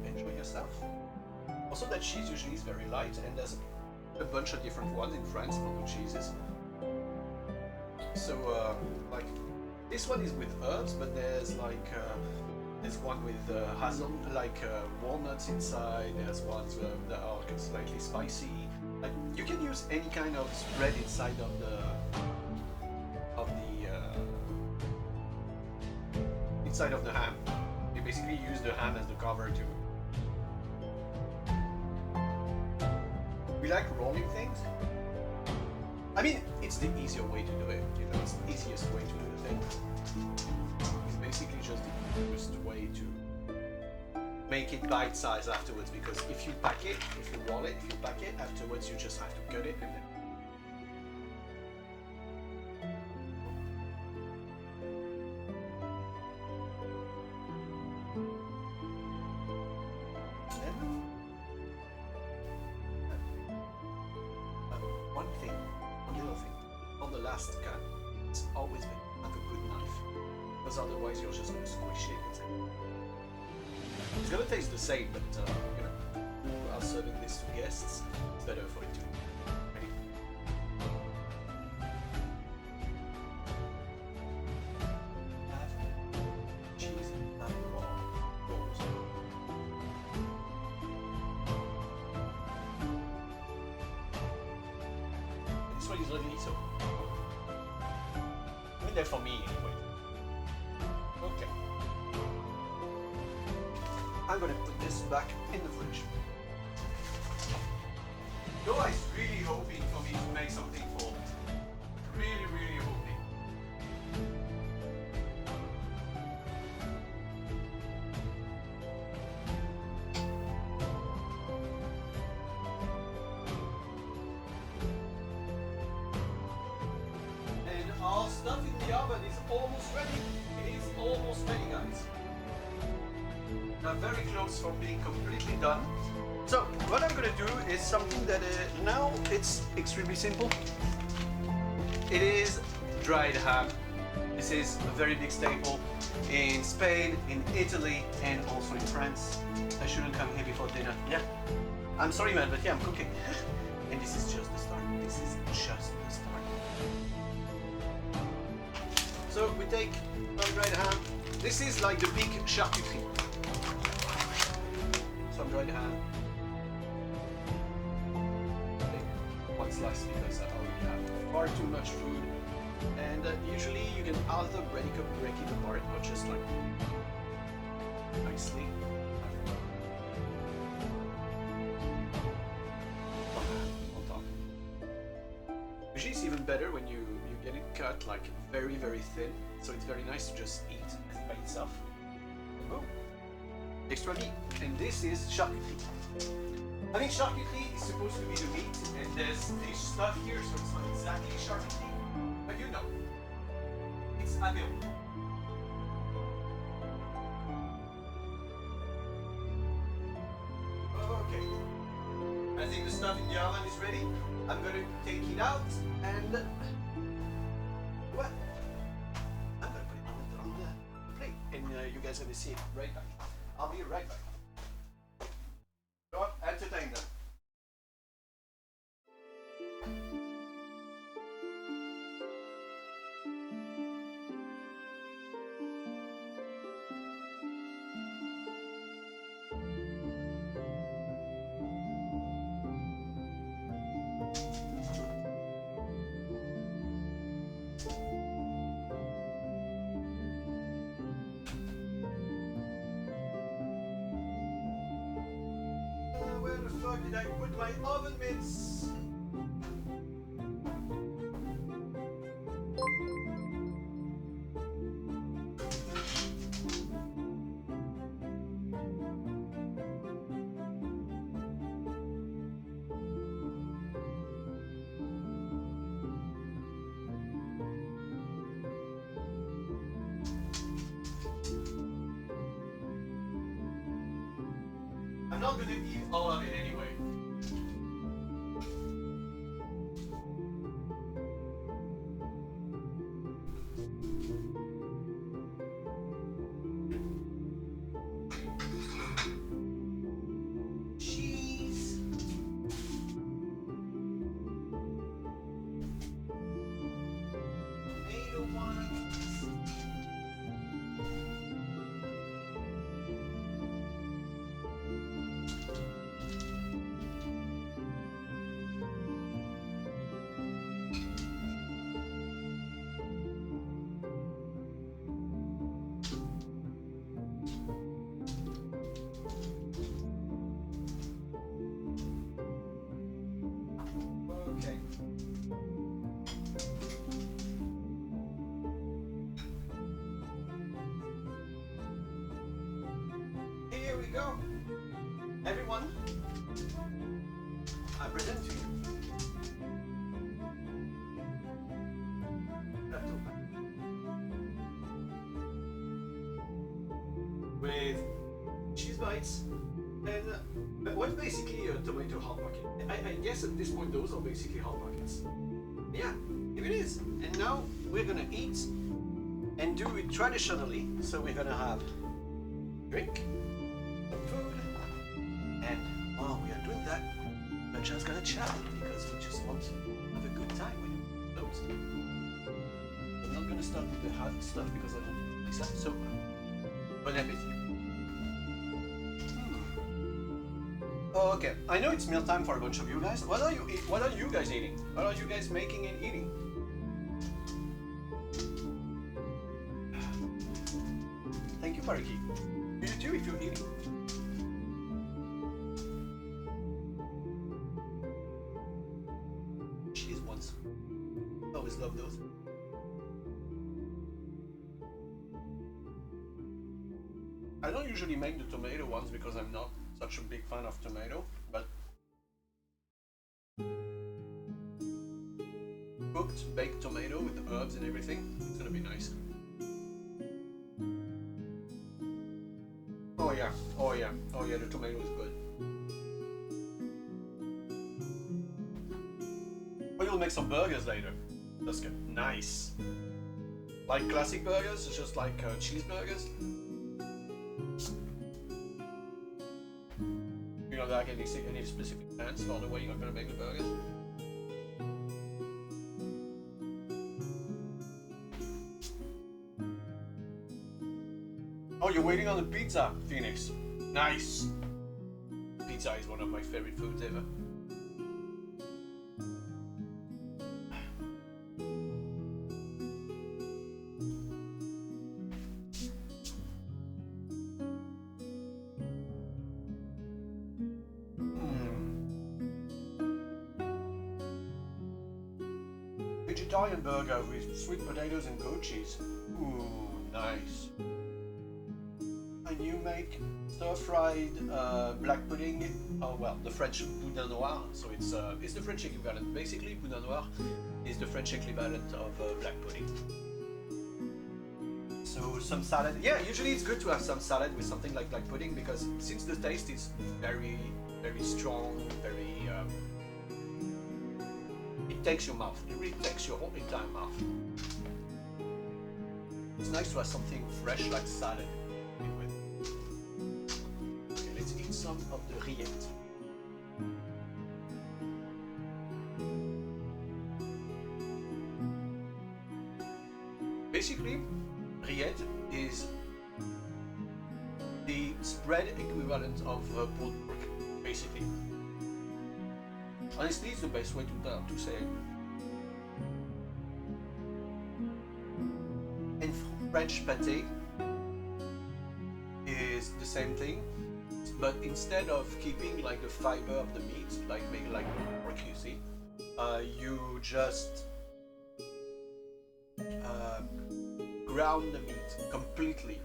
Enjoy yourself. Also, that cheese usually is very light, and there's a bunch of different ones in France for the cheeses. So, like, this one is with herbs, but there's like there's one with walnuts inside. There's ones that are slightly spicy. Like, you can use any kind of spread inside of the inside of the ham. You basically use the ham as the cover too. We like rolling things. I mean, it's the easier way to do it. You know, it's the easiest way to do the thing. It's basically just the easiest way to make it bite-sized afterwards. Because if you pack it, if you roll it, if you pack it afterwards, you just have to cut it and then. Last cut, it's always better to have a good knife, because otherwise you're just going to squish it. It's going to taste the same, but you know, who are serving this to guests, it's better for it to be ready. Have cheese and rolls. This one is really so. There for me anyway. Okay. I'm gonna put this back in the fridge. Noah is really hoping for me to make something for. Really, really hoping. And our stuff in the oven is almost ready. It is almost ready, guys. I'm very close from being completely done. So what I'm gonna do is something that now it's extremely simple. It is dried ham. This is a very big staple in Spain, in Italy, and also in France. I shouldn't come here before dinner. Yeah, I'm sorry, man, but yeah, I'm cooking. And this is just the start. This is just the start. So we take some dried ham. This is like the big charcuterie. Some dried ham. One slice because I already have far too much food, and usually you can either break it apart or just like nicely on top. Usually it's even better when you get it cut like very thin, so it's very nice to just eat by itself. And boom, extra meat. And this is charcuterie. I think charcuterie is supposed to be the meat, and there's this stuff here, so it's not exactly charcuterie, but you know, it's apéro. Okay, I think the stuff in the oven is ready. I'm gonna take it out, and what? I'm gonna put it on the plate, and you guys are gonna see it right back. I'll be right back. Don't entertain them. Where the fuck did I put my oven mitts? I'm not gonna eat all of it anyway. Cheese. Tomato ones. Okay. Here we go. Everyone, I present to you with cheese bites and what's basically a tomato hot pocket. I guess at this point those are basically hot pockets. Yeah, here it is. And now we're gonna eat and do it traditionally. So we're gonna have drink, some food, and while we are doing that, we're just gonna chat because we just want to have a good time with those. I'm not gonna start with the hard stuff because I don't like that. So, bon appétit. Okay, I know it's mealtime for a bunch of you guys. What are you guys eating? What are you guys making and eating? Thank you, Pariki. You too if you're eating. always love those. I don't usually make the tomato ones because I'm not such a big fan of tomato, but cooked baked tomato with the herbs and everything, it's gonna be nice. Oh yeah, oh yeah, oh yeah, the tomato is good. Oh, you'll make some burgers later. That's good. Nice. Like classic burgers, just like cheeseburgers. You know, like any specific plans for the way you're gonna make the burgers? Oh, you're waiting on the pizza, Phoenix. Nice. Pizza is one of my favorite foods ever. Vegetarian burger with sweet potatoes and goat cheese. Ooh, nice. And you make stir-fried black pudding. Oh well, the French boudin noir. So it's the French equivalent. Basically, boudin noir is the French equivalent of black pudding. So some salad. Yeah, usually it's good to have some salad with something like black pudding because since the taste is very, very strong, very it takes your mouth. It really takes your whole entire mouth. It's nice to have something fresh like salad. Okay, let's eat some of the rillette. Basically, rillette is the spread equivalent of pulled pork, basically. Honestly, it's the best way to say it. And French pâté is the same thing, but instead of keeping like the fiber of the meat, like make like pork, you see, you just ground the meat completely,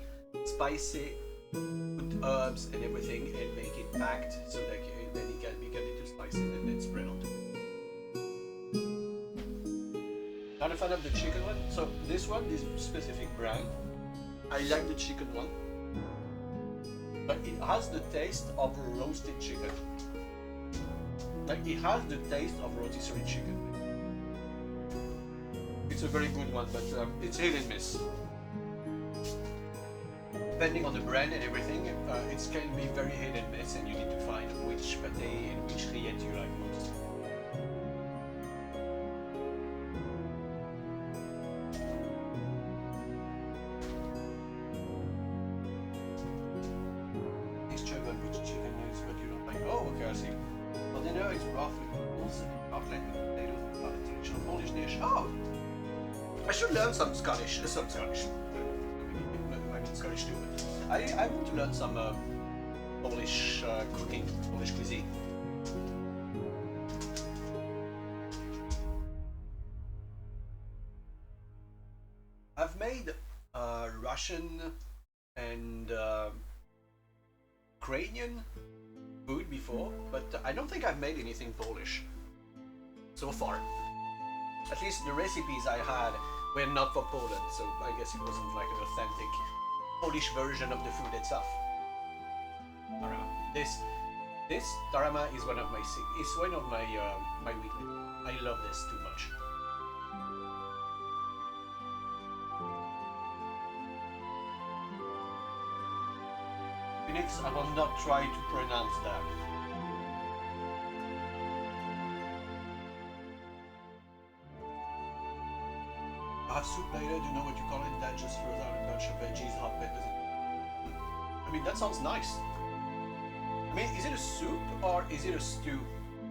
spice it, put herbs and everything, and make it packed so that then you can get it to slices and then spread on top. Not a fan of the chicken one. So this one, this specific brand, I like the chicken one, but it has the taste of roasted chicken. Like it has the taste of rotisserie chicken. It's a very good one, but it's hit and miss. Depending on the brand and everything, it can be very hit and miss, and you need to find which pâté and which rillette you like most. Mixture of which chicken is what you don't like. Oh, okay, I see. For dinner, it's broth with noodles and cutlet with potatoes and salad. Traditional Polish dish. Oh, I should learn some Scottish. Scottish too. I want to learn some Polish cooking, Polish cuisine. I've made Russian and Ukrainian food before, but I don't think I've made anything Polish so far. At least the recipes I had were not for Poland, so I guess it wasn't like an authentic Polish version of the food itself. Tarama. This tarama is one of my my weaknesses. I love this too much. Phoenix, I will not try to pronounce that. Have soup later, do you know what you call it? That just throws out a bunch of veggies, hot peppers. I mean, that sounds nice. I mean, is it a soup or is it a stew?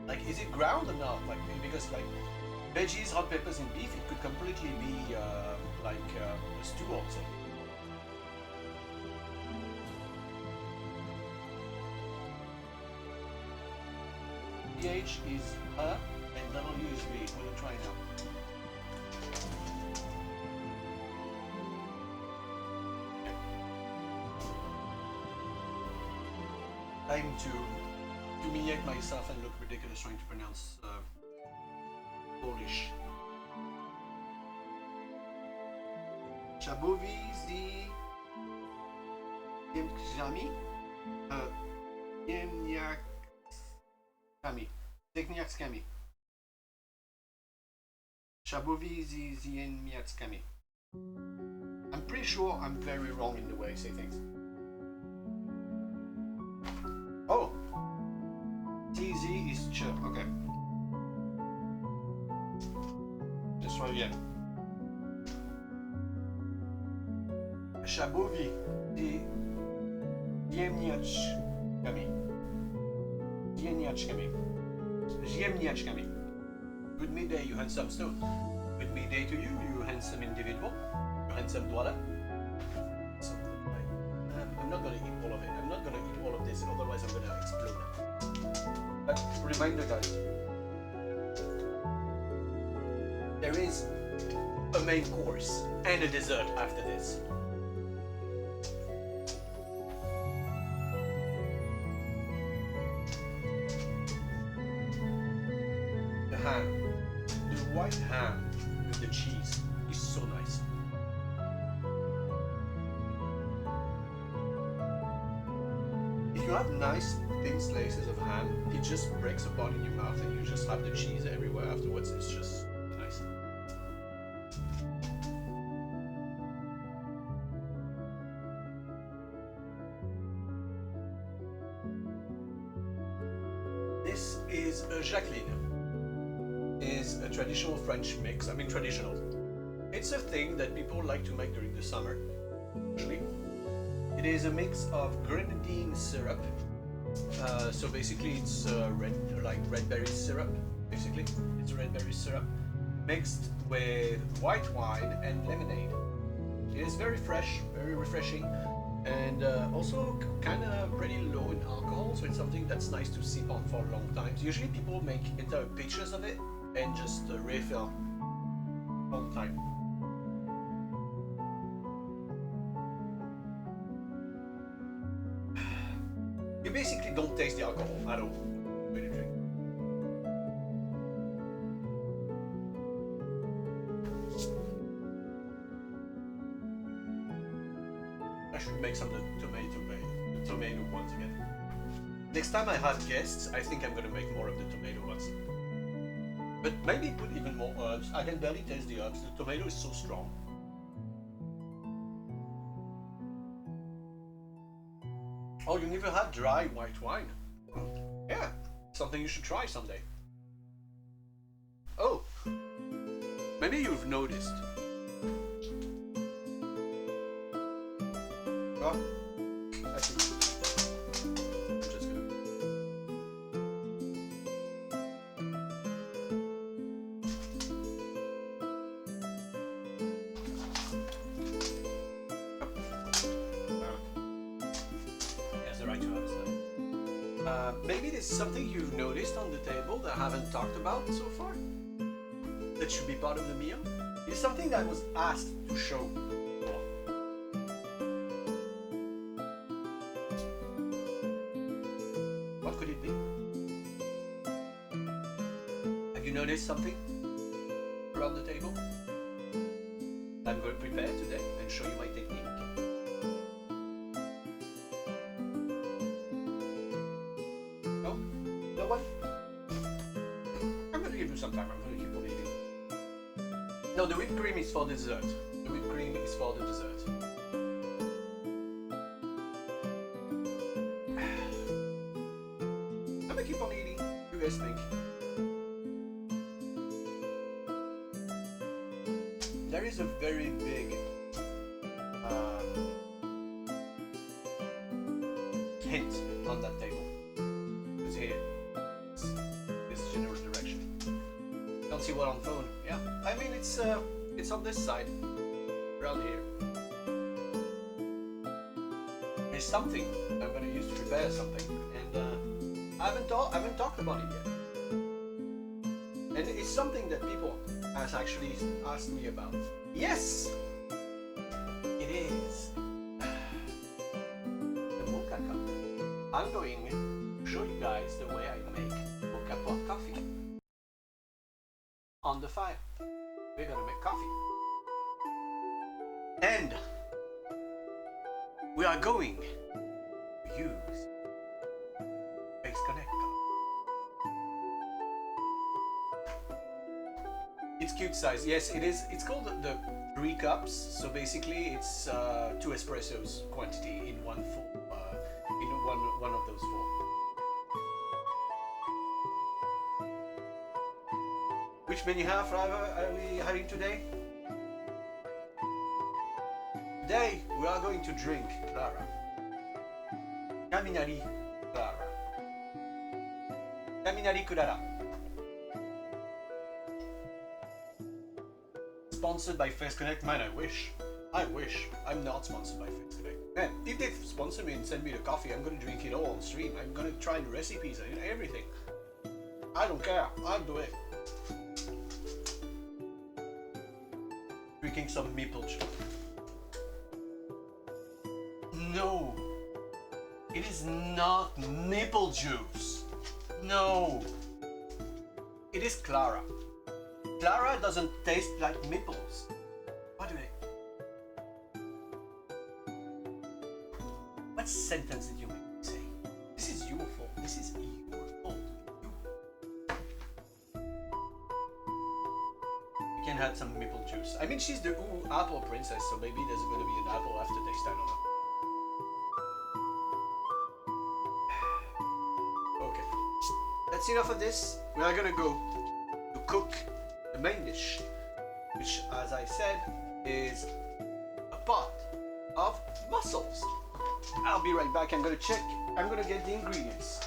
Like, is it ground or not? Like, because like veggies, hot peppers, and beef, it could completely be like a stew also. PH is and W is V. We'll try now. I'm to humiliate myself and look ridiculous trying to pronounce Polish. Chabovi Ziemniakami? Ziemniakami. Chabovi Ziemniakami. I'm pretty sure I'm very wrong in the way I say things. Oh! TZ is ch, okay. Let's try again. Shabovi Ziemniaczkami. Ziemniaczkami. Good midday, you handsome stone. Good midday to you, you handsome individual. You handsome dweller. So, I'm not gonna eat all of it. I'm not gonna eat all of this, otherwise I'm gonna explode. But reminder, guys. There is a main course and a dessert after this. The ham, the white ham with the cheese is so nice. If you have nice thin slices of ham, it just breaks apart in your mouth and you just have the cheese everywhere afterwards. It's just nice. This is a Jacqueline. Is a traditional French mix. I mean traditional. It's a thing that people like to make during the summer. Usually, it is a mix of grenadine syrup. So basically, it's red berry syrup. Basically, it's red berry syrup mixed with white wine and lemonade. It is very fresh, very refreshing, and also kind of pretty low in alcohol. So it's something that's nice to sip on for a long time. Usually, people make entire pitchers of it and just refill all the time. You basically don't taste the alcohol at all when you drink. I should make some of the tomato ones again. Next time I have guests, I think I'm gonna make more of the tomato ones. But maybe put even more herbs. I can barely taste the herbs. The tomato is so strong. Oh, you never had dry white wine? Yeah, something you should try someday. Oh, maybe you've noticed. Oh, I see. I'm just gonna. Maybe there's something you've noticed on the table that I haven't talked about so far that should be part of the meal. It's something that I was asked to show. What could it be? Have you noticed something around the table? I'm going to prepare today and show you my technique. Sometime I'm gonna keep on eating. No, the whipped cream is for dessert. The whipped cream is for the dessert. I'm gonna keep on eating. You guys think? There is a very big hint on that table. It's here. This general direction. Don't see what on phone. Yeah, I mean it's on this side, around here. There's something I'm gonna use to prepare something, and I haven't talked about it yet. And it's something that people has actually asked me about. Yes, it is the mocha cup. I'm going to show you guys the way I make mocha pot coffee. On the fire, we're gonna make coffee. And we are going to use Face Connect. It's cute size. Yes, it is. It's called the 3 cups. So basically, it's 2 espressos quantity in one full, in one of those 4. Which menu are we having today? Today we are going to drink Clara. Caminari Clara. Caminari Clara. Sponsored by Face Connect. Man, I wish. I wish. I'm not sponsored by Face Connect. Man, if they sponsor me and send me the coffee, I'm gonna drink it all on stream. I'm gonna try the recipes and everything. I don't care. I'll do it. Drinking some maple juice. No, it is not maple juice. No, it is Clara. Clara doesn't taste like maples. What do they? What sentence did you make me say? This is your fault. This is your fault. You can add some maple juice. I mean, she's the apple princess, so maybe there's going to be an apple aftertaste. I don't know. Okay, that's enough of this. We are gonna go to cook the main dish, which, as I said, is a pot of mussels. I'll be right back. I'm gonna check. I'm gonna get the ingredients.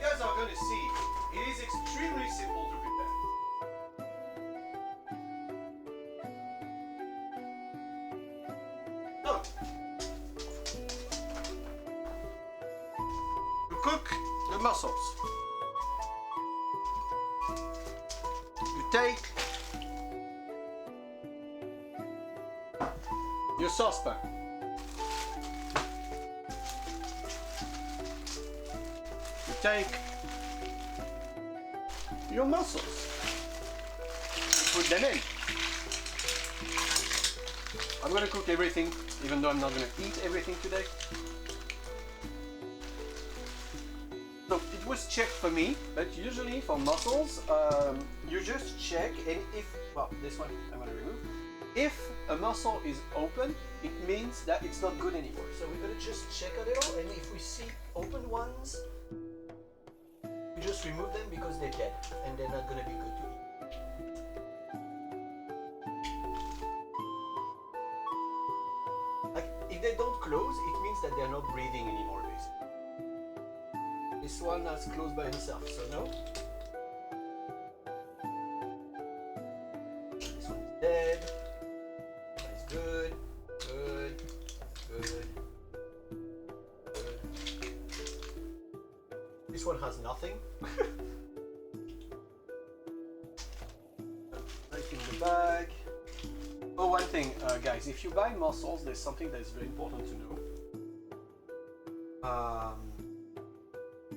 As are going to see, it is extremely simple to prepare. So, to cook the mussels, you take your saucepan. Take your mussels and put them in. I'm gonna cook everything, even though I'm not gonna eat everything today. So it was checked for me, but usually for mussels, you just check, and if, well, this one I'm gonna remove. If a mussel is open, it means that it's not good anymore. So we're gonna just check a little, and if we see open ones, just remove them because they're dead and they're not going to be good to eat. Like, if they don't close, it means that they're not breathing anymore, basically. This one has closed by himself, so no. This one is dead. That's good, good, good. This one has nothing. Like in the bag. Oh, one thing, guys, if you buy mussels, there's something that is very important to know.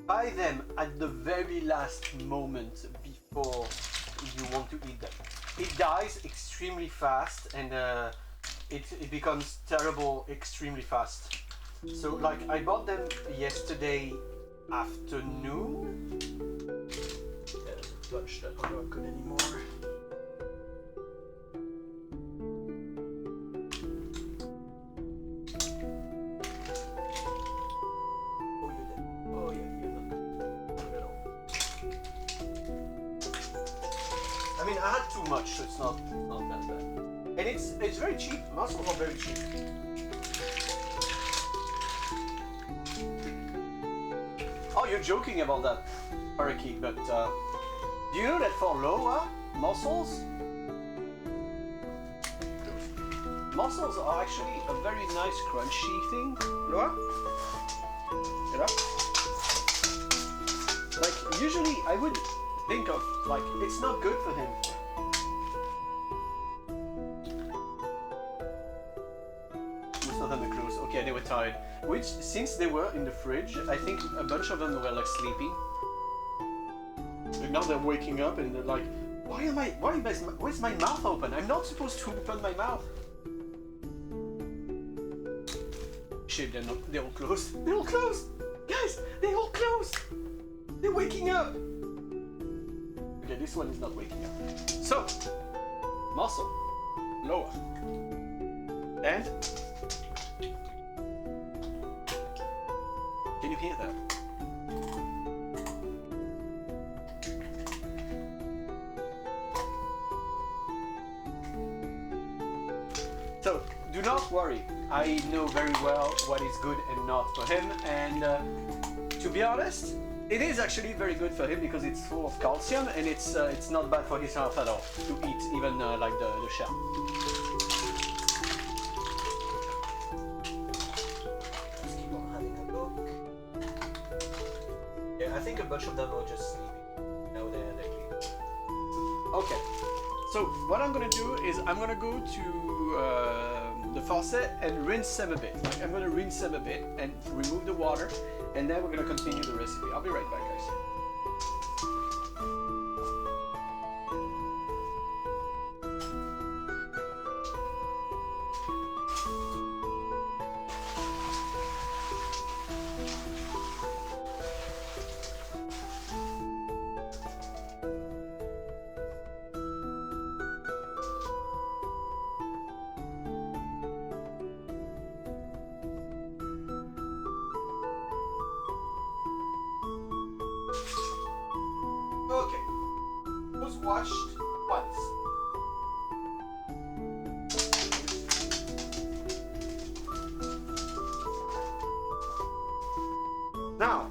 Buy them at the very last moment before you want to eat them. It dies extremely fast, and it becomes terrible extremely fast. So, like, I bought them yesterday afternoon. There's a touch that are not good anymore. Oh, you're dead. Oh, yeah, you're not good at all. I mean, I had too much, so it's not that bad. And it's very cheap. Mussels are very cheap. Oh, you're joking about that. parakeet, but do you know that for LOR mussels are actually a very nice crunchy thing. LOR? You know? Like, usually I would think of, like, it's not good for him. Most of them are closed. Okay, they were tired. Which, since they were in the fridge, I think a bunch of them were like sleeping. And now they're waking up and they're like, why is my mouth open? I'm not supposed to open my mouth. Shit, they're all closed. They're all closed! Guys, they're all closed! They're waking up! Okay, this one is not waking up. So, muscle, LOR. And can you hear that? So, do not worry. I know very well what is good and not for him, and to be honest, it is actually very good for him because it's full of calcium, and it's not bad for his health at all to eat even like the shell. Let's keep on having a look. Yeah, I think a bunch of them are just sleeping. Now they're clean. Okay, so what I'm gonna do is I'm gonna go to the faucet and rinse them a bit. Like, I'm gonna rinse them a bit and remove the water, and then we're gonna continue the recipe. I'll be right back, guys. Okay, was washed once. Now,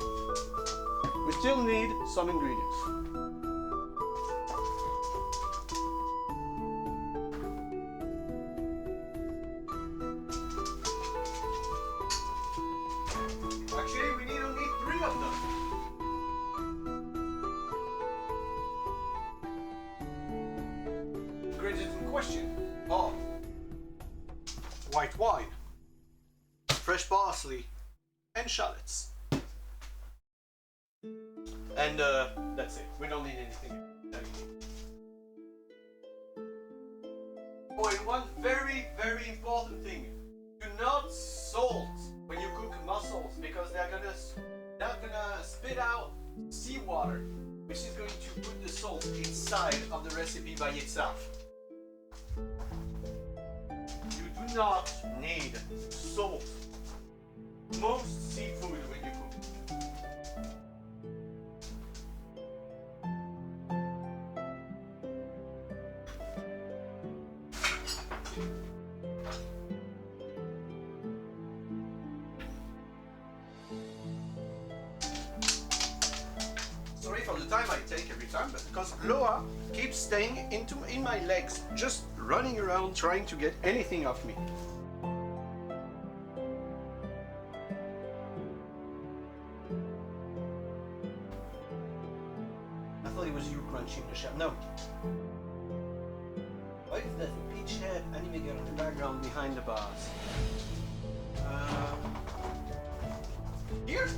we still need some ingredients. Actually, we need only 3 of them. Ingredients in question are white wine, fresh parsley, and shallots. And that's it. We don't need anything else. Oh, and one very, very important thing. Do not salt when you cook mussels because they're gonna spit out seawater, which is going to put the salt inside of the recipe by itself. You do not need salt. Most seafood when you cook it. Sorry for the time I take every time, but because LOR keeps staying in my legs, just running around trying to get anything off me. I thought it was you crunching the shell. No. Why is that peach head anime girl in the background behind the bars? Here?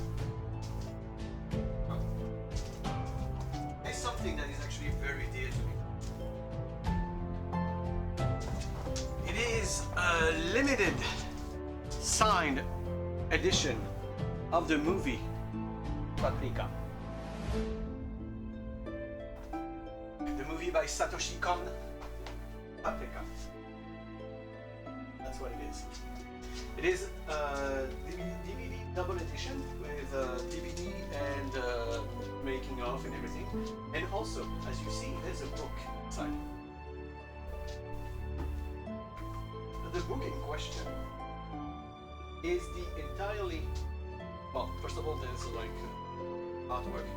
There's something that is actually very dear to me. It is a limited signed edition of the movie Paprika. The movie by Satoshi Kon, Paprika. That's what it is. It is a DVD double edition with DVD and making of and everything. And also, as you see, there's a book inside. The book in question is the entirely, well, first of all, there's like artwork.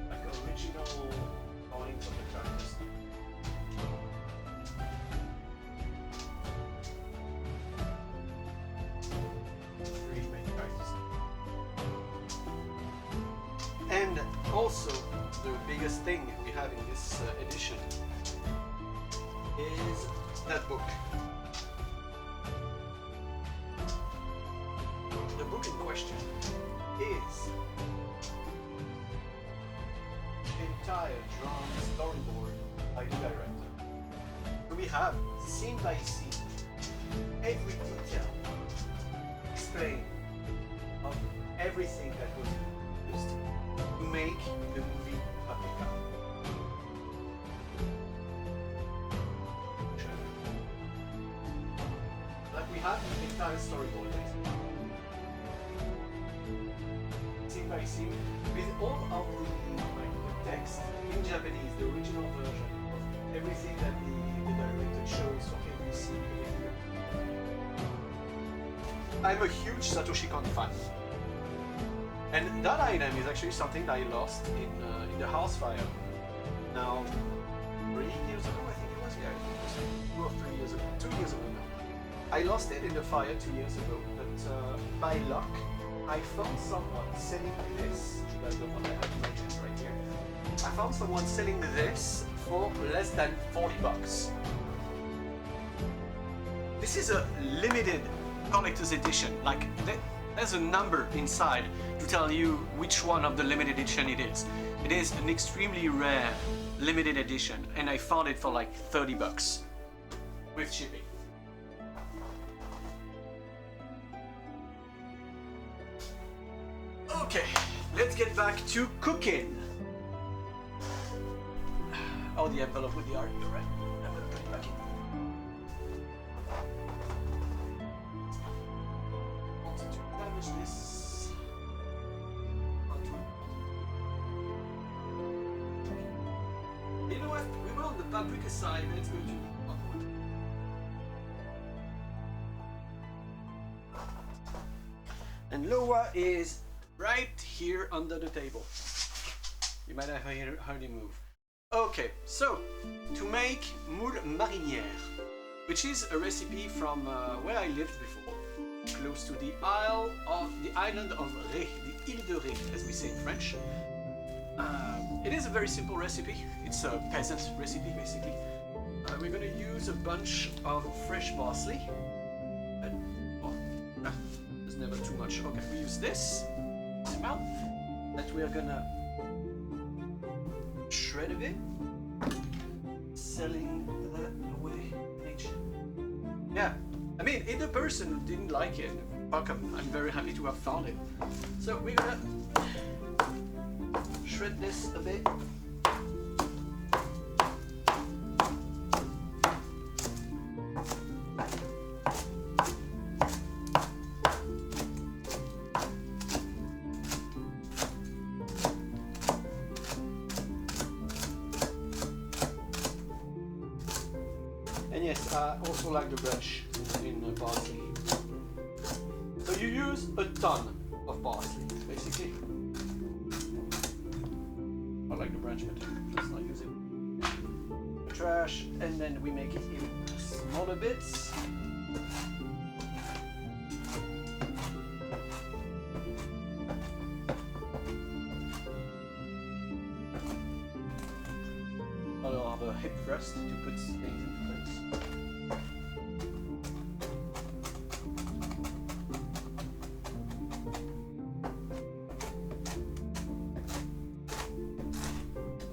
Like original drawings of the characters. Really many characters. And also, the biggest thing we have in this edition is that book. The book in question is entire drawn storyboard by the director. So we have scene by scene every detail explained of everything that was used to make the movie Paprika. Like we have the entire storyboard basically. Scene by scene with all of the text in Japanese, the original version of everything that the director chose for every scene. I'm a huge Satoshi Kon fan. And that item is actually something that I lost in the house fire. Now, 3 years ago, I think it was, yeah, it was 2 or 3 years ago, 2 years ago now. I lost it in the fire 2 years ago, but by luck, I found someone selling this. That's the one I have mentioned right here. I found someone selling this for less than 40 bucks. This is a limited collector's edition. Like, there's a number inside to tell you which one of the limited edition it is. It is an extremely rare limited edition, and I found it for like 30 bucks with shipping. Okay, let's get back to cooking. Oh, the envelope with the art, you're right. I'm gonna put it back in. Want to damage this. You know what? We were on the paprika side, let's go to the other one. And Loa is right here under the table. You might have heard him move. Okay, so to make moule marinière, which is a recipe from where I lived before, close to the island of Ré, the Île de Ré, as we say in French. It is a very simple recipe. It's a peasant recipe, basically. We're going to use a bunch of fresh parsley. There's never too much. Okay, we use this amount that we are gonna shred a bit, selling that away. Yeah, I mean, if the person didn't like it, welcome. I'm very happy to have found it. So we're gonna shred this a bit. And yes, I also like the branch in parsley. So you use a ton of parsley, basically. I like the branch, but just not use it. The trash, and then we make it in smaller bits. I'll have a hip thrust to put things into place.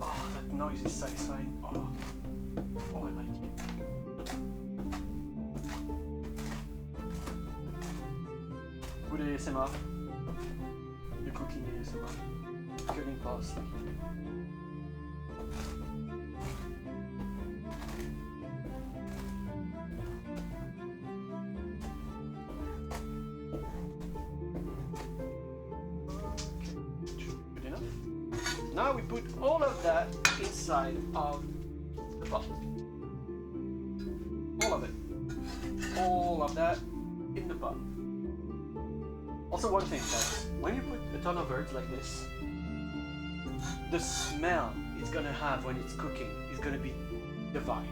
Oh, that noise is satisfying. Oh, I like it. Good ASMR. The cooking ASMR. Cutting parsley. Now we put all of that inside of the pot. All of it. All of that in the pot. Also, one thing, guys, when you put a ton of herbs like this, the smell it's gonna have when it's cooking is gonna be divine.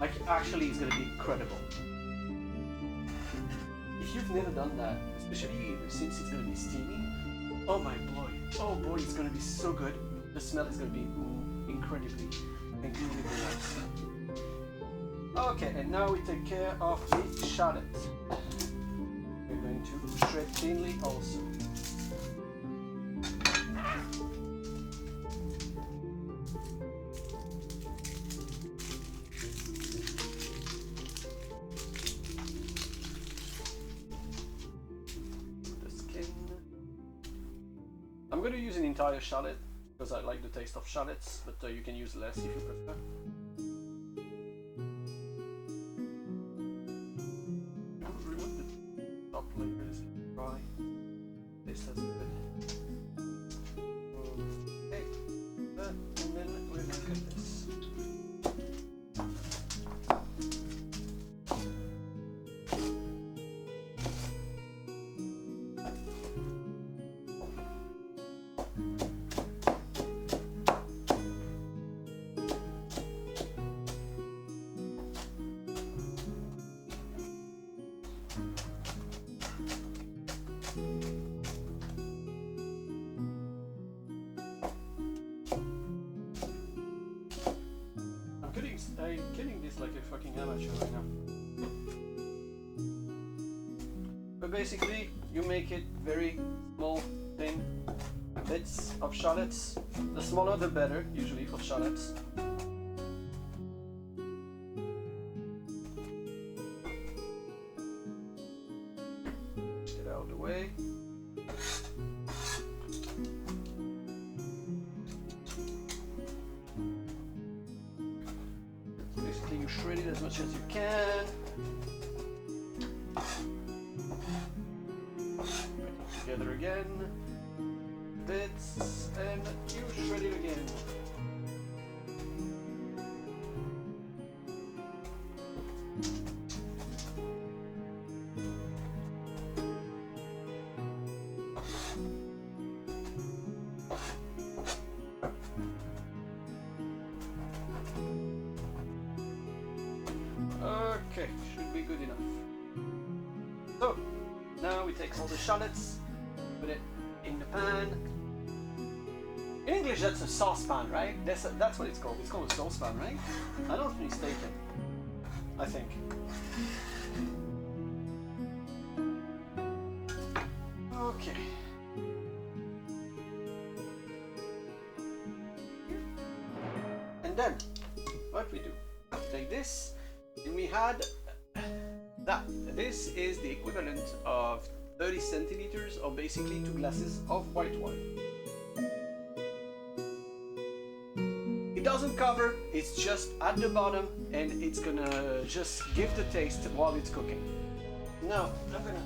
Like, actually, it's gonna be incredible. If you've never done that, especially since it's gonna be steamy, oh boy, it's gonna be so good. The smell is gonna be incredibly nice. Okay, and now we take care of the shallot. We're going to shred thinly also. The skin. I'm going to use an entire shallot because I like the taste of shallots, but you can use less if you prefer. Remove the top layers, dry. This has good. Okay, and then we're going to cut this. I'm killing this like a fucking amateur right now. But basically, you make it very small, thin bits of shallots. The smaller the better, usually for shallots. Get out of the way. Basically, you shred it as much as you can. Together again, bits, and you shred it again. Okay, should be good enough. So, now we take all the shallots, put it in the pan. In English, that's a saucepan, right? That's what it's called. It's called a saucepan, right? I don't mistaken. I think. Okay. And then, what we do? Take this, and we had that. This is the equivalent of 30 centiliters, or basically 2 glasses of white wine. It doesn't cover, it's just at the bottom, and it's gonna just give the taste while it's cooking. Now, I'm gonna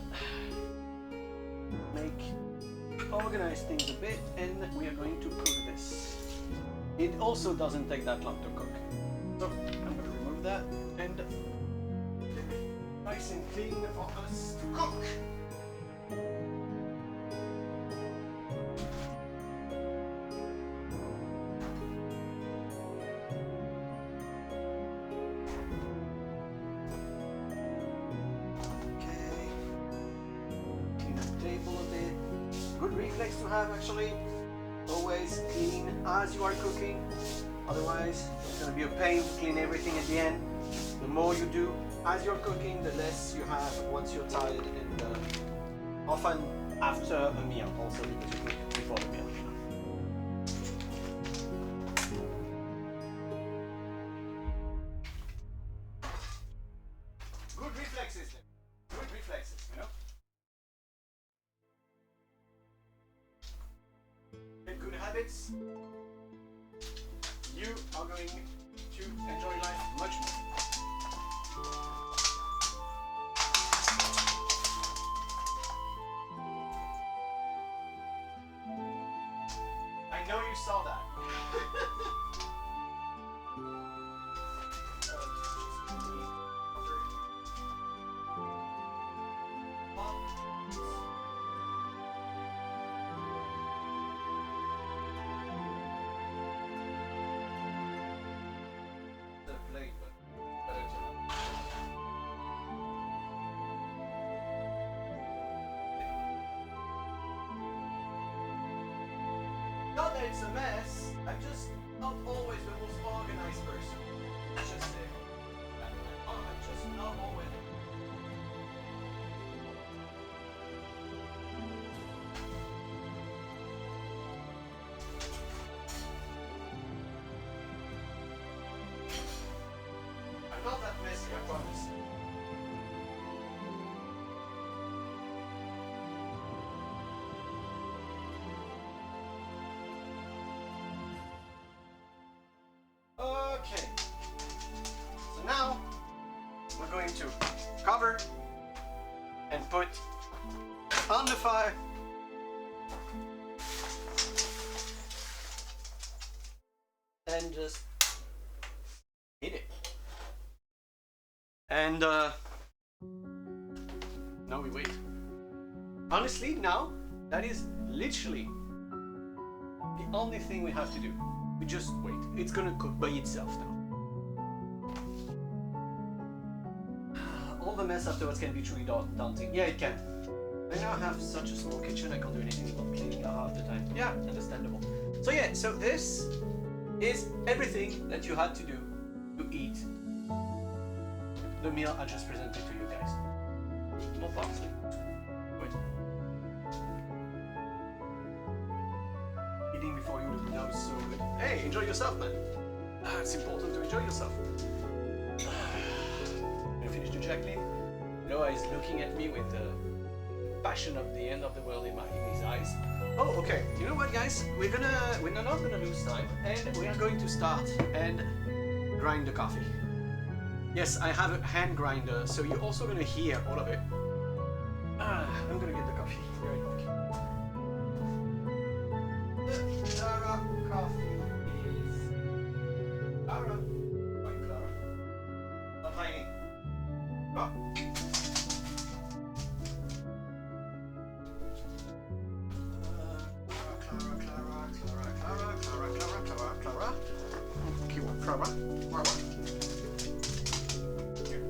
organize things a bit, and we are going to cook this. It also doesn't take that long to cook. So, I'm gonna remove that, and nice and clean for us to cook. Okay. Clean the table a bit. Good reflex to have actually. Always clean as you are cooking. Otherwise, it's gonna be a pain to clean everything at the end. The more you do as you're cooking, the less you have once you're tired, and often after a meal also, because you cook before the meal. Good reflexes then. Good reflexes, you know? And good habits, you are going to enjoy life much more. I know you saw that. it's a mess. I'm just not always the most organized person. Let's just say. I'm just not always. I'm not that messy, I promise. Okay. So now we're going to cover and put on the fire. And just hit it. And now we wait. Honestly, now that is literally the only thing we have to do. We just wait. It's gonna cook by itself now. All the mess afterwards can be truly daunting. Yeah, it can. I now have such a small kitchen, I can't do anything about cleaning half the time. Yeah, understandable. So yeah, so this is everything that you had to do to eat the meal I just presented to you guys. More parsley. Wait. Eating before you look now is so good. Hey, enjoy yourself, man. It's important to enjoy yourself. Gonna finish the Jacqueline. Noah is looking at me with the passion of the end of the world in his eyes. Oh, okay. You know what, guys? We're not gonna lose time, and we are going to start and grind the coffee. Yes, I have a hand grinder, so you're also gonna hear all of it. I'm gonna get the coffee. Be right back. The Clara coffee is Clara. Wait, Clara. Not hiding. Oh. Clara. Clara. Here.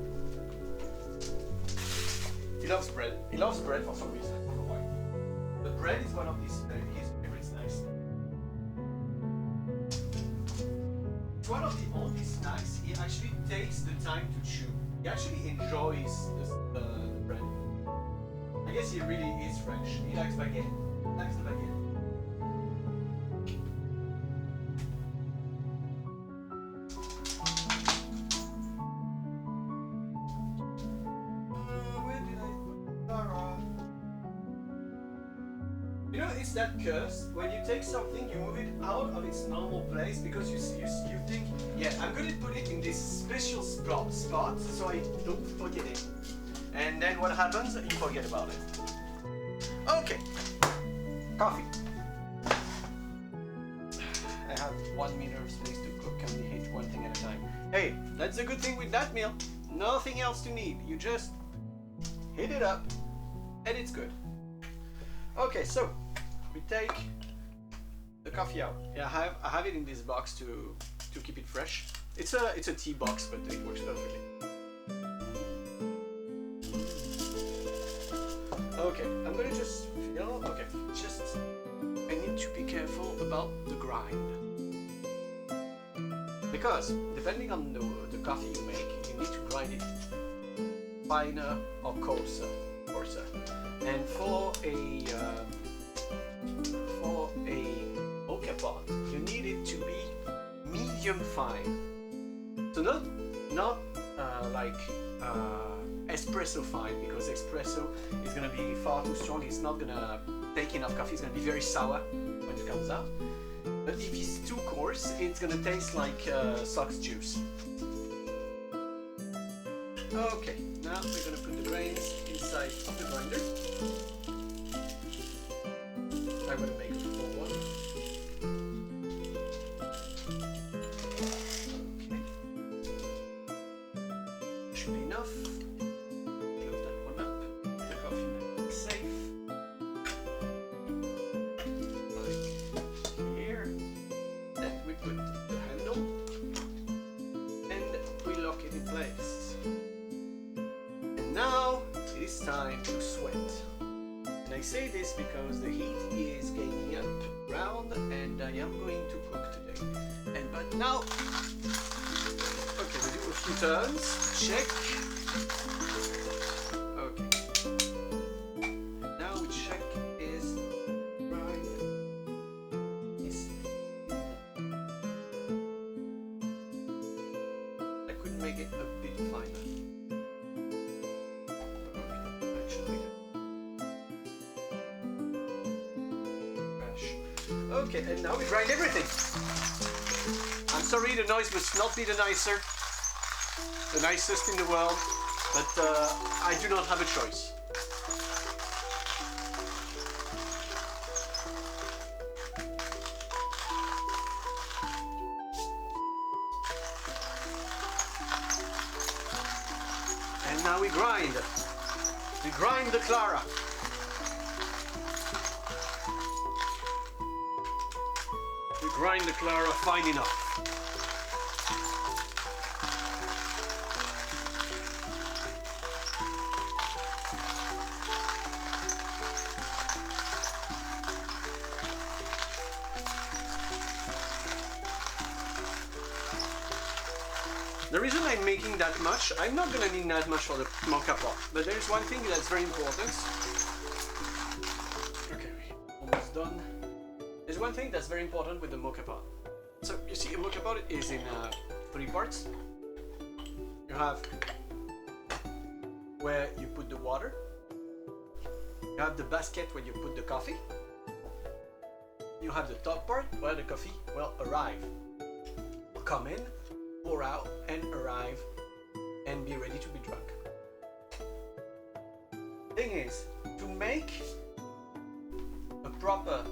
He loves bread. He loves bread for some reason. I don't know why. But bread is one of his favorite snacks. It's one of the only snacks he actually takes the time to chew. He actually enjoys the bread. I guess he really is French. He likes baguette. He likes the baguette. You know, it's that curse when you take something, you move it out of its normal place because you think, yeah, I'm going to put it in this special spot so I don't forget it. And then what happens? You forget about it. Okay, coffee. I have 1 meter of space to cook and hit one thing at a time. Hey, that's a good thing with that meal. Nothing else to need. You just hit it up and it's good. Okay, so we take the coffee out. Yeah, I have it in this box to keep it fresh. It's a tea box, but it works perfectly. Okay, I'm gonna just feel. Okay, just I need to be careful about the grind because depending on the coffee you make, you need to grind it finer or coarser. And for a mocha pot, you need it to be medium fine. So not like espresso fine, because espresso is gonna be far too strong. It's not gonna take enough coffee. It's gonna be very sour when it comes out. But if it's too coarse, it's gonna taste like sox juice. Okay, now we're gonna put the grains inside of the grinder. I'm gonna make a full one. Okay. Should be enough. Close that one up. The coffee now is safe. Like here. Then we put the handle and we lock it in place. Now it is time to sweat. And I say this because the heat is gaining up round, and yeah, am going to cook today. But now, okay, we do a few turns. Check. Okay. And now we check is right. I could make it a bit finer. Okay, I should make it. Okay, and now we grind everything. I'm sorry, the noise must not be the nicest in the world, but I do not have a choice. And now we grind. We grind the Clara. We grind the Clara fine enough. The reason I'm making that much, I'm not gonna need that much for the mocha pot, but there is one thing that's very important. Okay, almost done. There's one thing that's very important with the mocha pot. So you see, a mocha pot is in 3 parts. You have where you put the water. You have the basket where you put the coffee. You have the top part where the coffee will arrive. Come in, pour out, and arrive, and be ready to be drunk. Thing is, to make a proper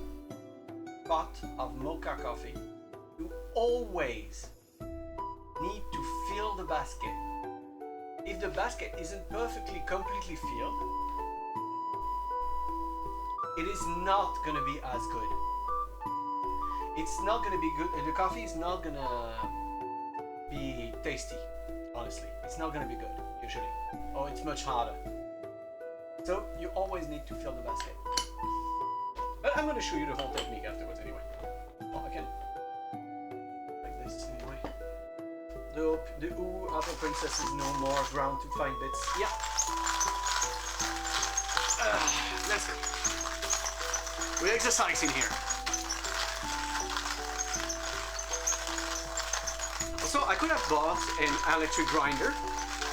pot of mocha coffee, you always need to fill the basket. If the basket isn't completely filled, it is not gonna be as good. It's not gonna be good, and the coffee is not gonna be tasty, honestly. It's not gonna be good, usually. Or it's much harder. So you always need to fill the basket. But I'm gonna show you the whole technique afterwards anyway. Oh, I can. Like this anyway. The Ooh Apple Princess is no more ground to fine bits. Yeah. Let's go. We're exercising here. So I could have bought an electric grinder,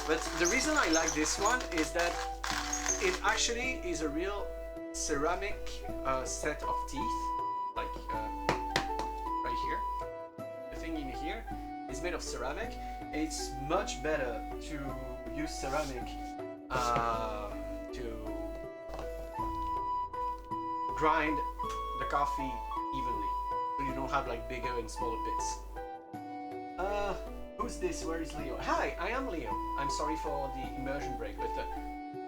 but the reason I like this one is that it actually is a real ceramic set of teeth, like right here. The thing in here is made of ceramic, and it's much better to use ceramic to grind the coffee evenly, so you don't have like bigger and smaller bits. Who's this? Where is Leo? Hi, I am Leo. I'm sorry for the immersion break, but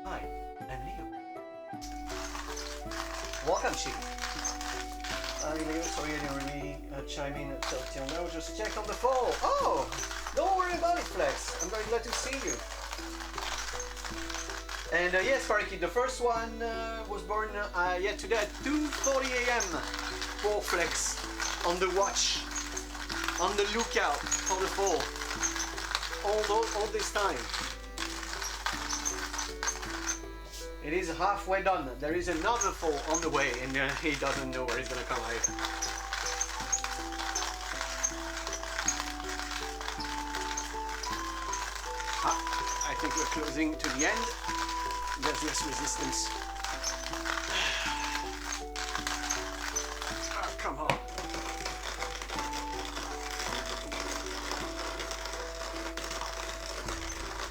hi, I'm Leo. Welcome, Chief. Hi, Leo. Sorry I didn't really chime in till now. Just check on the phone. Oh, don't worry about it, Flex. I'm very glad to see you. And yes, Fariki, the first one was born today at 2:40 a.m. for Flex on the watch. On the lookout for the fall. All this time. It is halfway done. There is another fall on the way, and he doesn't know where he's gonna come either. I think we're closing to the end. There's less resistance. Come on.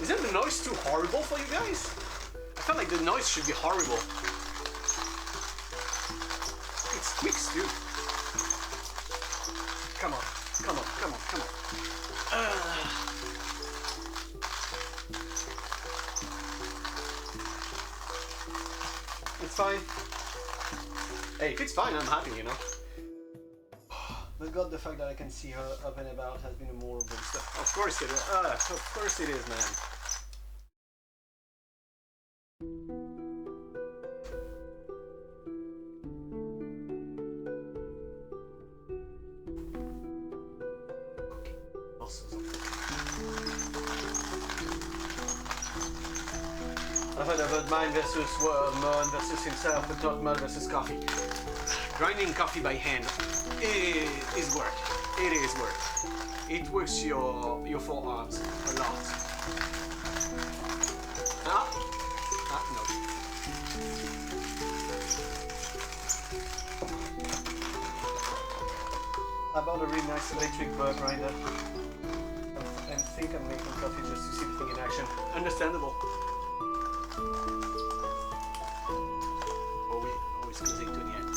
Isn't the noise too horrible for you guys? I feel like the noise should be horrible. It squeaks too. Come on, come on, come on, come on. It's fine. Hey, if it's fine, I'm happy, you know. But God, the fact that I can see her up and about has been a more boost. Of course it is. Of course it is, man. muscles are cooking. I've heard mine versus Mon versus himself, but not Mon versus coffee. Grinding coffee by hand is work. It is work. It works your forearms a lot. No. I bought a really nice electric bird grinder and think I'm making coffee just to see the thing in action. Understandable. Always closing to the end.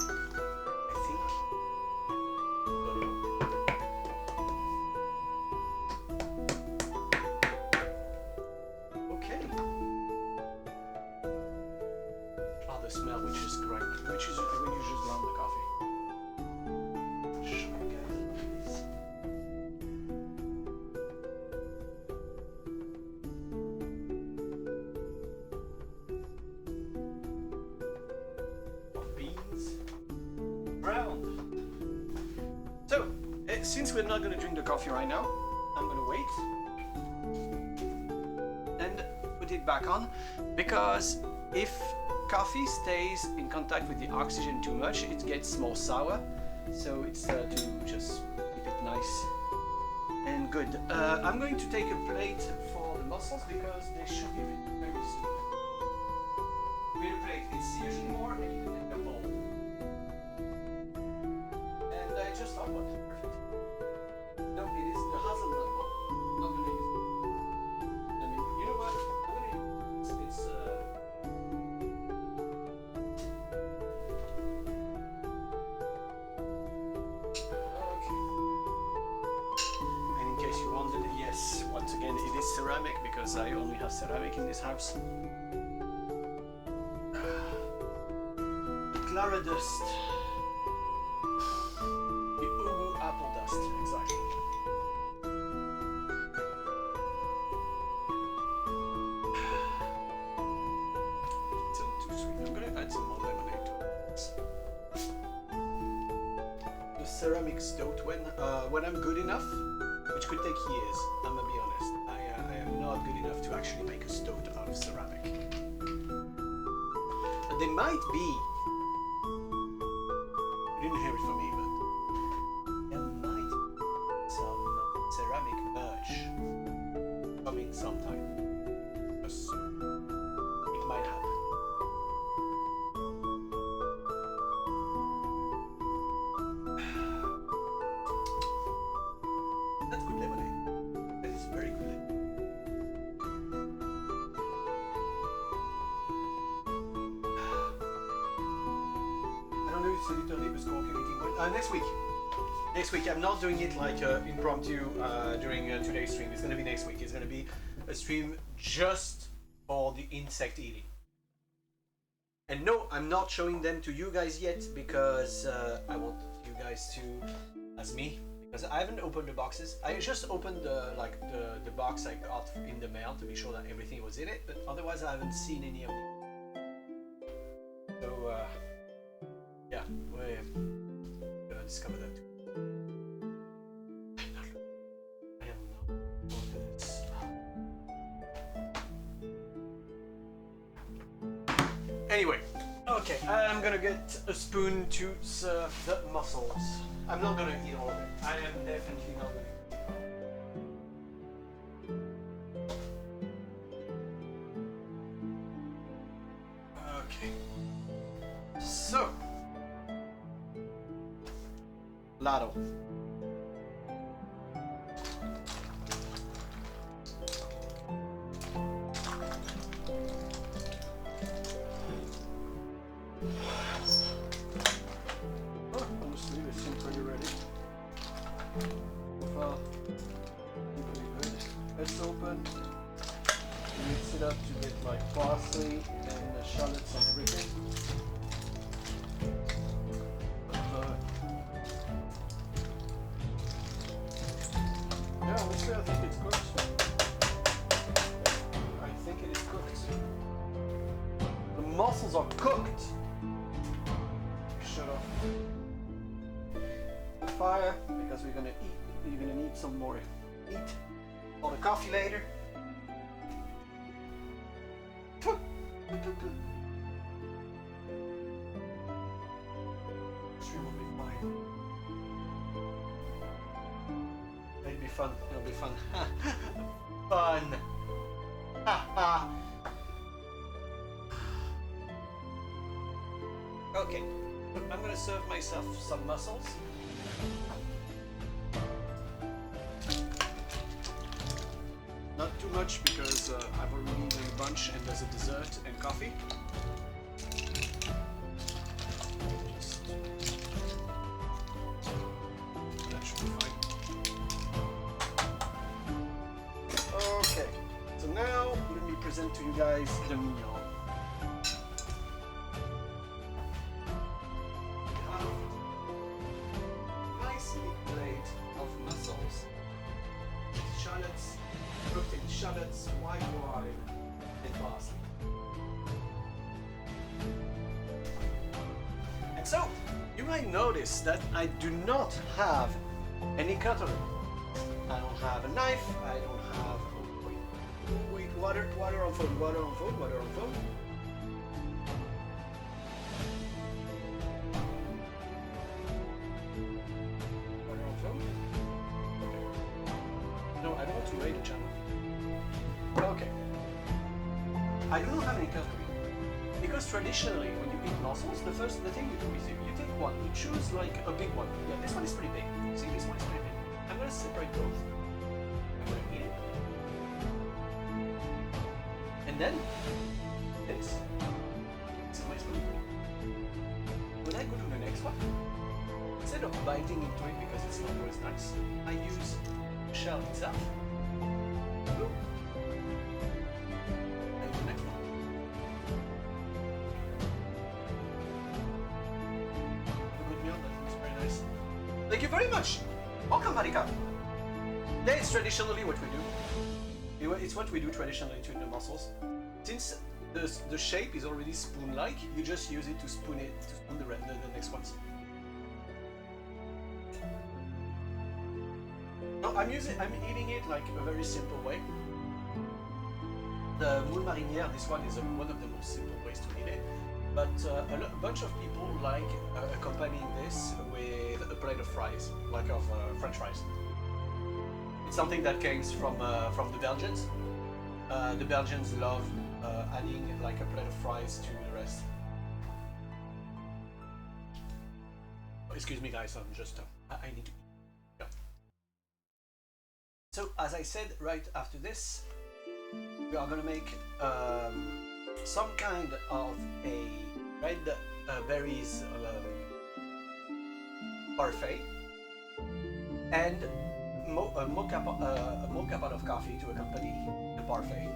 I think. Okay. Oh, the smell which is great. Which is when you just ground the coffee. Since we're not going to drink the coffee right now, I'm going to wait and put it back on, because if coffee stays in contact with the oxygen too much, it gets more sour. So it's to just keep it nice and good. I'm going to take a plate for the mussels because they should be very soon. With a plate, it's usually more and you can take a bowl. And I just thought, what? Perfect. No, it is the hazelnut bowl. I'm gonna use it. I mean, you know what? I'm gonna use it. It's okay. And in case you wondered, yes, once again, it is ceramic because I only have ceramic in this house. Clara dust. The uwu apple dust, exactly. 2, 3. I'm gonna add some more lemonade to it. The ceramic stout, when I'm good enough, which could take years, I'm gonna be honest, I am not good enough to actually make a stout out of ceramic. But they might be. You didn't hear it from me, but there might be some ceramic merch coming sometime. Yes. It might happen. That's good lemonade. That is very good lemonade. I don't know if it's a little bit score anything. Next week, I'm not doing it like impromptu during today's stream. It's gonna be next week. It's gonna be a stream just for the insect eating. And no, I'm not showing them to you guys yet because I want you guys to, as me, because I haven't opened the boxes. I just opened the box I got in the mail to be sure that everything was in it, but otherwise I haven't seen any of them. So yeah, we're gonna discover that too. I am not going to this. Anyway, okay, I'm gonna get a spoon to serve the mussels. I'm not gonna eat all of it. I am definitely not gonna eat all of it. Okay. So, Lotto. Honestly, they seem pretty ready. Well, pretty good. Let's open. Mix it up to get like parsley and the shallots and everything. Yeah, honestly, I think it's cooked. I think it is cooked. The mussels are cooked. Shut off the fire because we're gonna need some more eat all the coffee later. Stream will be fine. It'll be fun. It'll be fun. Fun. Okay, I'm gonna serve myself some mussels. Not too much because I've already eaten a bunch and there's a dessert and coffee. That should be fine. Okay, so now let me present to you guys the meal. Shallots, white wine, and parsley. And so, you might notice that I do not have any cutlery. I don't have a knife, I don't have... Wait, water on phone, water on phone, water on phone. Water on phone? Okay. No, I don't want to raid the channel. Okay. I do not have any cutlery because traditionally, when you eat mussels, the thing you do is you take one, you choose like a big one. Yeah, this one is pretty big. See, this one is pretty big. I'm gonna separate both. I'm gonna eat it, and then this. This is my spoon. When I go to the next one, instead of biting into it because it's not always nice, I use the shell itself. Boom. Thank you very much. Welcome, Marika. Yeah, it's traditionally what we do. It's what we do traditionally to the mussels. Since the shape is already spoon-like, you just use it to spoon the next ones. No, I'm eating it like a very simple way. The moule marinière, this one is one of the most simple ways to eat it. But a bunch of people like accompanying this with a plate of fries, like of French fries. It's something that came from the Belgians. The Belgians love adding like a plate of fries to the rest. Oh, excuse me, guys. I'm just I need to. Yeah. So as I said, right after this, we are gonna make. Some kind of a red berries parfait and a mocha pot of coffee to accompany the parfait.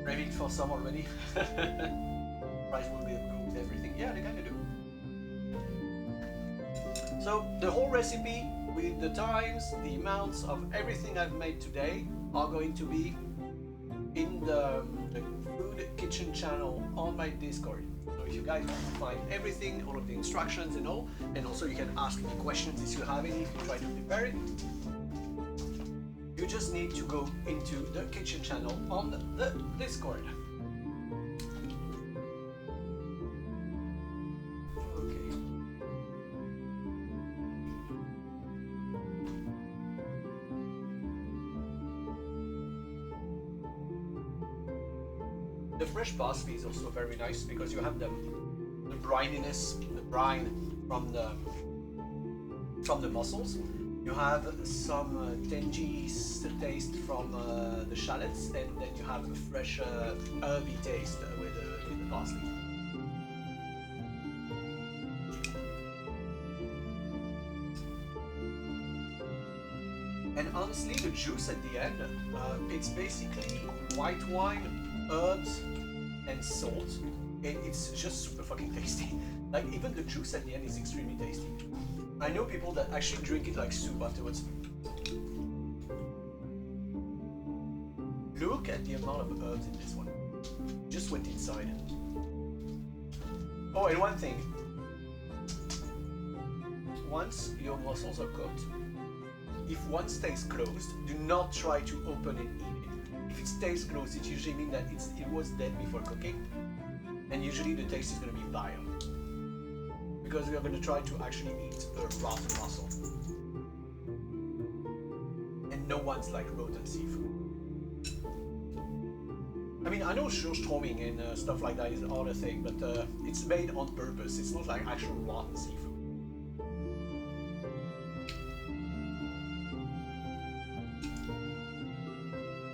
Craving for some already. Price will be good with everything. Yeah, they kind of do. So the whole recipe with the times, the amounts of everything I've made today are going to be in the food kitchen channel on my Discord. So if you guys want to find everything, all of the instructions and all, and also you can ask me questions if you have any, if you try to prepare it, you just need to go into the kitchen channel on the Discord. The fresh parsley is also very nice because you have the brininess, the brine from the mussels. You have some tangy taste from the shallots, and then you have a fresh herby taste with the parsley. And honestly, the juice at the end, it's basically white wine, herbs and salt, and it's just super fucking tasty. Like even the juice at the end is extremely tasty. I know people that actually drink it like soup afterwards. Look at the amount of herbs in this one. Just went inside. Oh, and one thing. Once your mussels are cooked, if one stays closed, do not try to open and eat it. If it stays closed, it usually means that it was dead before cooking, and usually the taste is going to be vile. Because we are going to try to actually eat a rotten mussel. And no one's like rotten seafood. I mean, I know storming and stuff like that is another thing, but it's made on purpose. It's not like actual rotten seafood.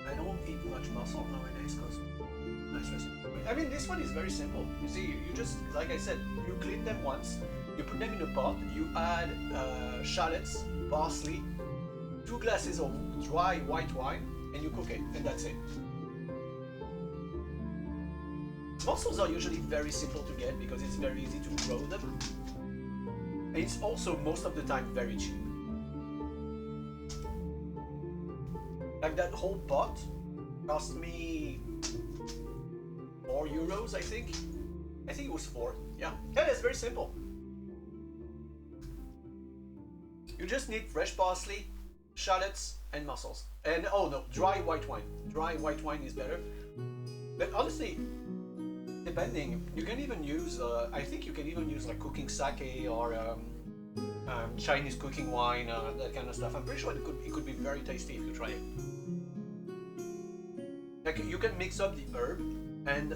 I don't eat much mussel nowadays because nice recipe. I mean, this one is very simple. You see, you just, like I said, you clean them once, you put them in a pot, you add shallots, parsley, 2 glasses of dry white wine, and you cook it, and that's it. Mussels are usually very simple to get because it's very easy to grow them. And it's also most of the time very cheap. Like that whole pot cost me €4, I think. I think it was 4. Yeah, it's very simple. You just need fresh parsley, shallots, and mussels. And oh no, dry white wine. Dry white wine is better. But honestly, depending, you can even use, I think you can even use like cooking sake or Chinese cooking wine, that kind of stuff. I'm pretty sure it could be very tasty if you try it. Like you can mix up the herb and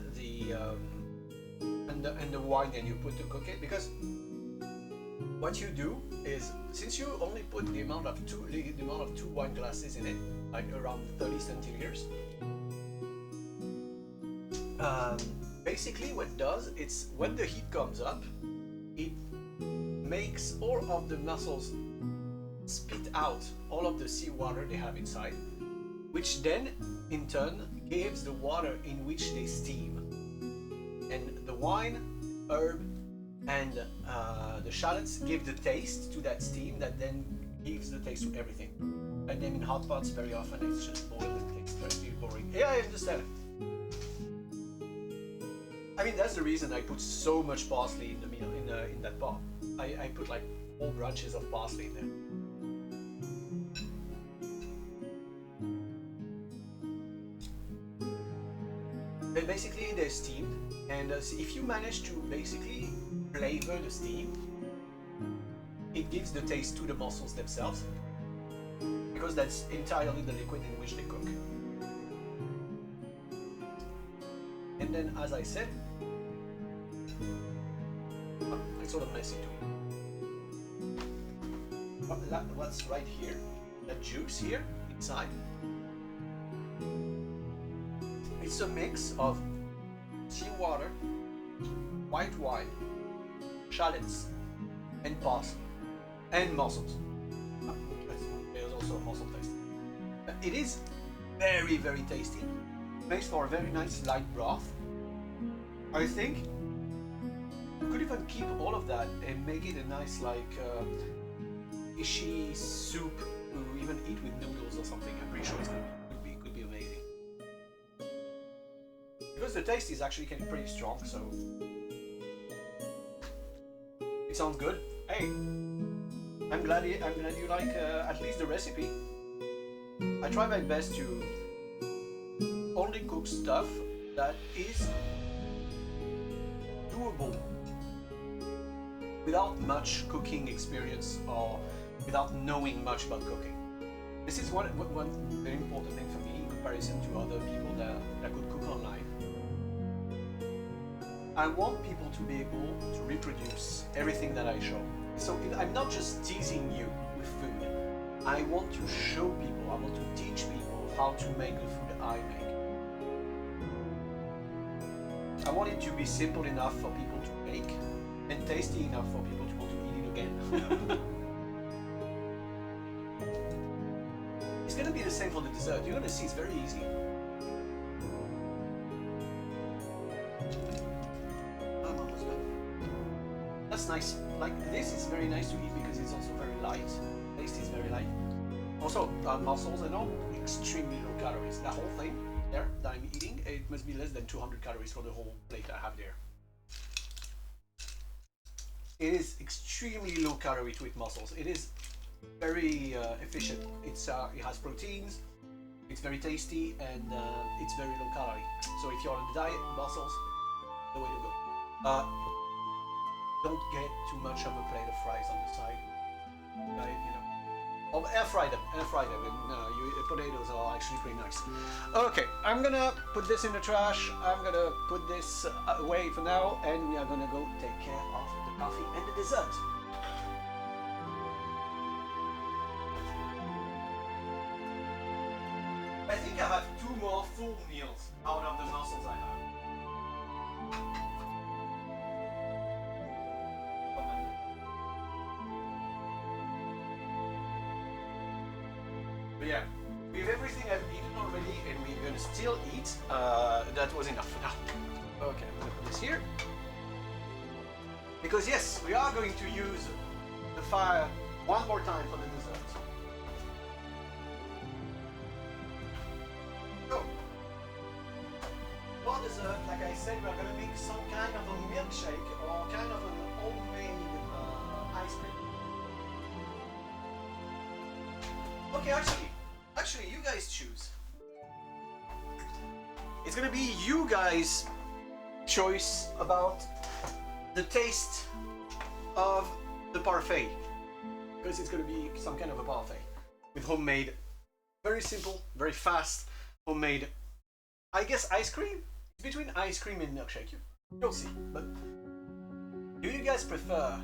the wine and you put to cook it, because what you do is, since you only put the amount of 2 wine glasses in it, like around 30 centiliters, basically what it does, it's when the heat comes up, it makes all of the mussels spit out all of the seawater they have inside, which then in turn gives the water in which they steam. And the wine, herb, and the shallots give the taste to that steam that then gives the taste to everything. And then in hot pots very often it's just boiled and it tastes very boring. Yeah, I understand. I mean, that's the reason I put so much parsley in the meal in that pot. I put like whole branches of parsley in there. But basically they're steamed, and if you manage to basically flavor the steam, it gives the taste to the mussels themselves, because that's entirely the liquid in which they cook. And then, as I said, it's sort of messy too. What's right here, that juice here inside, it's a mix of seawater, white wine, shallots, and parsley, and mussels. There's also a mussel taste. It is very, very tasty. Makes for a very nice light broth. I think you could even keep all of that and make it a nice like fishy soup to even eat with noodles or something. I'm pretty sure it could be amazing. Because the taste is actually pretty strong, so it sounds good. Hey, I'm glad you like at least the recipe. I try my best to only cook stuff that is doable without much cooking experience or without knowing much about cooking. This is one very important thing for me in comparison to other people that could cook online. I want people to be able to reproduce everything that I show. So I'm not just teasing you with food. I want to show people, I want to teach people how to make the food I make. I want it to be simple enough for people to make and tasty enough for people to want to eat it again. It's gonna be the same for the dessert. You're gonna see it's very easy. That's nice. Like this is very nice to eat because it's also very light. Taste is very light. Also, mussels and all, extremely low calories. The whole thing there that I'm eating, it must be less than 200 calories for the whole plate I have there. It is extremely low calorie to eat mussels. It is very efficient. It has proteins, it's very tasty, and it's very low calorie. So if you're on the diet, mussels, the way to go. Don't get too much of a plate of fries on the side. Right, you know. Air fry them, and potatoes are actually pretty nice. Okay, I'm gonna put this in the trash. I'm gonna put this away for now, and we are gonna go take care of the coffee and the dessert. I think I have 2 more full meals out of the mussels I have. But yeah, we have everything I've eaten already, and we're gonna still eat. That was enough for now. Okay, I'm gonna put this here. Because yes, we are going to use the fire one more time for the dessert. So, for dessert, like I said, we're gonna make some kind of a milkshake or kind of an homemade ice cream. Okay, actually, you guys choose. It's gonna be you guys' choice about the taste of the parfait, because it's gonna be some kind of a parfait with homemade, very simple, very fast, homemade. I guess ice cream. It's between ice cream and milkshake. You'll see. But do you guys prefer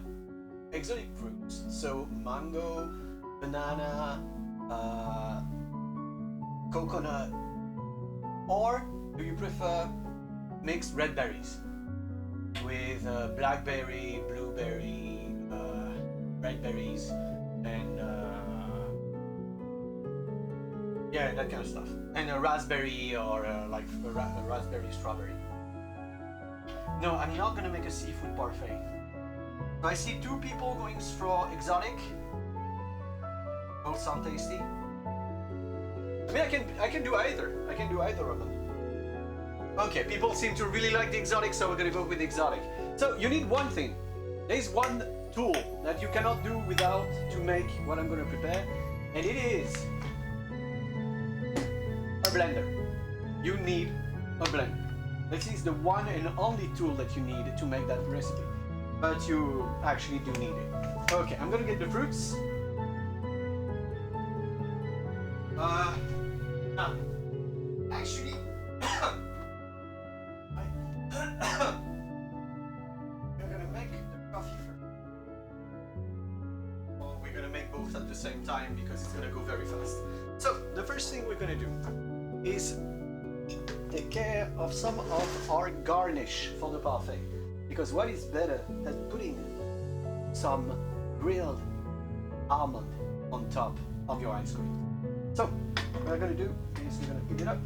exotic fruits? So mango, banana, coconut, or do you prefer mixed red berries with blackberry, blueberry, red berries, and yeah, that kind of stuff, and a raspberry or like a raspberry strawberry? No, I'm not gonna make a seafood parfait. I see 2 people going for exotic. Both sound tasty. I mean, I can do either. I can do either of them. Okay, people seem to really like the exotic, so we're gonna go with the exotic. So you need one thing. There's one tool that you cannot do without to make what I'm gonna prepare, and it is a blender. You need a blender. This is the one and only tool that you need to make that recipe, but you actually do need it. Okay, I'm gonna get the fruits. Actually, we're gonna make the coffee first. Or we're gonna make both at the same time because it's gonna go very fast. So, the first thing we're gonna do is take care of some of our garnish for the parfait. Because what is better than putting some grilled almond on top of your ice cream? So, what we're gonna do is we're gonna pick it up.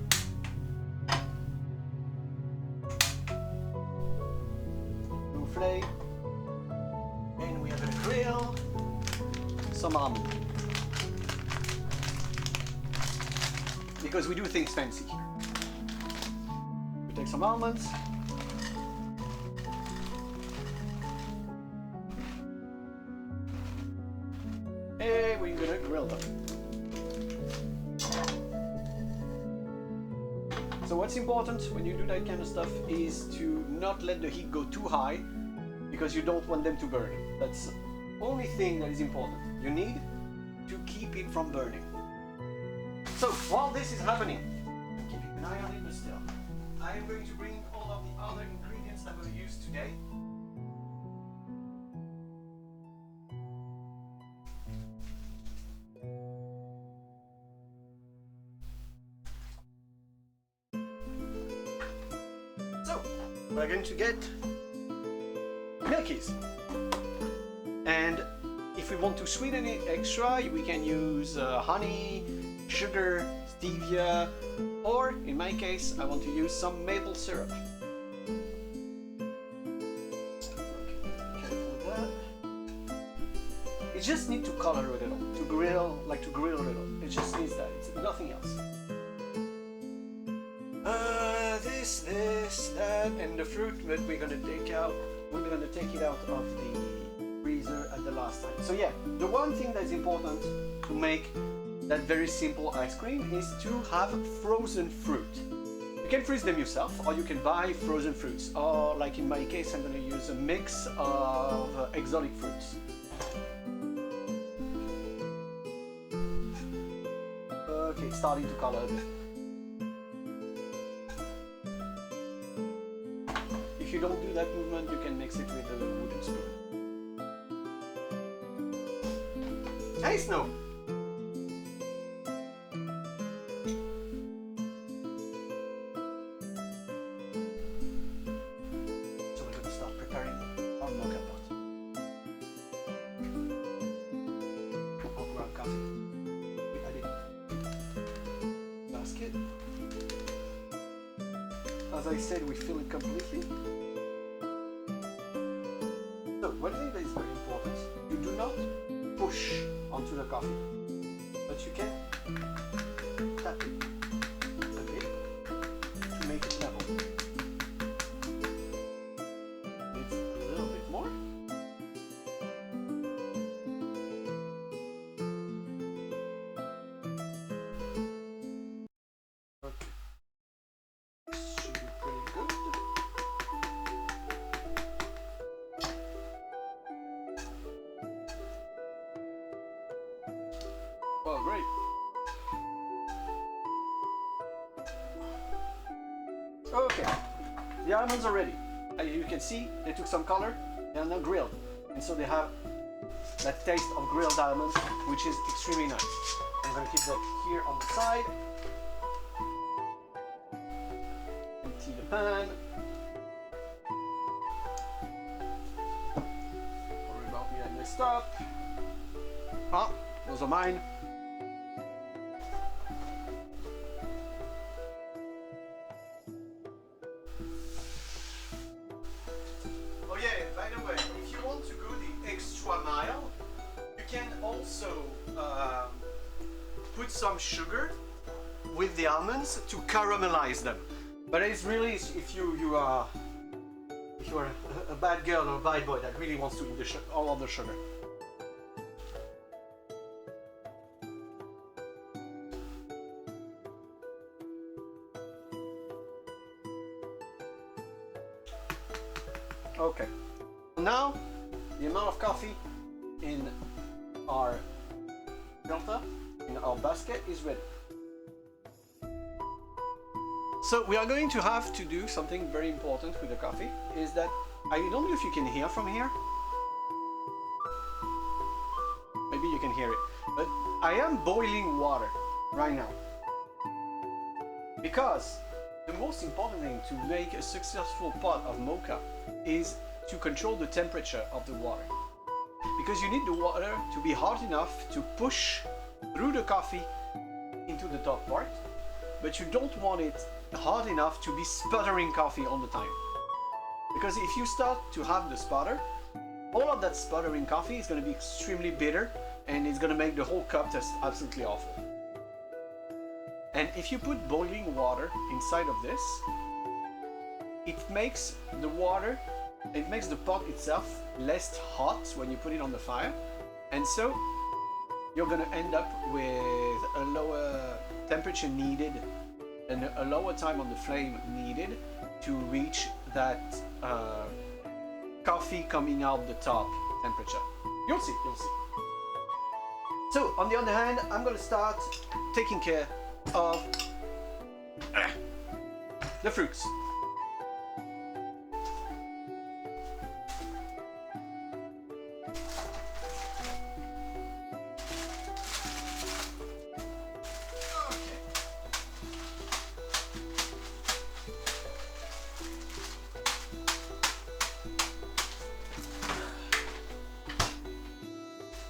Souffle. And we are gonna grill some almond. Because we do things fancy here. We take some almonds. And we're gonna grill them. So what's important when you do that kind of stuff is to not let the heat go too high, because you don't want them to burn. That's the only thing that is important. You need to keep it from burning. So while this is happening, I'm keeping an eye on it, but still, I am going to bring all of the other ingredients that we'll use today. So, we're going to get milkies. And if we want to sweeten it extra, we can use honey, sugar, stevia, or in my case, I want to use some maple syrup. It just needs to color a little, to grill a little. It just needs that. It's nothing else. This, that, and the fruit that we're gonna take out. We're gonna take it out of the freezer at the last time. So yeah, the one thing that's important to make that very simple ice cream is to have frozen fruit. You can freeze them yourself, or you can buy frozen fruits. Or like in my case, I'm going to use a mix of exotic fruits. Okay, it's starting to color a bit. If you don't do that movement, you can mix it with a wooden spoon. Hey, Snow! So we're going to start preparing our mocha pot. Our ground coffee. We add it basket. As I said, we fill it completely. So one thing that is very important, you do not push onto the coffee, but you can tap it a bit to make it level. It's a little bit more. Okay. Should be pretty good. Well, great. Okay, the almonds are ready. As you can see, they took some color. They are now grilled, and so they have that taste of grilled almonds, which is extremely nice. I'm going to keep that here on the side. Empty the pan. Sorry about me, I messed up. Ah, those are mine. Oh yeah, by the way, if you want to go the extra mile, you can also put some sugar with the almonds to caramelize them. But it's really, if you are a bad girl or a bad boy that really wants to eat all of the sugar. Okay, now the amount of coffee in our filter, in our basket is ready. So we are going to have to do something very important with the coffee, is that, I don't know if you can hear from here. Maybe you can hear it, but I am boiling water right now. Because the most important thing to make a successful pot of mocha is to control the temperature of the water. Because you need the water to be hot enough to push through the coffee into the top part, but you don't want it hot enough to be sputtering coffee all the time. Because if you start to have the sputter, all of that sputtering coffee is going to be extremely bitter, and it's going to make the whole cup taste absolutely awful. And if you put boiling water inside of this, it makes the water, it makes the pot itself less hot when you put it on the fire, and so you're going to end up with a lower temperature needed and a lower time on the flame needed to reach that coffee coming out the top temperature. You'll see, you'll see. So on the other hand, I'm going to start taking care of the fruits.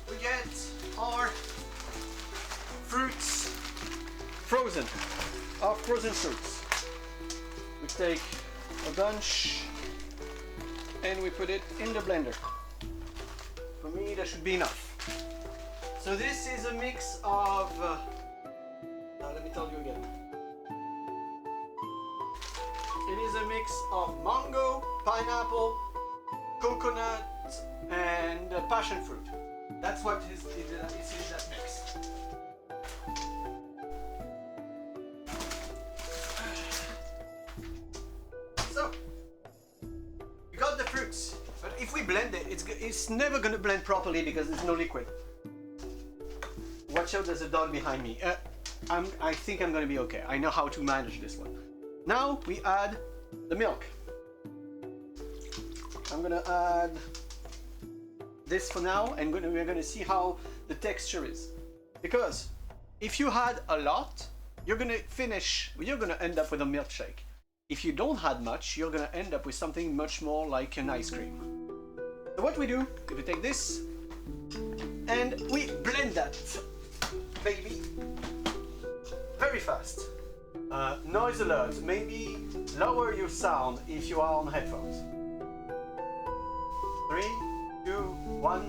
We get our fruits frozen, our frozen fruits. We take a bunch and we put it in the blender. For me, that should be enough. So this is a mix of, let me tell you again. It is a mix of mango, pineapple, coconut, and passion fruit. That's what is in that mix. So, you got the fruits, but if we blend it, it's never gonna blend properly because there's no liquid. Watch out, there's a dog behind me. I think I'm gonna be okay. I know how to manage this one. Now we add the milk. I'm gonna add this for now, and we're gonna see how the texture is. Because if you add a lot, you're gonna end up with a milkshake. If you don't add much, you're gonna end up with something much more like an ice cream. So what we do, we take this and we blend that, baby, very fast. Noise alert, maybe lower your sound if you are on headphones. 3, 2, 1.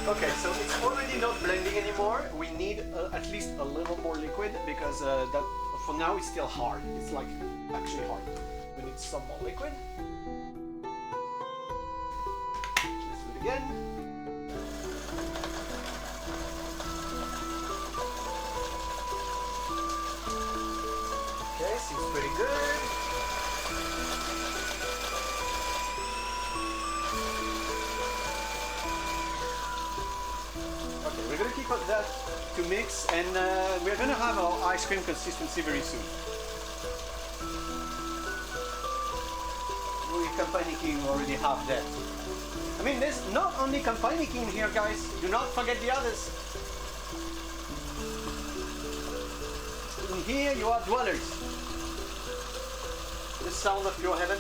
Okay, so it's already not blending anymore. We need at least a little more liquid because that for now it's still hard. It's like actually hard. We need some more liquid. Let's do it again. Okay, seems pretty good. Okay, we're gonna keep that to mix, and we're gonna have our ice cream consistency very soon. We Campani King already have that. I mean, there's not only Campani King here, guys. Do not forget the others. In here you are dwellers. The sound of your heaven.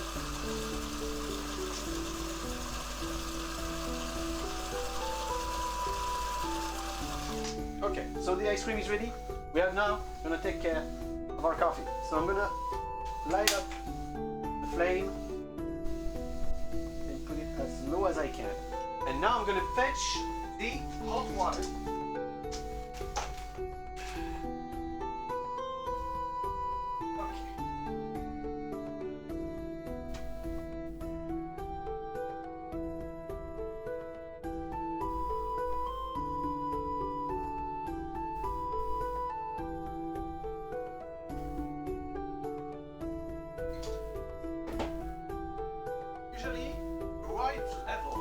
Okay, so the ice cream is ready. We are now gonna take care of our coffee. So I'm gonna light up the flame and put it as low as I can. And now I'm gonna fetch the hot water. Usually, right level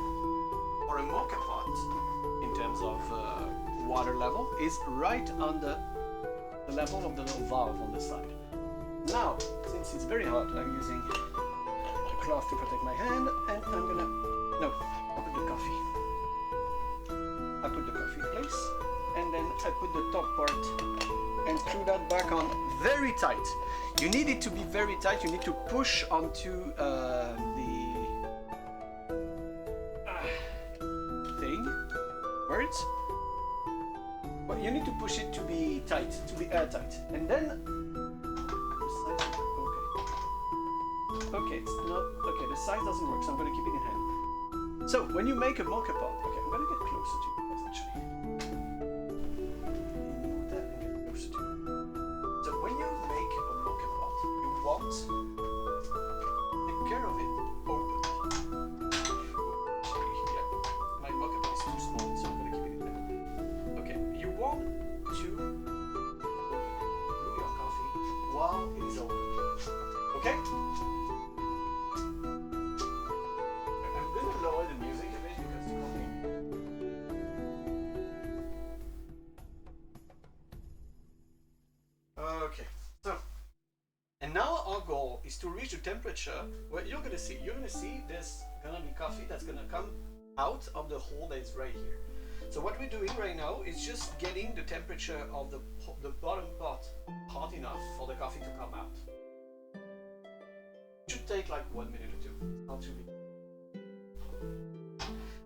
for a mocha pot in terms of water level is right under the level of the little valve on the side. Now, since it's very hot, I'm using a cloth to protect my hand, and I'm gonna I put the coffee. I put the coffee in place, and then I put the top part and screw that back on very tight. You need it to be very tight. You need to push onto the thing. Words? Well, you need to push it to be tight, to be airtight, and then. Okay, it's not okay. The size doesn't work, so I'm gonna keep it in hand. So when you make a mocha pot, okay, I'm gonna get closer to you guys actually. Move that and get closer to you. So when you make a mocha pot, you want the care of it open. Sorry, yeah, my mocha pot is too small, so I'm gonna keep it in there. Okay, you want to brew your coffee while it is open. Okay? I'm gonna lower the music a bit because it's calling. Okay, so, and now our goal is to reach the temperature where you're gonna see there's gonna be coffee that's gonna come out of the hole that is right here. So what we're doing right now is just getting the temperature of the bottom pot hot enough for the coffee to come out. It should take like 1 minute or two, not too big.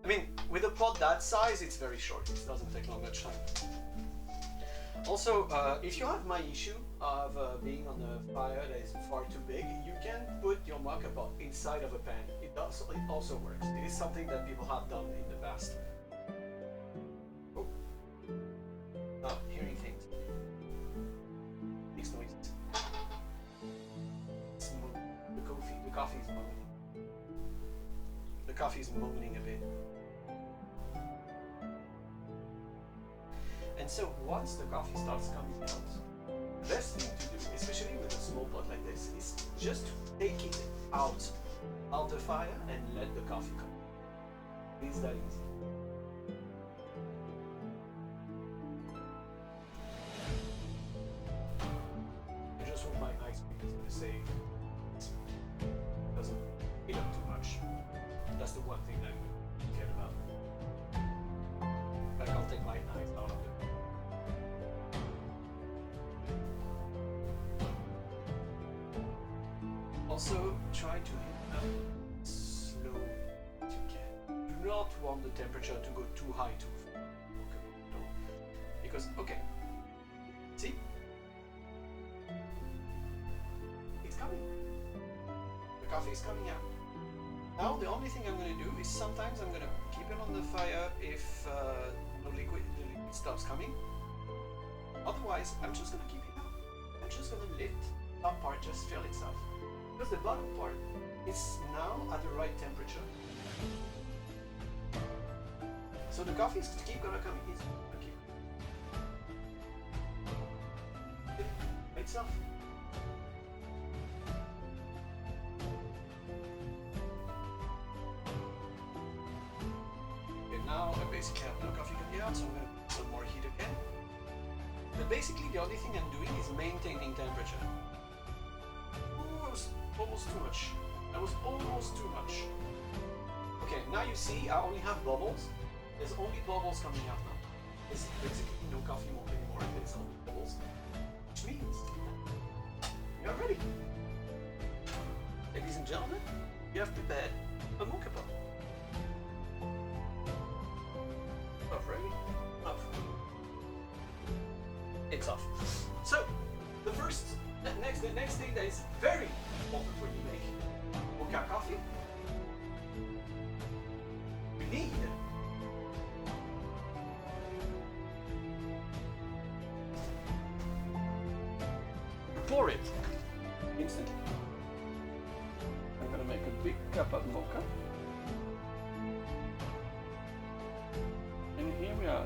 I mean, with a pot that size, it's very short. It doesn't take much time. Also, if you have my issue of being on a fire that is far too big, you can put your mocha pot inside of a pan. It also works. It is something that people have done in the past. Oh, hearing things. Makes noises. coffee is moaning. The coffee is moaning a bit. And so once the coffee starts coming out, the best thing to do, especially with a small pot like this, is just to take it out of the fire and let the coffee come. It's that easy. I just want my ice cream is gonna say doesn't heat up too much. That's the one thing that I'm care about. Like I'll take my knife out of it. Also try to heat up slow as you can. Do not want the temperature to go too high too fast. Because okay. See? It's coming. The coffee is coming out. Now the only thing I'm going to do is sometimes I'm going to keep it on the fire if the liquid stops coming. Otherwise, I'm just going to keep it out. I'm just going to let that part just fill itself. Because the bottom part is now at the right temperature. So the coffee is keep going to come in. It's going to keep by itself. Now I basically have no coffee coming out, so I'm going to put some more heat again. But basically the only thing I'm doing is maintaining temperature. Ooh, that was almost too much. That was almost too much. Okay, now you see I only have bubbles. There's only bubbles coming out now. There's basically no coffee anymore, there's only bubbles. Which means we are ready. Ladies and gentlemen, you have prepared a mocha pot. Ready? Off. It's off. So, the next thing that is very important when you make mocha coffee, you need to pour it instantly. I'm gonna make a big cup of mocha.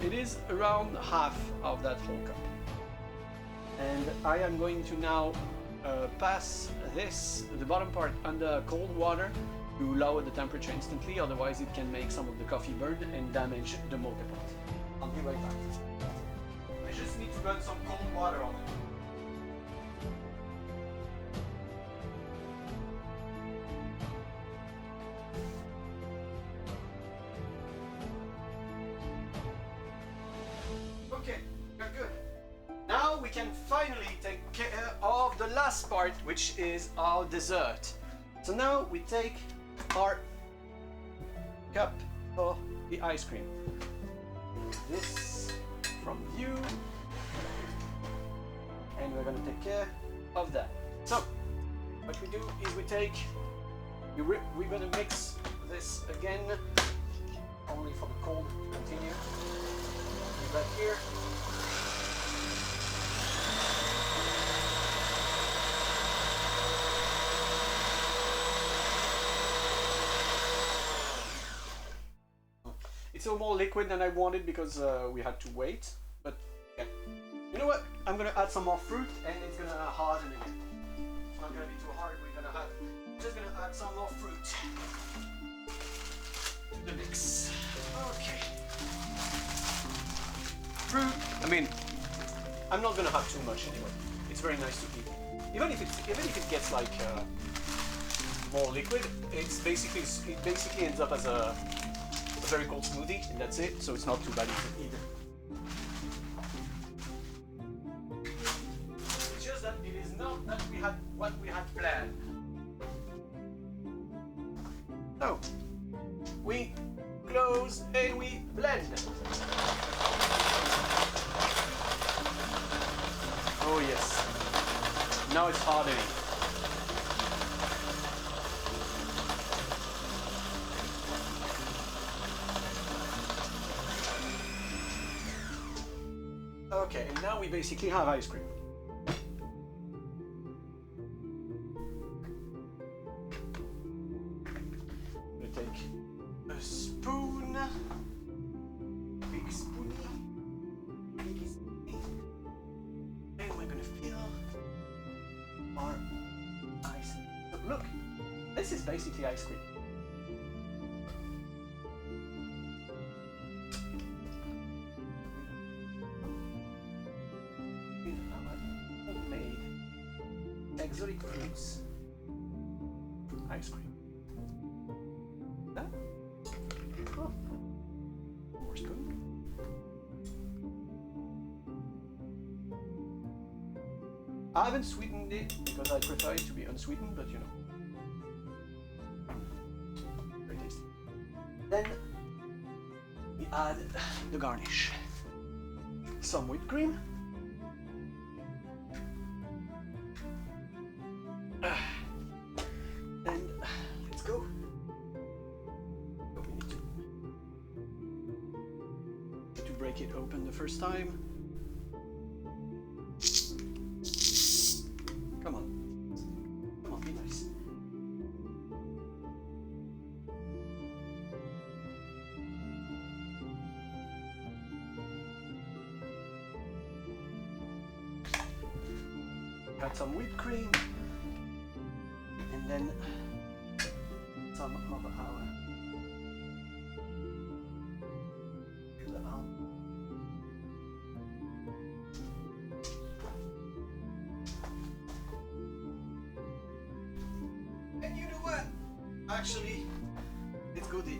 It is around half of that whole cup. And I am going to now pass the bottom part under cold water to lower the temperature instantly, otherwise it can make some of the coffee burn and damage the mocha pot. I'll be right back. I just need to run some cold water on it. Okay, we're good. Now we can finally take care of the last part, which is our dessert. So now we take our cup of the ice cream. Move this from view. And we're gonna take care of that. So, what we do is we're gonna mix this again, only for the cold to continue. Right here. It's a little more liquid than I wanted because we had to wait, but yeah. You know what? I'm gonna add some more fruit and it's gonna harden again. It's not gonna be too hard. We're just gonna add some more fruit to the mix. Okay. Fruit. I mean, I'm not gonna have too much anyway. It's very nice to eat. Even if it gets like more liquid, it basically ends up as a very cold smoothie, and that's it. So it's not too bad either. It's just that it is not that we had what we had planned. So we close and we blend. Oh yes. Now it's hardening. Okay, and now we basically have ice cream. a spoon. Big spoony. Big spoony. And we're gonna fill our ice. Look, this is basically ice cream. Homemade exotic fruits ice cream. That? Oh. More spoon. I haven't sweetened it because I prefer it to be unsweetened, but you know. Very tasty. Then we add the garnish. Some whipped cream. And let's go. So we need to break it open the first time. Come on. Come on, be nice. Add some whipped cream. And then some of our and you know what? Actually, let's go the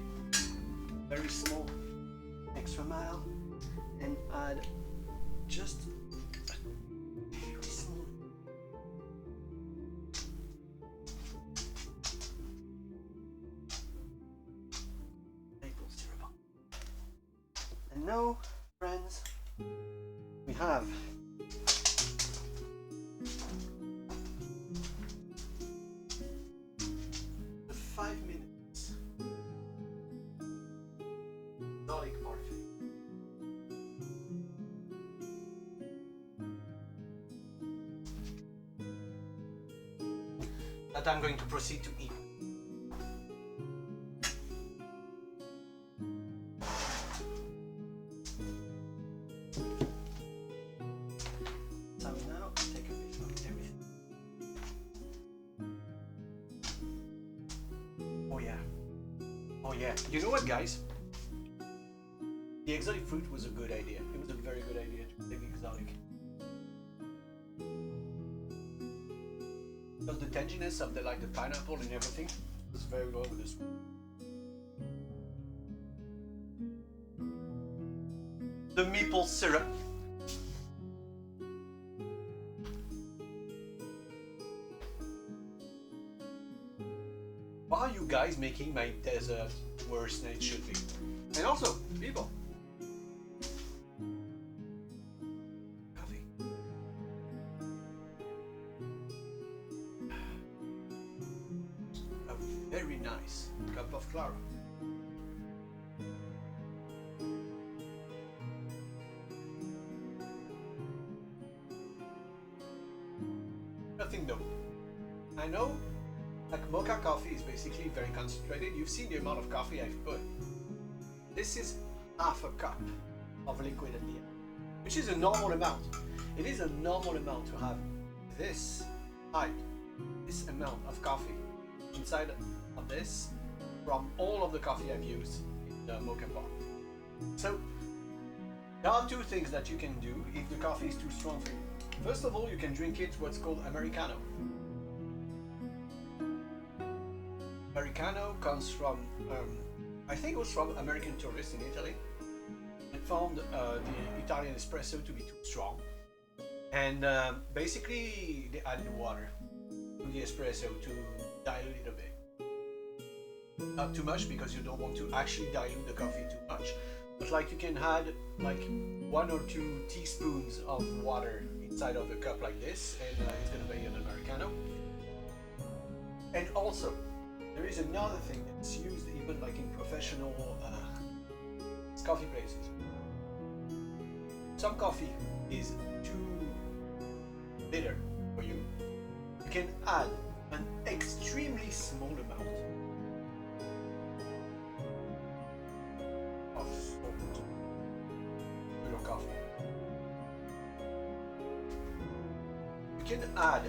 very small extra mile and add just a very small maple syrup. And now, friends, we have the 5 minutes garlic parfait. That I'm going to proceed to eat. So now take a bit of everything. Oh yeah. Oh yeah. You know what, guys? The exotic fruit was a good idea. It was a very good idea to take exotic. Because the tanginess of the pineapple and everything was very well with this. The maple syrup. Why are you guys making my dessert worse than it should be? And also, people. Coffee. A very nice cup of Clara. Nothing though. I know, like mocha coffee is basically very concentrated. You've seen the amount of coffee I've put. This is half a cup of liquid at the end, which is a normal amount. It is a normal amount to have this height, this amount of coffee inside of this from all of the coffee I've used in the mocha pot. So there are two things that you can do if the coffee is too strong for you. First of all, you can drink it what's called Americano. Americano comes from, I think it was from American tourists in Italy. It found the Italian espresso to be too strong. And basically they added water to the espresso to dilute it a bit. Not too much because you don't want to actually dilute the coffee too much. But like you can add like 1 or 2 teaspoons of water inside of a cup like this and it's gonna be an Americano. And also, there is another thing that's used even like in professional coffee places. Some coffee is too bitter for you. You can add an extremely small amount coffee. You can add,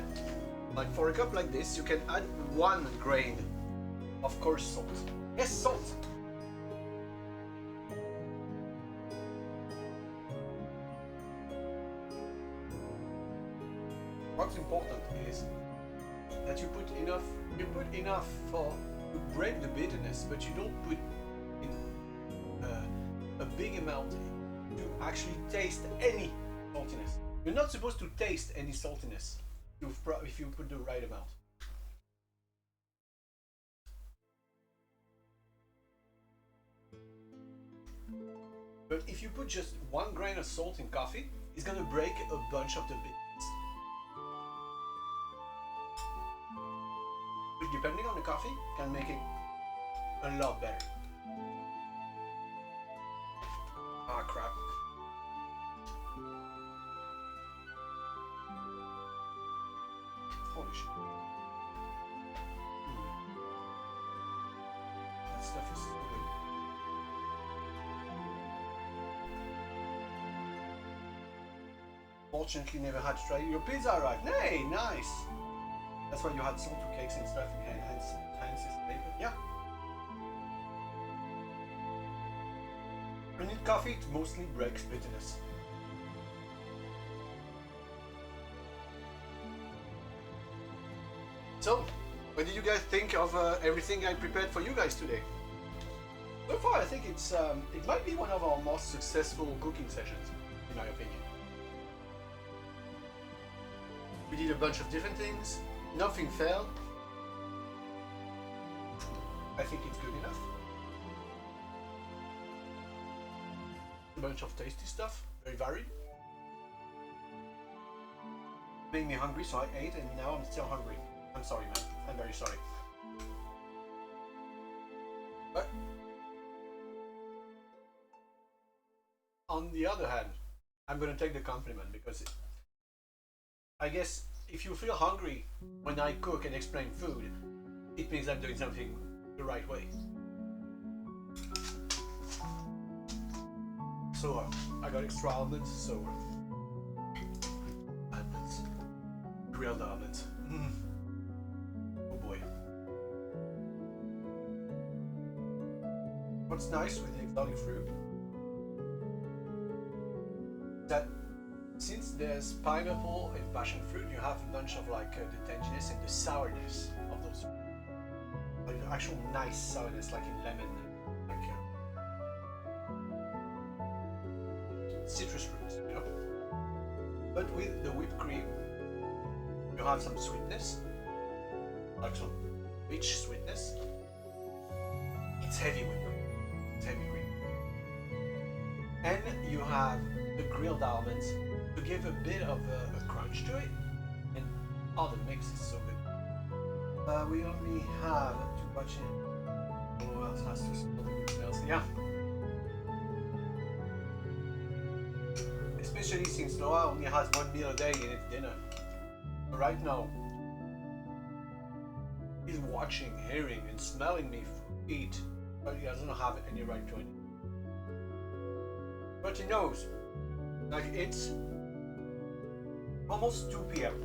like for a cup like this, you can add 1 grain of coarse salt. Yes, salt. What's important is that you put enough for to break the bitterness, but you don't put in a big amount to actually taste any saltiness. You're not supposed to taste any saltiness if you put the right amount. But if you put just 1 grain of salt in coffee, it's gonna break a bunch of the bitterness. But depending on the coffee, can make it a lot better. Ah, crap. Holy shit. That stuff is so good. Fortunately, never had to try your pizza arrived. Hey, nice. That's why you had salt to cakes and stuff and hence flavor. Yeah. When you need coffee, it mostly breaks bitterness. So, what did you guys think of everything I prepared for you guys today? So far, I think it might be one of our most successful cooking sessions, in my opinion. We did a bunch of different things. Nothing failed. I think it's good enough. A bunch of tasty stuff, very varied. Made me hungry, so I ate, and now I'm still hungry. I'm sorry, man. I'm very sorry. But on the other hand, I'm gonna take the compliment because I guess if you feel hungry when I cook and explain food, it means I'm doing something the right way. So I got extra almonds, so almonds, grilled almonds. Oh boy. What's nice with the exotic fruit that since there's pineapple and passion fruit, you have a bunch of like the tanginess and the sourness of those fruit. Like the actual nice sourness, like in lemon, like citrus fruits, you know. But with the whipped cream, you have some sweetness, like some rich sweetness. It's heavy whipped cream. It's heavy cream, and you have the grilled almonds to give a bit of a crunch to it, and the mix is so good. We only have to watch it. Who else has to smell the good smells? Yeah. Especially since Laura only has 1 meal a day in its dinner. Right now, he's watching, hearing, and smelling me eat, but he doesn't have any right to it. But he knows, like it's almost 2 p.m.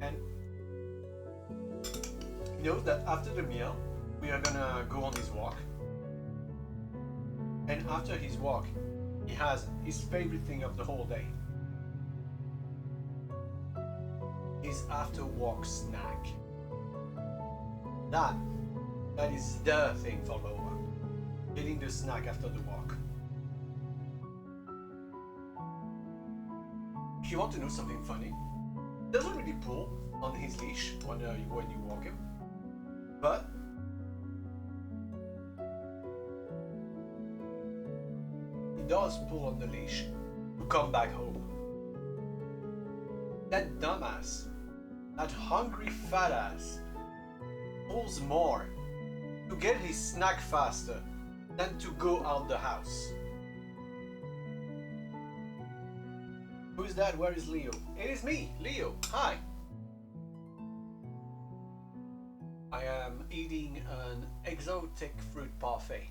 and he knows that after the meal we are gonna go on his walk, and after his walk he has his favorite thing of the whole day, his after walk snack. That is the thing for Loa, getting the snack after the walk. If you want to know something funny, he doesn't really pull on his leash when you walk him, but he does pull on the leash to come back home. That dumbass, that hungry fat ass, pulls more to get his snack faster than to go out the house. Who's that? Where is Leo? It is me, Leo. Hi. I am eating an exotic fruit parfait.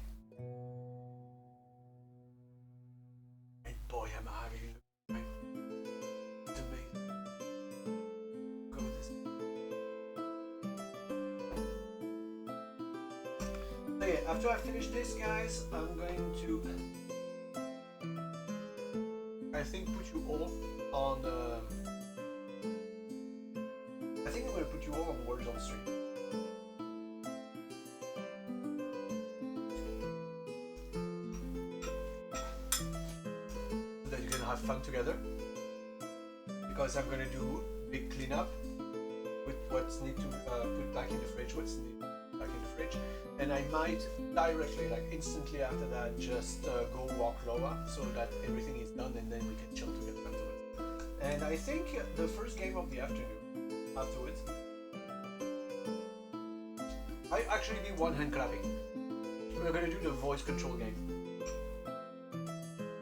So yeah, after I finish this, guys, I'm going to, I think, put you all on. I think I'm gonna put you all on Words on Stream. So that you can have fun together. Because I'm gonna do big cleanup with what's need to put back in the fridge, what's need back in the fridge, and I might directly, like instantly after that, just go walk Loa so that everything is done, and then we can chill together afterwards. And I think the first game of the afternoon afterwards, I actually need one hand clapping. We're gonna do the voice control game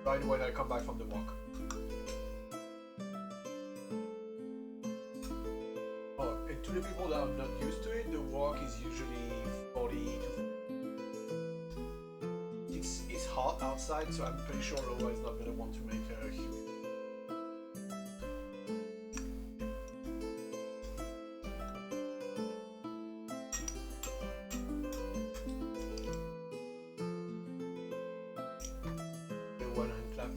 right when I come back from the walk. To the people that are not used to it, the walk is usually 40 to... It's hot outside, so I'm pretty sure Loa is not going to want to make a huge... The one hand clap.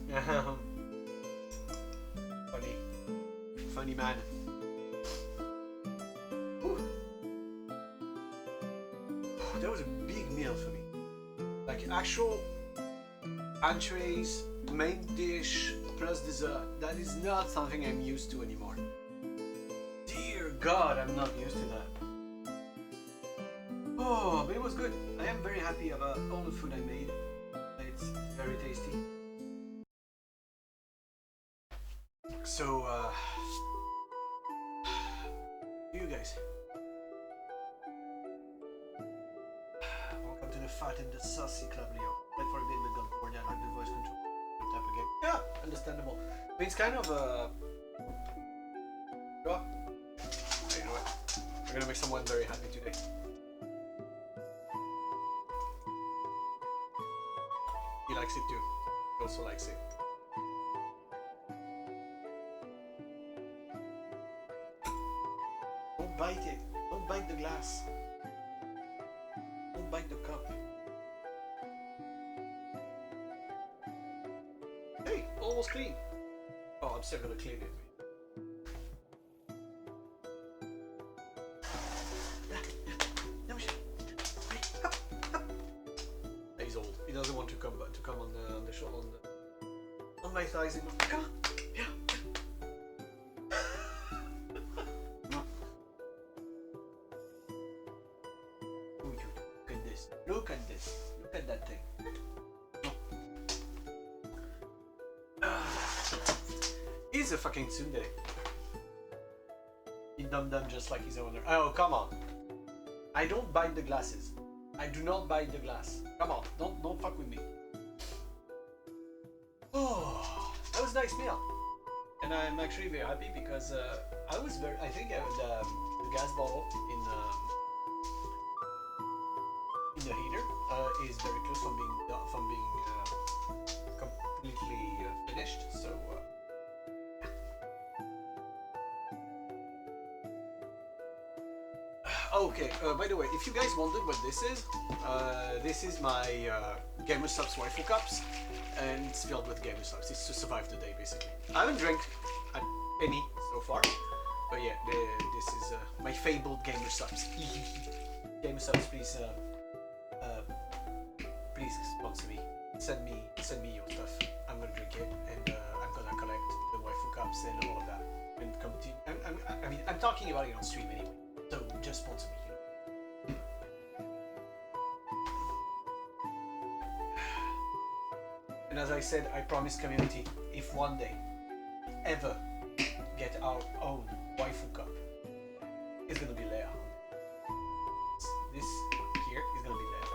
Funny. Funny man. That was a big meal for me. Like actual entrees, main dish, plus dessert. That is not something I'm used to anymore. Dear God, I'm not used to that. Oh, but it was good. I am very happy about all the food I made. It's very tasty. So, you guys. Welcome to the Fat and the Saucy Club, Leo. Played for a bit but got bored. I like the voice control type of game. Yeah, understandable. I mean, it's kind of a... Oh, you know what? We're gonna make someone very happy today. He likes it too. He also likes it. Don't bite it. Don't bite the glass. Don't bite the cup. Hey, almost clean. Oh, I'm still gonna clean it. He's old. He doesn't want to come on the show on my thighs. And come on. Yeah. Look at this. Look at this. Look at that thing. He's a fucking tsundere. He dum-dum just like his owner. Oh, come on. I don't bite the glasses. I do not bite the glass. Come on, don't fuck with me. Oh, that was a nice meal. And I'm actually very happy because I think the gas bottle in the heater is very close from being completely finished. So okay, by the way, if you guys wondered what this is my Gamersubs waifu cups, and it's filled with Gamersubs. It's to survive the day, basically. I haven't drank any so far, but yeah, this is my fabled Gamersubs. Gamersubs, please sponsor me. Send me your stuff. I'm gonna drink it, and I'm gonna collect the waifu cups and all of that, and continue. I'm talking about it on stream anyway. So just sponsor me, you know. And as I said, I promise community, if one day we ever get our own waifu cup, it's gonna be Leia. This here is gonna be Leia.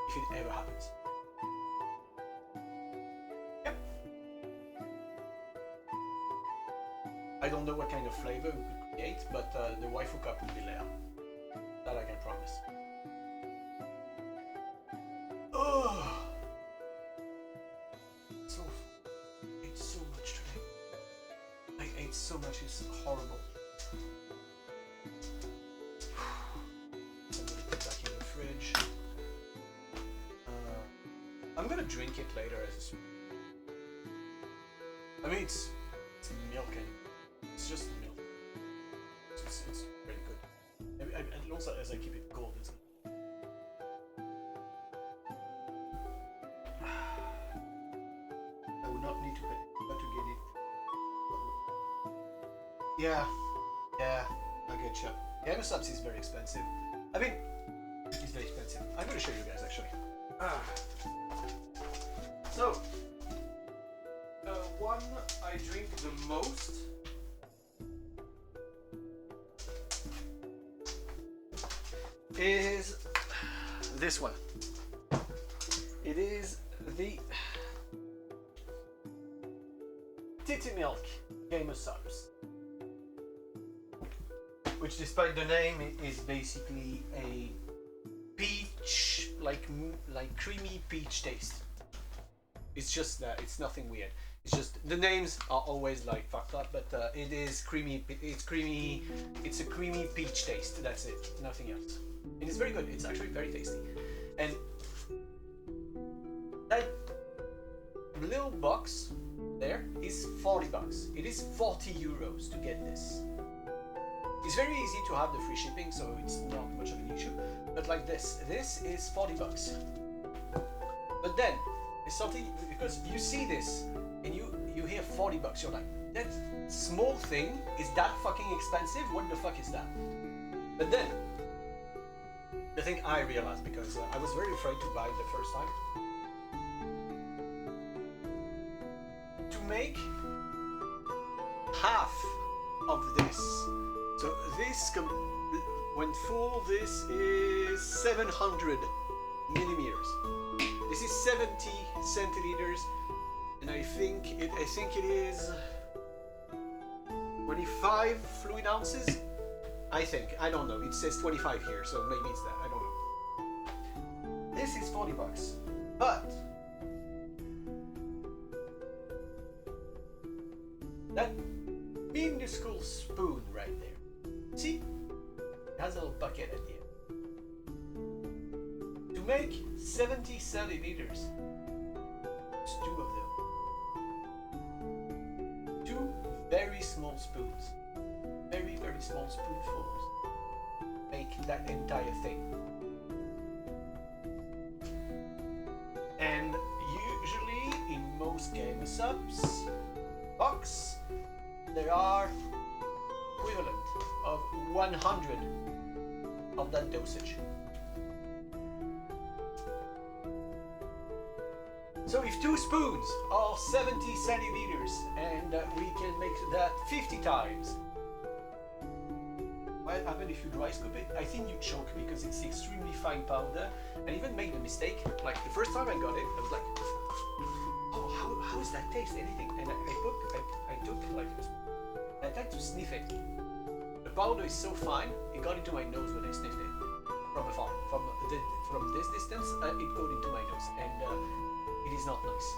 If it ever happens. Yep. I don't know what kind of flavor we could create, but the waifu cup will be Leia. That I can promise. Oh, so I ate so much today. I ate so much. It's horrible. I'm gonna put it back in the fridge. drink it later as a soup. I mean, it's milk and it's just milk. It's very good. And also as I keep it cold, it's. I would not need to pay to get it. Yeah, I get you. Gamer subs is very expensive. I mean, it's very expensive. I'm gonna show you guys actually. So, one I drink the most is this one. It is the Titty Milk Gamer Subs, which, despite the name, is basically a peach, like creamy peach taste. It's just that, it's nothing weird. It's just the names are always like fucked up, but it is creamy. It's creamy. It's a creamy peach taste. That's it. Nothing else. It is very good. It's actually very tasty. And that little box there is $40. It is 40 euros to get this. It's very easy to have the free shipping, so it's not much of an issue. But like this is $40. But then it's something, because you see this and you hear $40. You're like, that small thing is that fucking expensive? What the fuck is that? But then the thing I realized, because I was very afraid to buy it the first time, to make half of this. So this, when full, this is 700 millimeters. This is 70 centiliters, and I think it is 25 fluid ounces. I think. I don't know. It says 25 here, so maybe it's that. I don't know. This is $40, but that minuscule spoon right there. See? It has a little bucket at the end. To make 70 centiliters, it's two of them. Two very small spoons. Very, very small spoonfuls make that entire thing. And usually in most Gamer Subs box, there are equivalent of 100 of that dosage. So if 2 spoons are 70 centiliters and we can make that 50 times, what happens if you dry scoop it? I think you choke because it's extremely fine powder. And even made a mistake. Like the first time I got it, I was like, oh, how does that taste? Anything? And I took like, I tried to sniff it. The powder is so fine, it got into my nose when I sniffed it from afar. From this distance, it got into my nose, and it is not nice.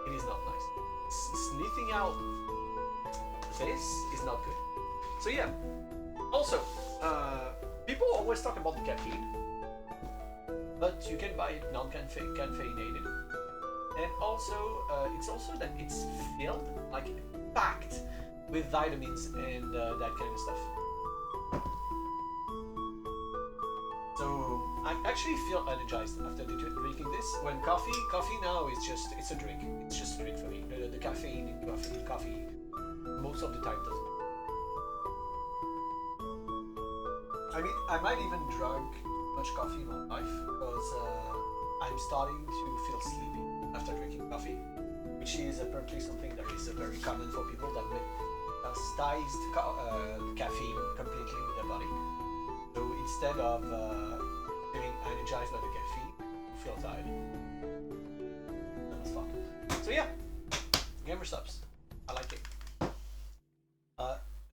It is not nice. Sniffing out this is not good. So yeah. Also, people always talk about the caffeine, but you can buy it non-caffeinated. And also, it's also that it's filled, like packed with vitamins and that kind of stuff. So I actually feel energized after drinking this. When coffee now is just, it's a drink. It's just a drink for me. The caffeine in coffee most of the time doesn't. I mean, I might even drink much coffee in my life because I'm starting to feel sleepy after drinking coffee, which is apparently something that is very common for people that metastasized caffeine completely with their body. So instead of feeling energized by the caffeine, you feel tired. That was fun. So yeah, Gamer Subs. I like it.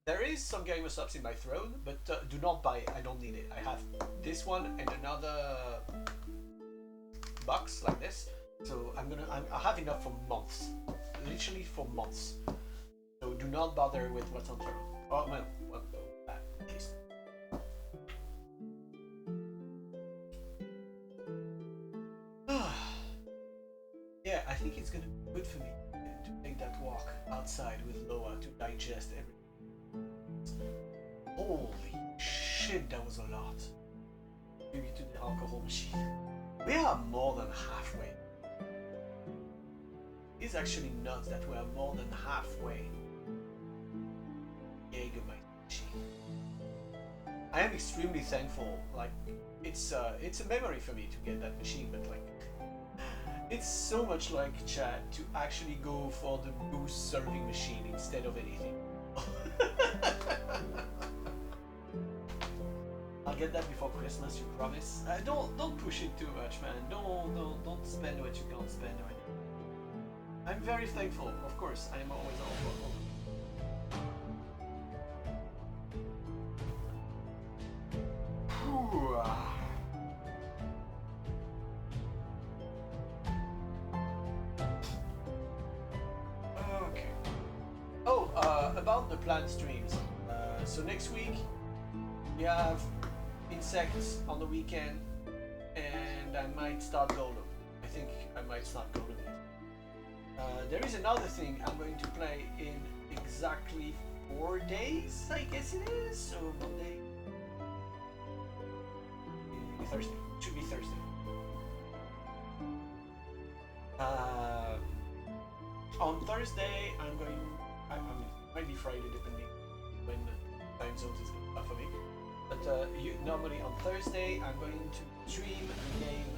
There is some Gamer Subs in my throne, but do not buy it. I don't need it. I have this one and another box like this. So I have enough for months, literally for months. So do not bother with what's on throne. Oh well, that please. it's gonna be good for me to take that walk outside with Loa to digest everything. Holy shit, that was a lot. Due to the alcohol machine. We are more than halfway. It's actually nuts that we are more than halfway. Jägermeister machine. I am extremely thankful. Like, it's a memory for me to get that machine, but like, it's so much like Chad to actually go for the boost serving machine instead of anything. I'll get that before Christmas, you promise. Don't push it too much, man. Don't spend what you can't spend or anything. I'm very thankful, of course. I am always all for. Okay. Oh, about the planned streams. So next week we have insects on the weekend, and I might start Golem. I think I might start Golem. There is another thing I'm going to play in exactly 4 days, I guess it is. So Monday, Thursday. Should be Thursday. On Thursday, I'm going. I mean, it might be Friday depending when the time zones is good for me. But normally on Thursday, I'm going to stream the game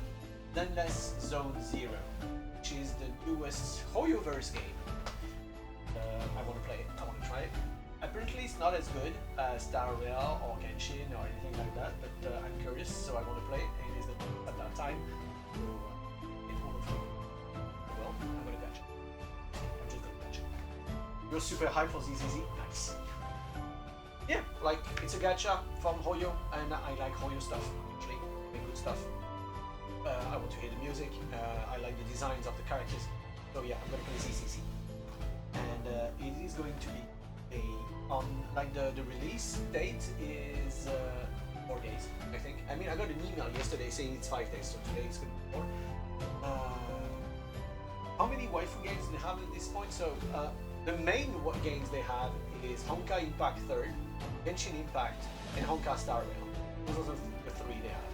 Zenless Zone Zero, which is the newest Hoyoverse game. I want to play it. I want to try it. Apparently, it's not as good as Star Rail or Genshin or anything like that, but I'm curious, so I want to play it. It is at that time, so it will be. Well, I'm gonna catch it. I'm just gonna catch it. You're super hyped for ZZZ? Nice. Yeah, like it's a gacha from Hoyo, and I like Hoyo stuff. Actually, good stuff. I want to hear the music. I like the designs of the characters. So yeah, I'm gonna play ZZZ, and it is going to be on like the release date is 4 days, I think. I mean, I got an email yesterday saying it's 5 days, so today it's gonna be 4. How many waifu games do they have at this point? So the main games they have is Honkai Impact 3rd, Genshin Impact, and Honkai Star Rail. Those are the 3 they have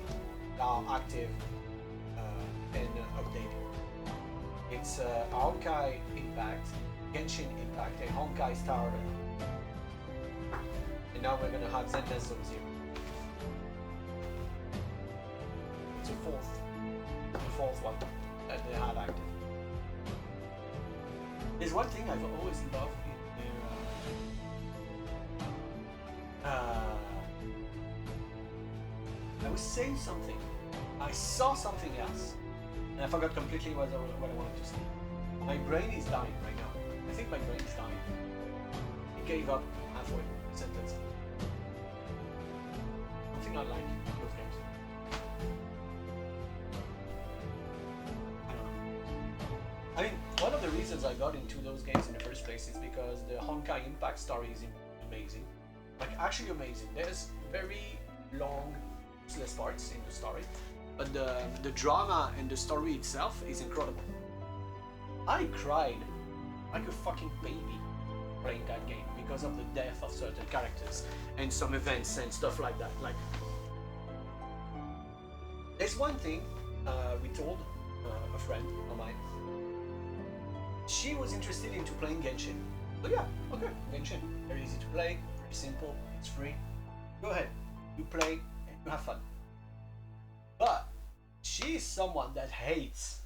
now active and updated. It's Honkai Impact, Genshin Impact, and Honkai Star Rail. And now we're gonna have Zenless Zone Zero. It's the fourth one that they have active. There's one thing I've always loved in their I was saying something. I saw something else, and I forgot completely what I wanted to say. My brain is dying right now. I think my brain is dying. It gave up halfway sentence. Something I like those games. I don't know. I mean, one of the reasons I got into those games in the first place is because the Honkai Impact story is amazing. Like, actually amazing. There's very long, useless parts in the story, but the drama and the story itself is incredible. I cried like a fucking baby playing that game because of the death of certain characters and some events and stuff like that. Like, there's one thing we told a friend of mine. She was interested into playing Genshin. So yeah, okay, Genshin, very easy to play, very simple, it's free. Go ahead, you play and you have fun. But she is someone that hates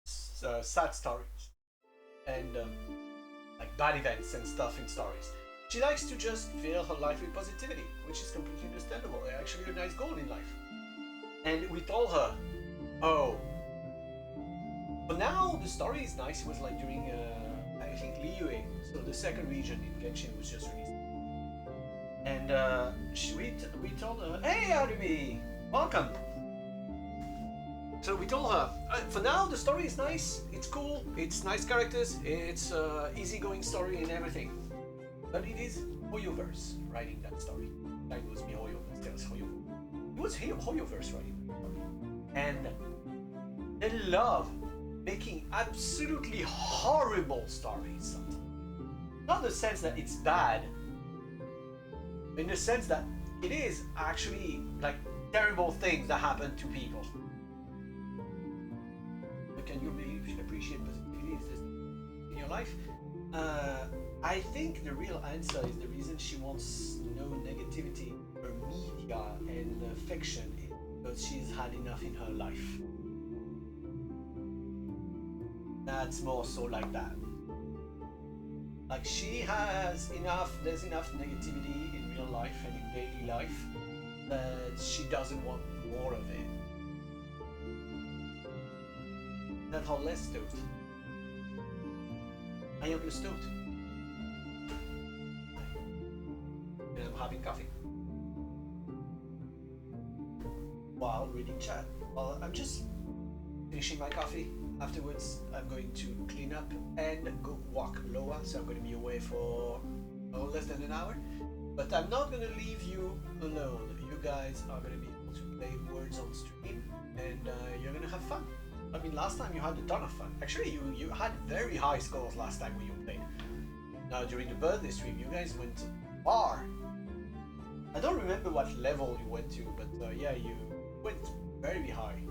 sad stories and like bad events and stuff in stories. She likes to just fill her life with positivity, which is completely understandable. Actually a nice goal in life. And we told her, oh, but now the story is nice. It was like during I think Liyue, so the second region in Genshin was just released. And we told her, hey Arumi, welcome. So we told her, for now the story is nice, it's cool, it's nice characters, it's easygoing story and everything. But it is Hoyoverse writing that story. That was me Hoyoverse, that was Hoyoverse. It was Hoyoverse writing that story. And they love making absolutely horrible stories sometimes. Not in the sense that it's bad, in the sense that it is actually like terrible things that happen to people. But can you maybe appreciate positivities in your life? I think the real answer is the reason she wants no negativity in her media and fiction is because she's had enough in her life. That's more so like that. Like she has enough, there's enough negativity in real life and in daily life that she doesn't want more of it. That's how less stoked. I am less stoked. And I'm having coffee. While reading chat. Well, I'm just finishing my coffee. Afterwards, I'm going to clean up and go walk Loa. So I'm going to be away for less than an hour. But I'm not going to leave you alone. You guys are going to be able to play Words on stream, and you're going to have fun. I mean, last time you had a ton of fun. Actually, you had very high scores last time when you played. Now, during the birthday stream, you guys went far. I don't remember what level you went to, but yeah, you went very high.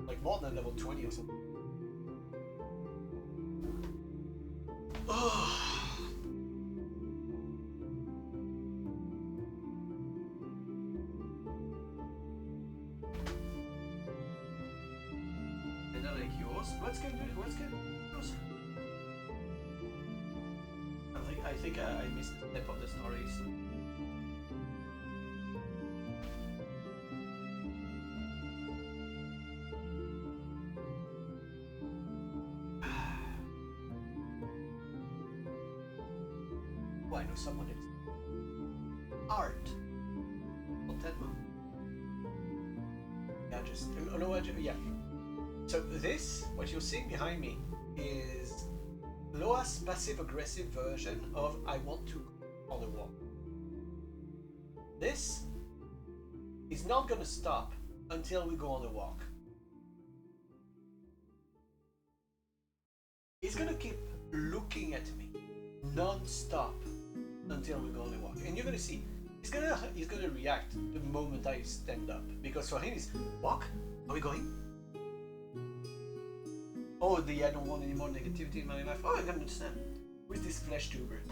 Like more than level 20 or something. And I like yours. What's going to yours? I think I missed a step of the stories. Oh, I know someone else. Art. Contentment. Yeah. So this, what you're seeing behind me, is Loa's passive-aggressive version of I want to go on a walk. This is not gonna stop until we go on a walk. He's gonna keep looking at me non-stop until we go on a walk, and you're gonna see he's gonna react the moment I stand up, because for him it's walk. Are we going? Oh, I don't want any more negativity in my life. Oh, I can understand. Who is this flesh tuber?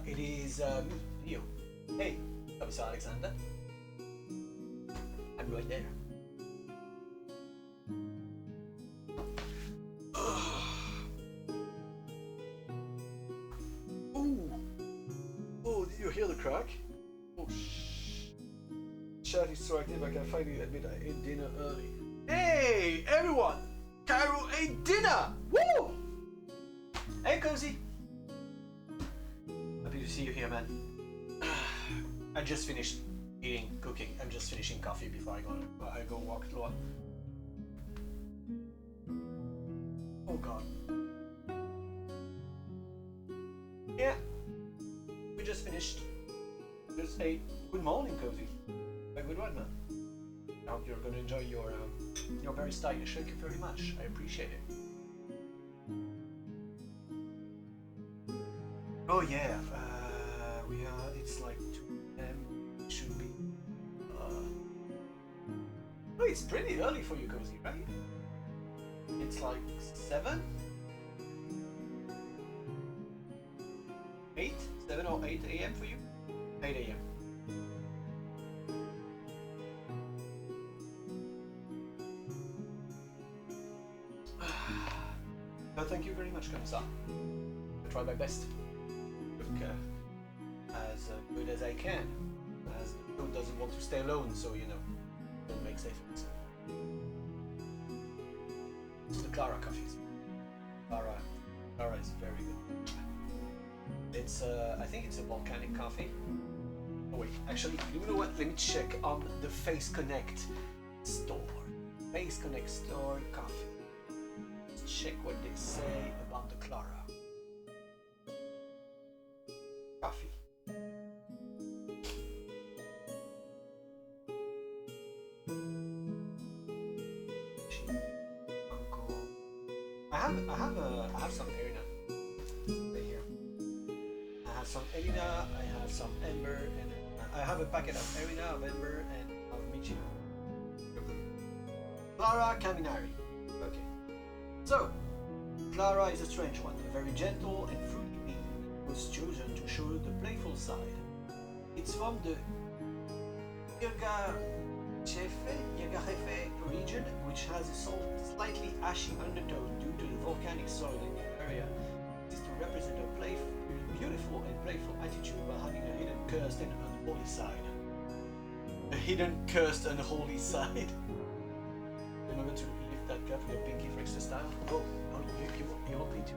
It is Leo. Hey, Mr. Alexander. I'm right there. Oh, did you hear the crack? Oh, chat is so active I can finally admit I ate dinner early. Hey, everyone! Cairo ate dinner! Woo! Hey, Cozy! Happy to see you here, man. I just finished cooking. I'm just finishing coffee before I go walk Loa. Oh god. Yeah. We just finished. Just ate. Good morning, Cozy. A good one, man. I hope you're gonna enjoy your very stylish. Thank you very much. I appreciate it. Oh yeah, we are. It's like 2 p.m. It should be. Oh, it's pretty early for you, Cozy, right? It's like 7, 8, 7 or 8 a.m. for you. 8 a.m. No, thank you very much, Kamsa. I try my best. Look as good as I can. As the food doesn't want to stay alone, so you know, don't make safe things. It's the Clara coffees. Clara is very good. It's I think it's a volcanic coffee. Oh wait, actually, you know what? Let me check on the Face Connect store. Face Connect store coffee. Check what they say about the Clara coffee. I have some Erina. Right here. I have some Erina. I have some Ember, and I have a packet of Erina, of Ember, and of Michiru. Clara Kaminari. Okay. So, Clara is a strange one, a very gentle and fruity being who was chosen to show the playful side. It's from the Yagachefe region, which has a slightly ashy undertone due to the volcanic soil in the area. This is to represent a beautiful and playful attitude while having a hidden cursed and unholy side. A hidden cursed unholy side. Remember to lift that cup with your pinky for extra style. Oh, you won't need to.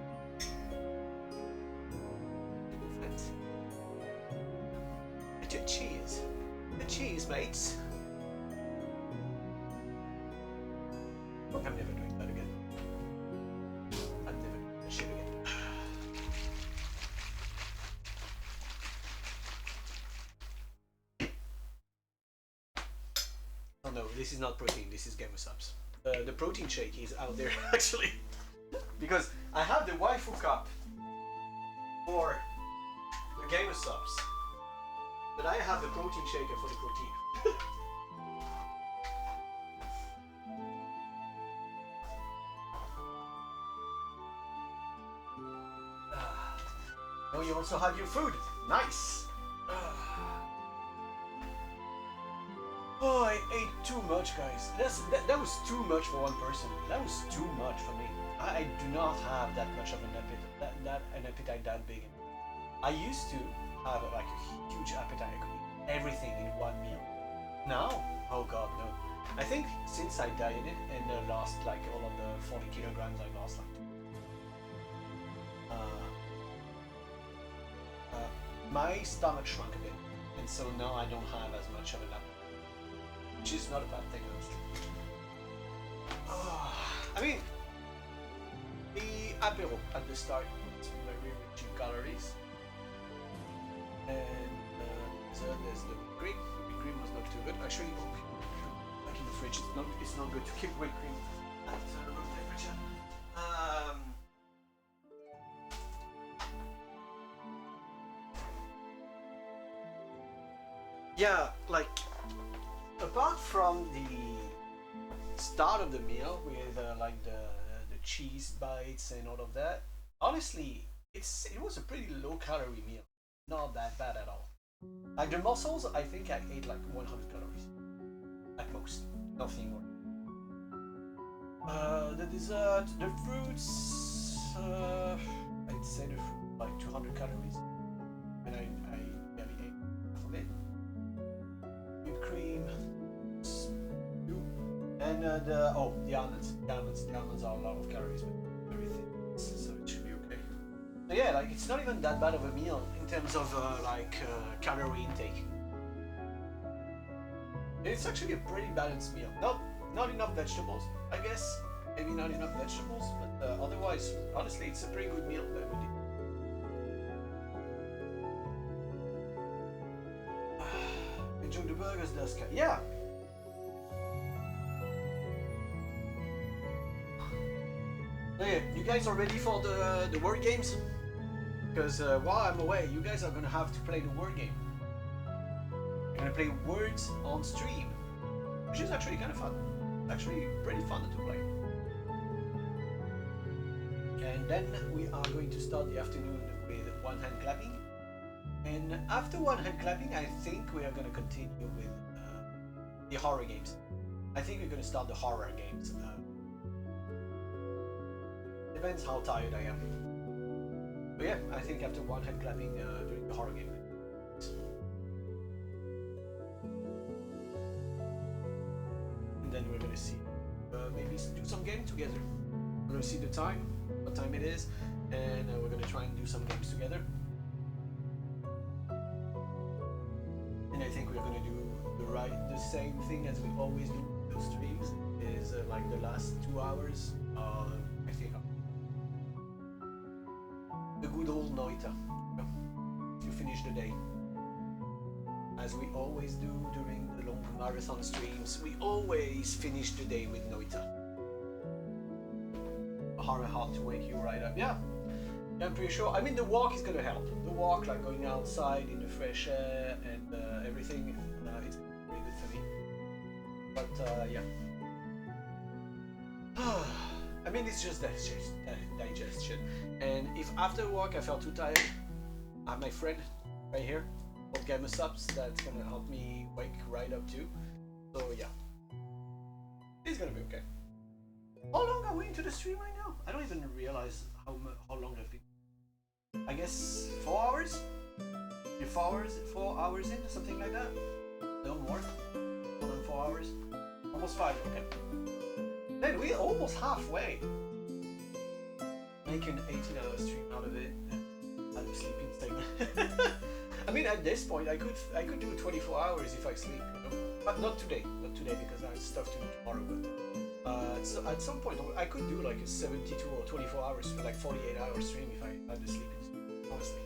Cheers. Cheers, mates. I'm never doing that again. I'm never doing that shit again. Oh no, this is not protein, this is gamer subs. The protein shake is out there actually. Because I have the waifu cup for the gamer subs. But I have the protein shaker for the protein. Oh, you also have your food. Nice. Oh, I ate too much, guys. That was too much for one person. That was too much for me. I do not have that much of an appetite that big. I used to have like a huge appetite. I could eat everything in one meal. Now, oh god, no. I think since I dieted and lost like all of the 40 kilograms I lost, like my stomach shrunk a bit, and so now I don't have as much of an appetite, which is not a bad thing, honestly. I mean, the apéro at the start was very rich in calories. And there's the whipped cream. The whipped cream was not too good. Actually, back in the fridge. It's not good to keep whipped cream at room temperature. Yeah, like apart from the start of the meal with like the cheese bites and all of that, honestly, it was a pretty low calorie meal. Not that bad at all. Like the mussels, I think I ate like 100 calories at most, nothing more. The dessert, the fruits, I'd say the fruit like 200 calories, and I barely ate half of it. Whipped cream, stew, and the almonds. The almonds are a lot of calories, but everything, so it should be okay. So yeah, like it's not even that bad of a meal in terms of calorie intake. It's actually a pretty balanced meal. Not enough vegetables, I guess. Maybe not enough vegetables, but otherwise, honestly, it's a pretty good meal that we did. Enjoy the burgers, Duska. Yeah. Okay, you guys are ready for the word games? Because while I'm away, you guys are gonna have to play the word game. You're gonna play words on stream, which is actually kind of fun. Actually, pretty fun to play. And then we are going to start the afternoon with one hand clapping. And after one hand clapping, I think we are gonna continue with the horror games. I think we're gonna start the horror games. Depends how tired I am. But yeah, I think after one hand clapping during the horror game. And then we're gonna see, maybe do some games together. We're gonna see the time, what time it is, and we're gonna try and do some games together. And I think we're gonna do the same thing as we always do with those streams. Is like the last 2 hours. I think the good old Noita. To finish the day. As we always do during the long marathon streams, we always finish the day with Noita. hard to wake you right up. Yeah, I'm pretty sure. I mean, the walk is gonna help. The walk, like going outside in the fresh air and everything, it's pretty good for me. But yeah. I mean, it's just digestion. And if after work I felt too tired, I have my friend right here, called Gamer Subs, that's gonna help me wake right up too. So yeah, it's gonna be okay. How long are we into the stream right now? I don't even realize how long I've been. I guess 4 hours? 4 hours in, something like that? No more? More than 4 hours? Almost 5, okay. Then we're almost halfway. Make an 18-hour stream out of it. Out of sleeping segment. I mean, at this point, I could do 24 hours if I sleep, you know? But not today because I have stuff to do tomorrow. But so at some point, I could do like a 72 or 24 hours for like 48-hour stream if I had the sleeping, honestly.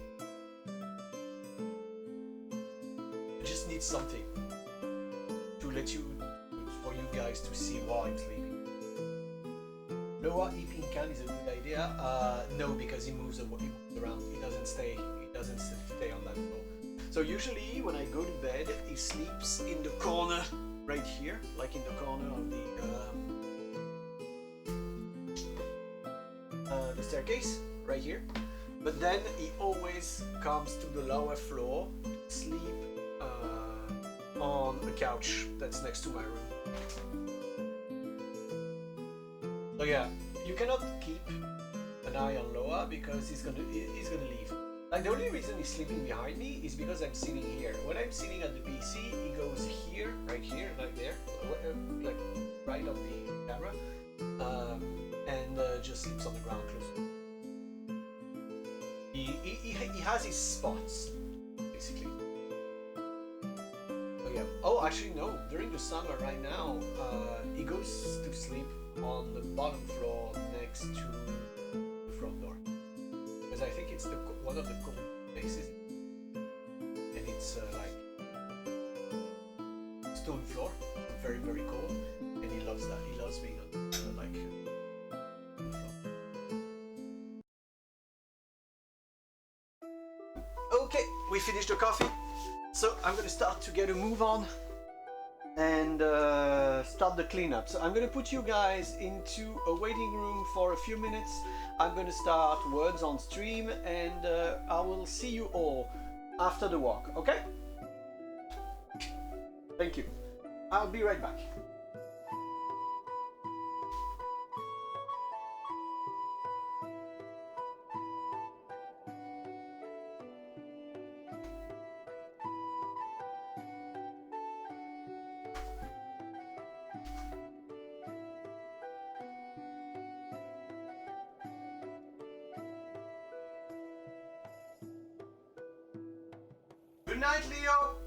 I just need something to for you guys to see while I'm sleeping. LOR EP can is a good idea. No, because he moves around. He doesn't stay on that floor. So usually when I go to bed, he sleeps in the corner right here, like in the corner of the staircase right here. But then he always comes to the lower floor to sleep on a couch that's next to my room. So yeah, you cannot keep an eye on LOR because he's gonna leave. Like the only reason he's sleeping behind me is because I'm sitting here. When I'm sitting at the PC, he goes here, right here, like there, like right on the camera, and just sleeps on the ground close. He has his spots, basically. So yeah. Oh, actually no. During the summer, right now, he goes to sleep on the bottom floor next to the front door, because I think it's one of the cold places, and it's like stone floor, very very cold, and he loves that. He loves being on like the floor. Okay, we finished the coffee, so I'm gonna start to get a move on and start the cleanup. So I'm gonna put you guys into a waiting room for a few minutes. I'm gonna start words on stream, and I will see you all after the walk, okay? Thank you. I'll be right back. Good night, Leo.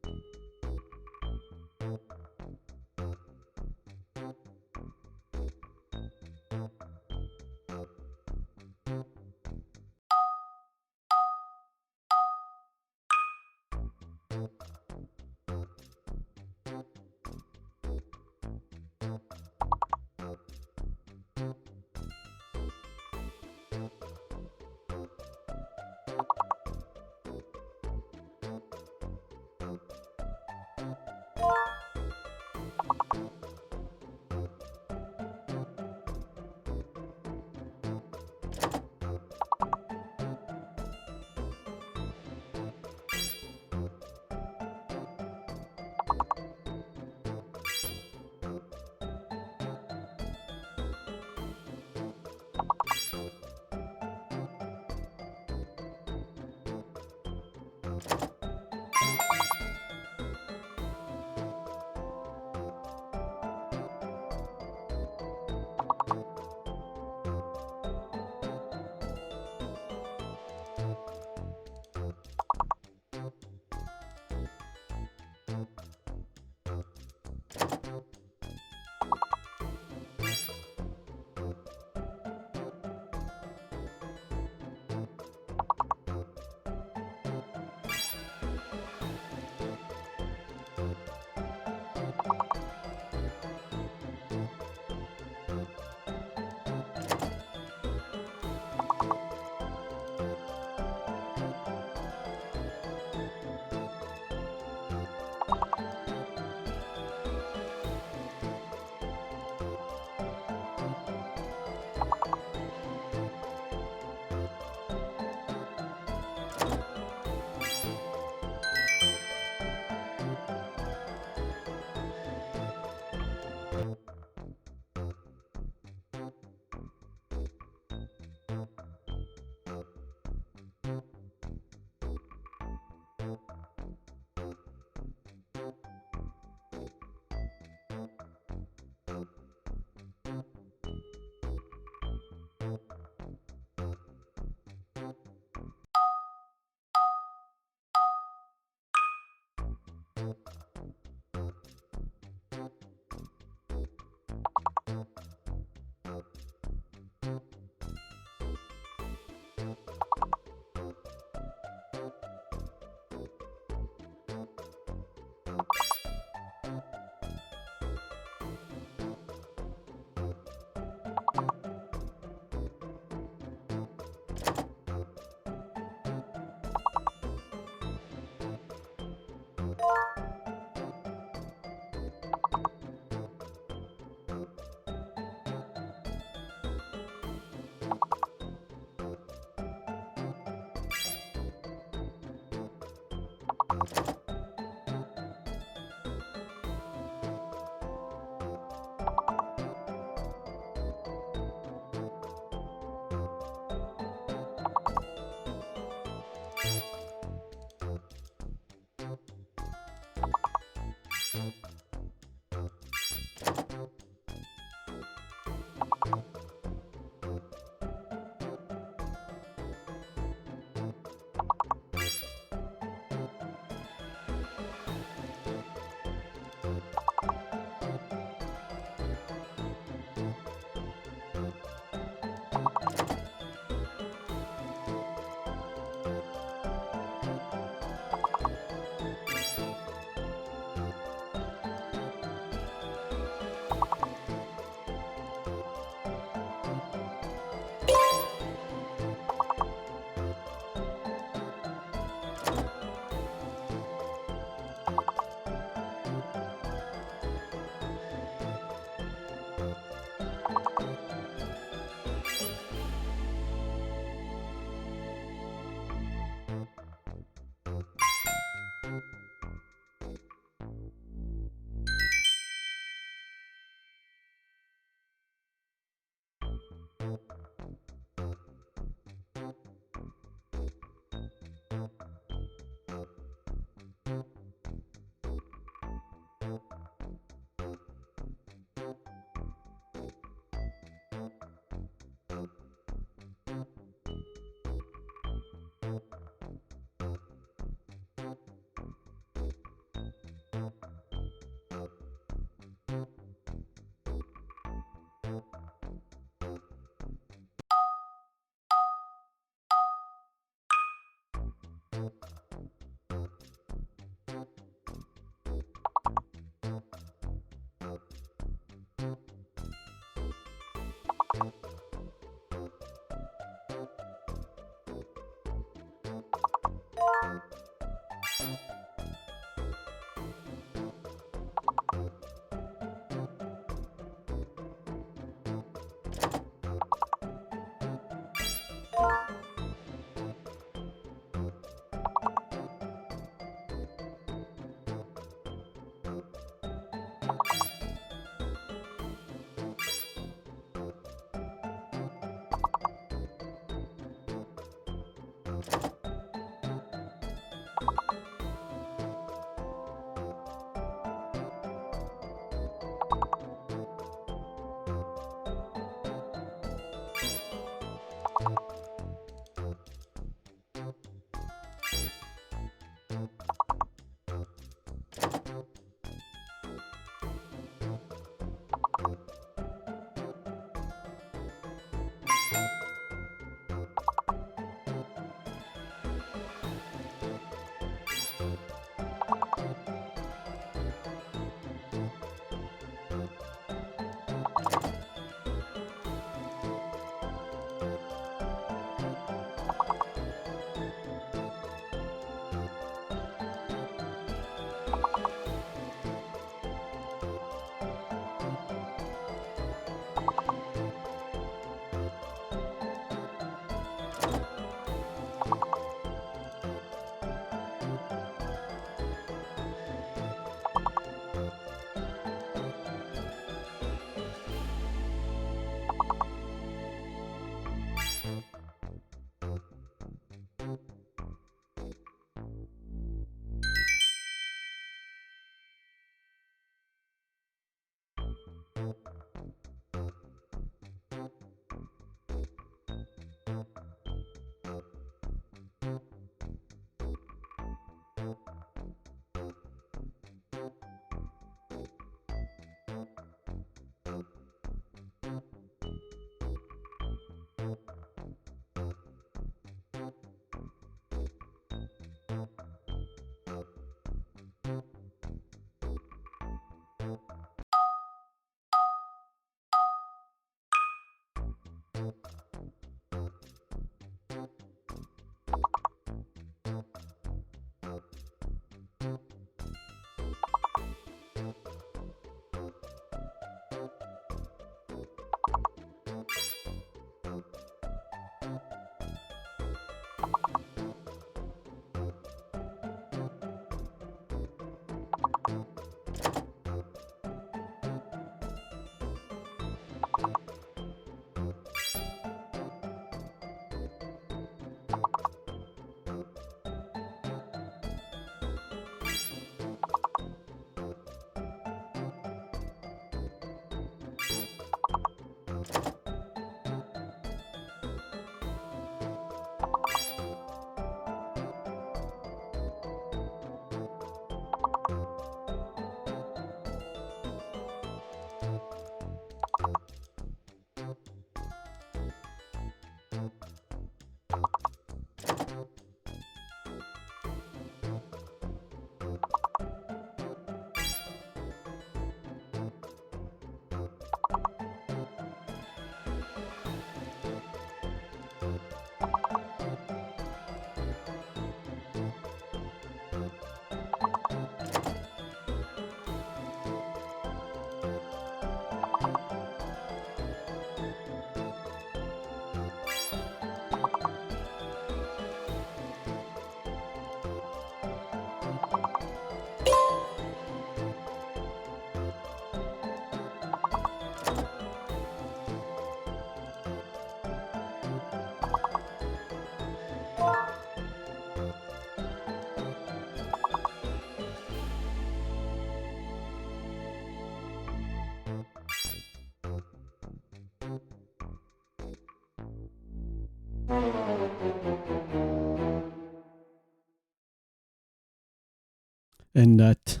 And that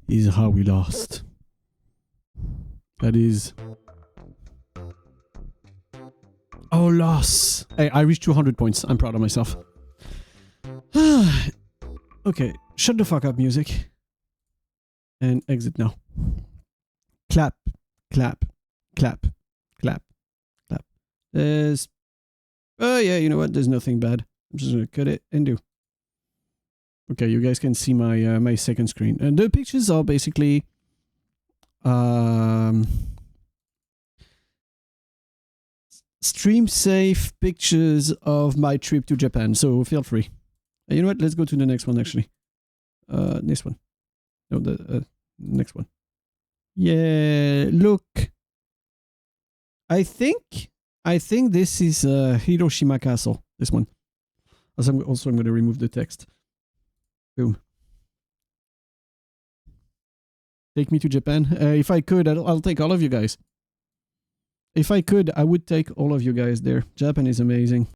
is how we lost. That is our loss. Hey, I reached 200 points. I'm proud of myself. Okay, shut the fuck up, music. And exit now. Clap, clap, clap, clap, There's... Oh yeah, you know what? There's nothing bad. I'm just gonna cut it and do. Okay, you guys can see my my second screen. And the pictures are basically stream safe pictures of my trip to Japan. So feel free. You know what? Let's go to the next one actually. This one. No, the next one. Yeah, look. I think this is Hiroshima Castle. This one. Also, I'm going to remove the text. Boom. Take me to Japan. If I could, I'll take all of you guys. If I could, I would take all of you guys there. Japan is amazing.